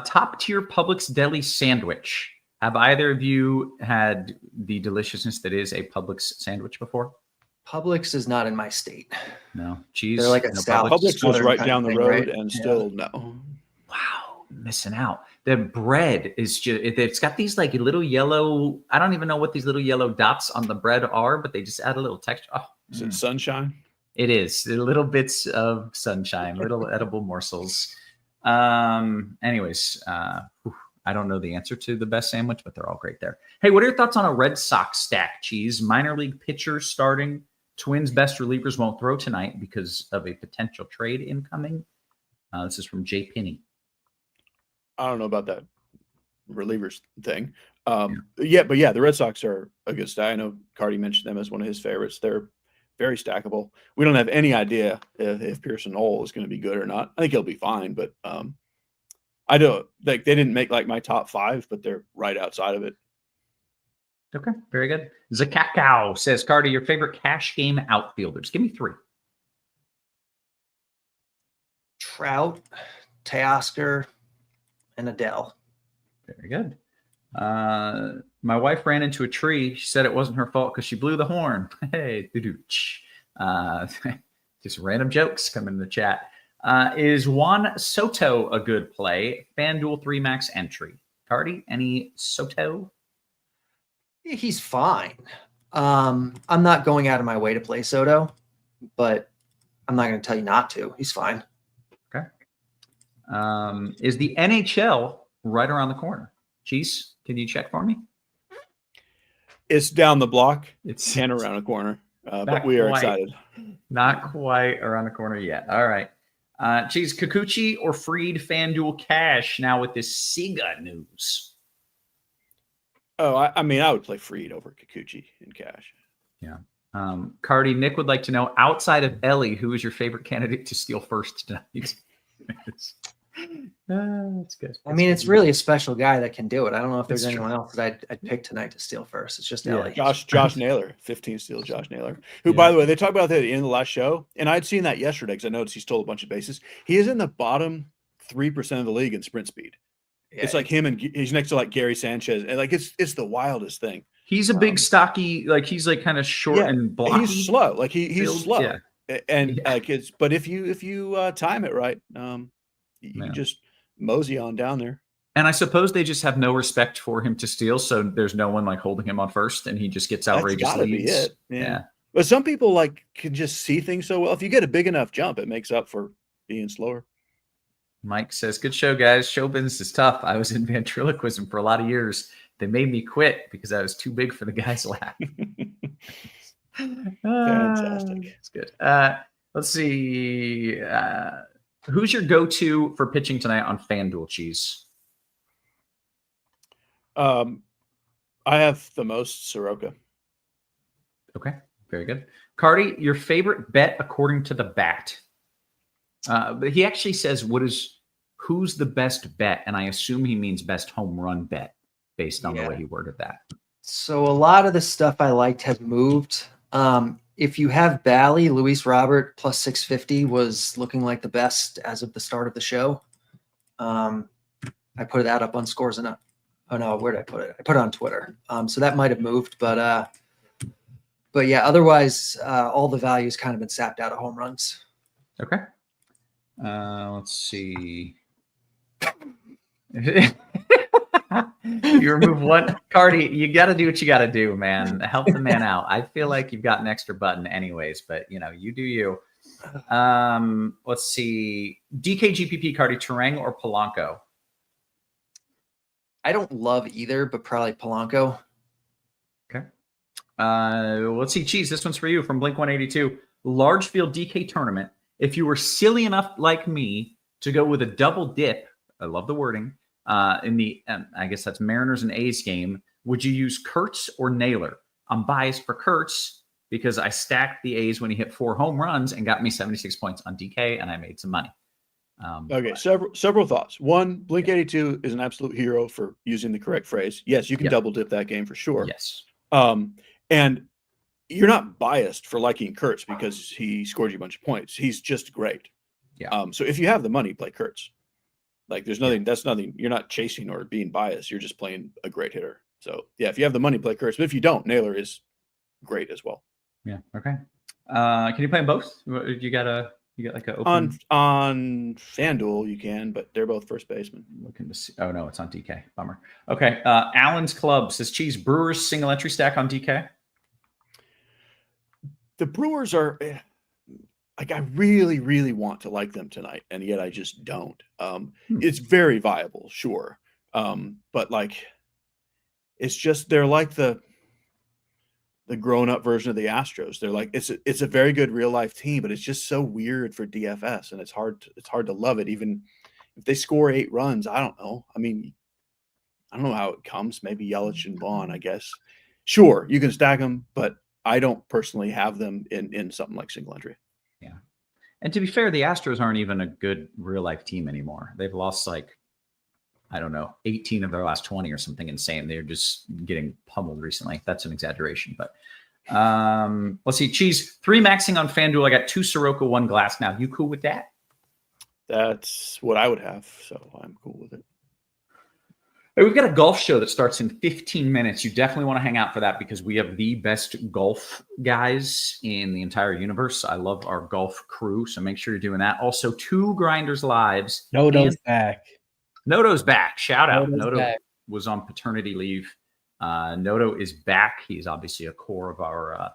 Top tier Publix deli sandwich. Have either of you had the deliciousness that is a Publix sandwich before? Publix is not in my state. No. Cheese? They're like a no South- Publix was right down the thing, road right? and still no. Wow, missing out. The bread is just, it's got these like little yellow, I don't even know what these little yellow dots on the bread are, but they just add a little texture. Oh, Is it sunshine? it is. The little bits of sunshine, little edible morsels. Anyways, I don't know the answer to the best sandwich, but they're all great there. Hey, what are your thoughts on a Red Sox stack, Cheese? Minor league pitchers starting. Twins' best relievers won't throw tonight because of a potential trade incoming. This is from Jay Pinney. I don't know about that relievers thing. Yeah, but yeah, the Red Sox are a good stack. I know Carty mentioned them as one of his favorites. They're very stackable. We don't have any idea if Pearson Knoll is going to be good or not. I think he'll be fine, but I don't like they didn't make like my top 5, but they're right outside of it. Okay, very good. Zakakao says, Carty, your favorite cash game outfielders. Give me 3. Trout, Teoscar, and Adele. Very good. My wife ran into a tree. She said it wasn't her fault because she blew the horn. Hey, doo-doo-ch. Just random jokes coming in the chat. Is Juan Soto a good play? FanDuel 3 max entry. Carty, any Soto? He's fine. I'm not going out of my way to play Soto, but I'm not going to tell you not to. He's fine. Okay. Is the NHL right around the corner? Cheese, can you check for me? It's down the block. It's and around the corner, but Not we are quite. excited. Not quite around the corner yet. All right. Cheese, Kikuchi or Freed FanDuel Cash now with this Siga news? Oh, I mean, I would play Freed over Kikuchi in cash. Yeah. Carty, Nick would like to know, outside of Ellie, who is your favorite candidate to steal first tonight? That's good. I mean, it's really a special guy that can do it. I don't know if there's anyone else that I'd pick tonight to steal first. It's just Ellie. Josh Naylor, 15 steal Josh Naylor, who, by the way, they talked about that at the end of the last show, and I'd seen that yesterday because I noticed he stole a bunch of bases. He is in the bottom 3% of the league in sprint speed. Yeah, it's like him, and he's next to like Gary Sanchez, and like it's the wildest thing. He's a big, stocky, like he's like kind of short and blocky. He's slow, like he's slow, and like it's. But if you time it right, you just mosey on down there. And I suppose they just have no respect for him to steal, so there's no one like holding him on first, and he just gets outrageous That's gotta leads. be it. Yeah. But some people like can just see things so well. If you get a big enough jump, it makes up for being slower. Mike says, good show, guys. Show business is tough. I was in ventriloquism for a lot of years. They made me quit because I was too big for the guy's lap. Fantastic. It's good. Let's see. Who's your go-to for pitching tonight on FanDuel, Cheese? I have the most Soroka. Okay, very good. Carty, your favorite bet according to the bat. But he actually says, who's the best bet? And I assume he means best home run bet based on the way he worded that. So a lot of the stuff I liked has moved. If you have Bally, Luis Robert plus 650 was looking like the best as of the start of the show. I put that up on Scores and oh no, where did I put it? I put it on Twitter. So that might have moved, but yeah, otherwise all the value's kind of been sapped out of home runs. Okay. Let's see. You remove one. Carty, you got to do what you got to do, man. Help the man out. I feel like you've got an extra button anyways, but you do you. Let's see. DKGPP, Carty, Terang or Polanco? I don't love either, but probably Polanco. Okay. Let's see. Cheese, this one's for you from Blink 182. Large field DK tournament. If you were silly enough like me to go with a double dip, I love the wording, in the, I guess that's Mariners and A's game, would you use Kurtz or Naylor? I'm biased for Kurtz because I stacked the A's when he hit 4 home runs and got me 76 points on DK, and I made some money. Okay, several thoughts. One, Blink 82 is an absolute hero for using the correct phrase. Yes, you can double dip that game for sure. Yes. And you're not biased for liking Kurtz because he scored you a bunch of points. He's just great. Yeah. So if you have the money, play Kurtz. Like there's nothing, that's nothing, you're not chasing or being biased. You're just playing a great hitter. So yeah, if you have the money, play Kurtz. But if you don't, Naylor is great as well. Yeah. Okay. Can you play them both? You got like a open on FanDuel you can, but they're both first basemen. Looking to see. Oh no, it's on DK. Bummer. Okay. Allen's Club says Cheese Brewers single entry stack on DK. The Brewers are like, I really, really want to like them tonight, and yet I just don't. It's very viable, sure. But like, it's just, they're like the grown-up version of the Astros. They're like, it's a very good real life team, but it's just so weird for DFS, and it's hard to love it. Even if they score 8 runs, I don't know. I mean, I don't know how it comes. Maybe Yelich and Vaughn, I guess. Sure, you can stack them, but I don't personally have them in something like single entry. Yeah. And to be fair, the Astros aren't even a good real life team anymore. They've lost like, I don't know, 18 of their last 20 or something insane. They're just getting pummeled recently. That's an exaggeration, but let's see. Cheese, 3 maxing on FanDuel. I got 2 Soroka, 1 Glass now. You cool with that? That's what I would have, so I'm cool with it. Hey, we've got a golf show that starts in 15 minutes. You definitely want to hang out for that because we have the best golf guys in the entire universe. I love our golf crew, so make sure you're doing that. Also, 2 Grinders Lives. Noto's back. Noto's back. Shout out. Noto back. Was on paternity leave. Noto is back. He's obviously a core of our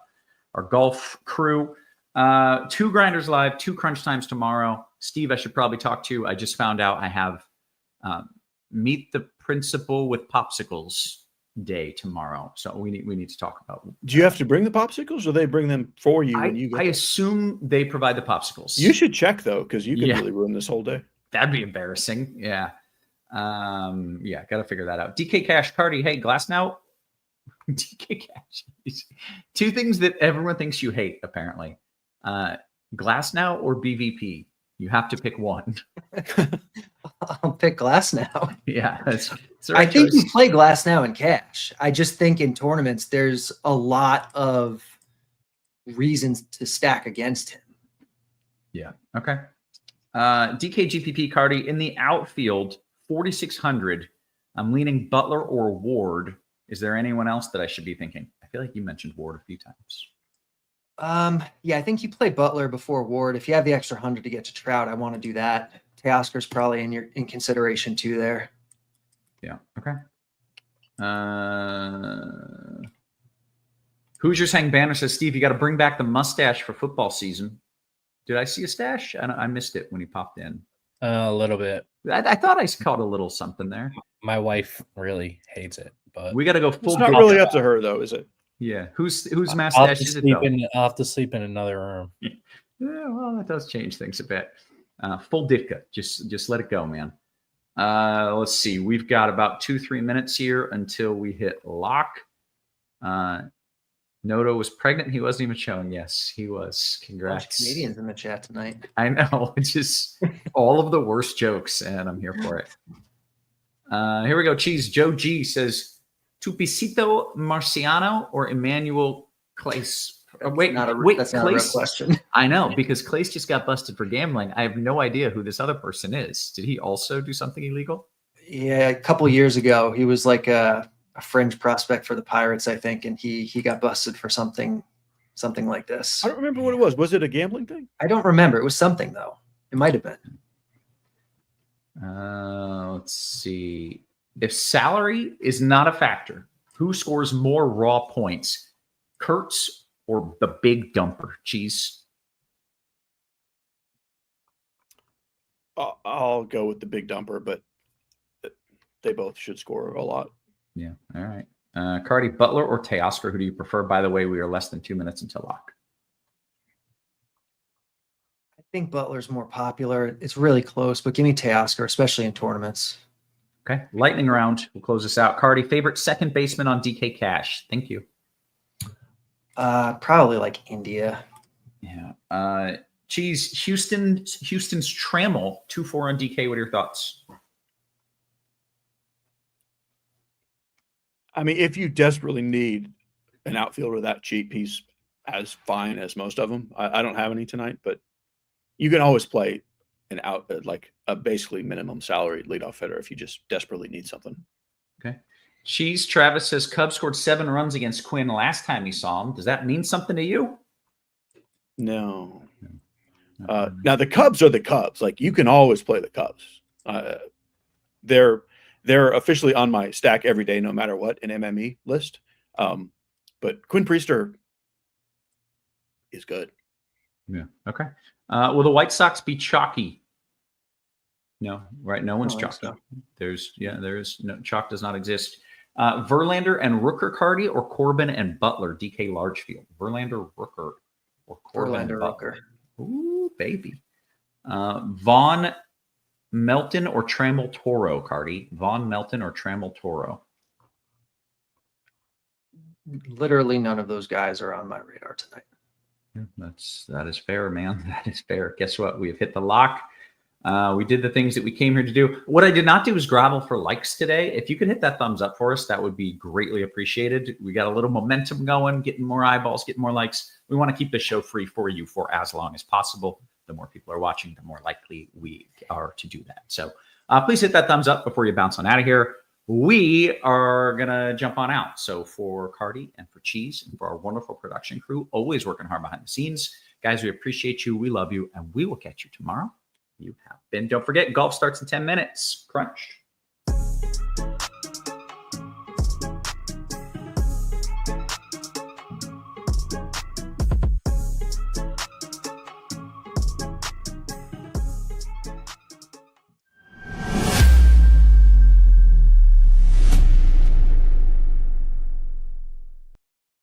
golf crew. 2 Grinders Live, 2 Crunch Times tomorrow. Steve, I should probably talk to. I just found out I have Meet the Principal with Popsicles day tomorrow. So we need to talk about. Do you have to bring the popsicles, or they bring them for you when you get I assume they provide the popsicles. You should check though, because you could really ruin this whole day. That'd be embarrassing. Yeah. Yeah, gotta figure that out. DK Cash Carty, hey, Glass now. DK Cash. 2 things that everyone thinks you hate, apparently. Glass now or BVP. You have to pick one. I'll pick Glass now. Yeah. I think you play Glass now in cash. I just think in tournaments, there's a lot of reasons to stack against him. Yeah. Okay. DKGPP Carty in the outfield, 4,600. I'm leaning Butler or Ward. Is there anyone else that I should be thinking? I feel like you mentioned Ward a few times. Yeah, I think you play Butler before Ward. If you have the extra 100 to get to Trout, I want to do that. Teoscar's probably in consideration too there. Yeah. Okay. Hoosiers Hang Banner says, Steve, you got to bring back the mustache for football season. Did I see a stash? I missed it when he popped in. A little bit. I thought I caught a little something there. My wife really hates it, but we got to go full. It's not really up to her though, is it? Yeah. Whose mustache is it though? I'll have to sleep in another room. Yeah, well, that does change things a bit. Full Ditka. Just let it go, man. Let's see. We've got about 2-3 minutes here until we hit lock. Noto was pregnant. He wasn't even showing. Yes, he was. Congrats. Comedians in the chat tonight. I know. It's just all of the worst jokes, and I'm here for it. Here we go. Cheese. Joe G says, Tupicito Marciano or Emmanuel Clace? That's not a real question. I know, because Clace just got busted for gambling. I have no idea who this other person is. Did he also do something illegal? Yeah, a couple years ago, he was like a fringe prospect for the Pirates, I think, and he got busted for something like this. I don't remember what it was. Was it a gambling thing? I don't remember. It was something though. It might have been. Let's see. If salary is not a factor, who scores more raw points, Kurtz or the big dumper? Cheese. I'll go with the big dumper, but they both should score a lot. Yeah. All right. Carty, Butler or Teoscar? Who do you prefer? By the way, we are less than 2 minutes until lock. I think Butler's more popular. It's really close, but give me Teoscar, especially in tournaments. Okay. Lightning round. We'll close this out. Carty, favorite second baseman on DK Cash? Thank you. Probably like India. Yeah. Cheese, Houston's Trammell, 2-4 on DK. What are your thoughts? I mean, if you desperately need an outfielder that cheap, he's as fine as most of them. I don't have any tonight, but you can always play an out like a basically minimum salary leadoff hitter if you just desperately need something. Okay. Cheese, Travis says Cubs scored 7 runs against Quinn last time he saw him. Does that mean something to you? No. Now the Cubs are the Cubs. Like you can always play the Cubs. They're officially on my stack every day, no matter what, an MME list. But Quinn Priester is good. Yeah. Okay. Will the White Sox be chalky? No, right. No one's chalky. So. There is no chalk does not exist. Verlander and Rooker, Carty, or Corbin and Butler, DK Largefield. Verlander, Rooker, or Corbin Verlander, and Butler. Rooker. Ooh, baby. Vaughn, Melton, or Trammell Toro, Carty. Vaughn, Melton, or Trammell Toro. Literally none of those guys are on my radar tonight. Yeah, that is fair, man. That is fair. Guess what? We have hit the lock. We did the things that we came here to do. What I did not do was grovel for likes today. If you could hit that thumbs up for us, that would be greatly appreciated. We got a little momentum going, getting more eyeballs, getting more likes. We want to keep this show free for you for as long as possible. The more people are watching, the more likely we are to do that. So please hit that thumbs up before you bounce on out of here. We are going to jump on out. So for Carty and for Cheese and for our wonderful production crew, always working hard behind the scenes. Guys, we appreciate you. We love you. And we will catch you tomorrow. You have been. Don't forget, golf starts in 10 minutes. Crunch.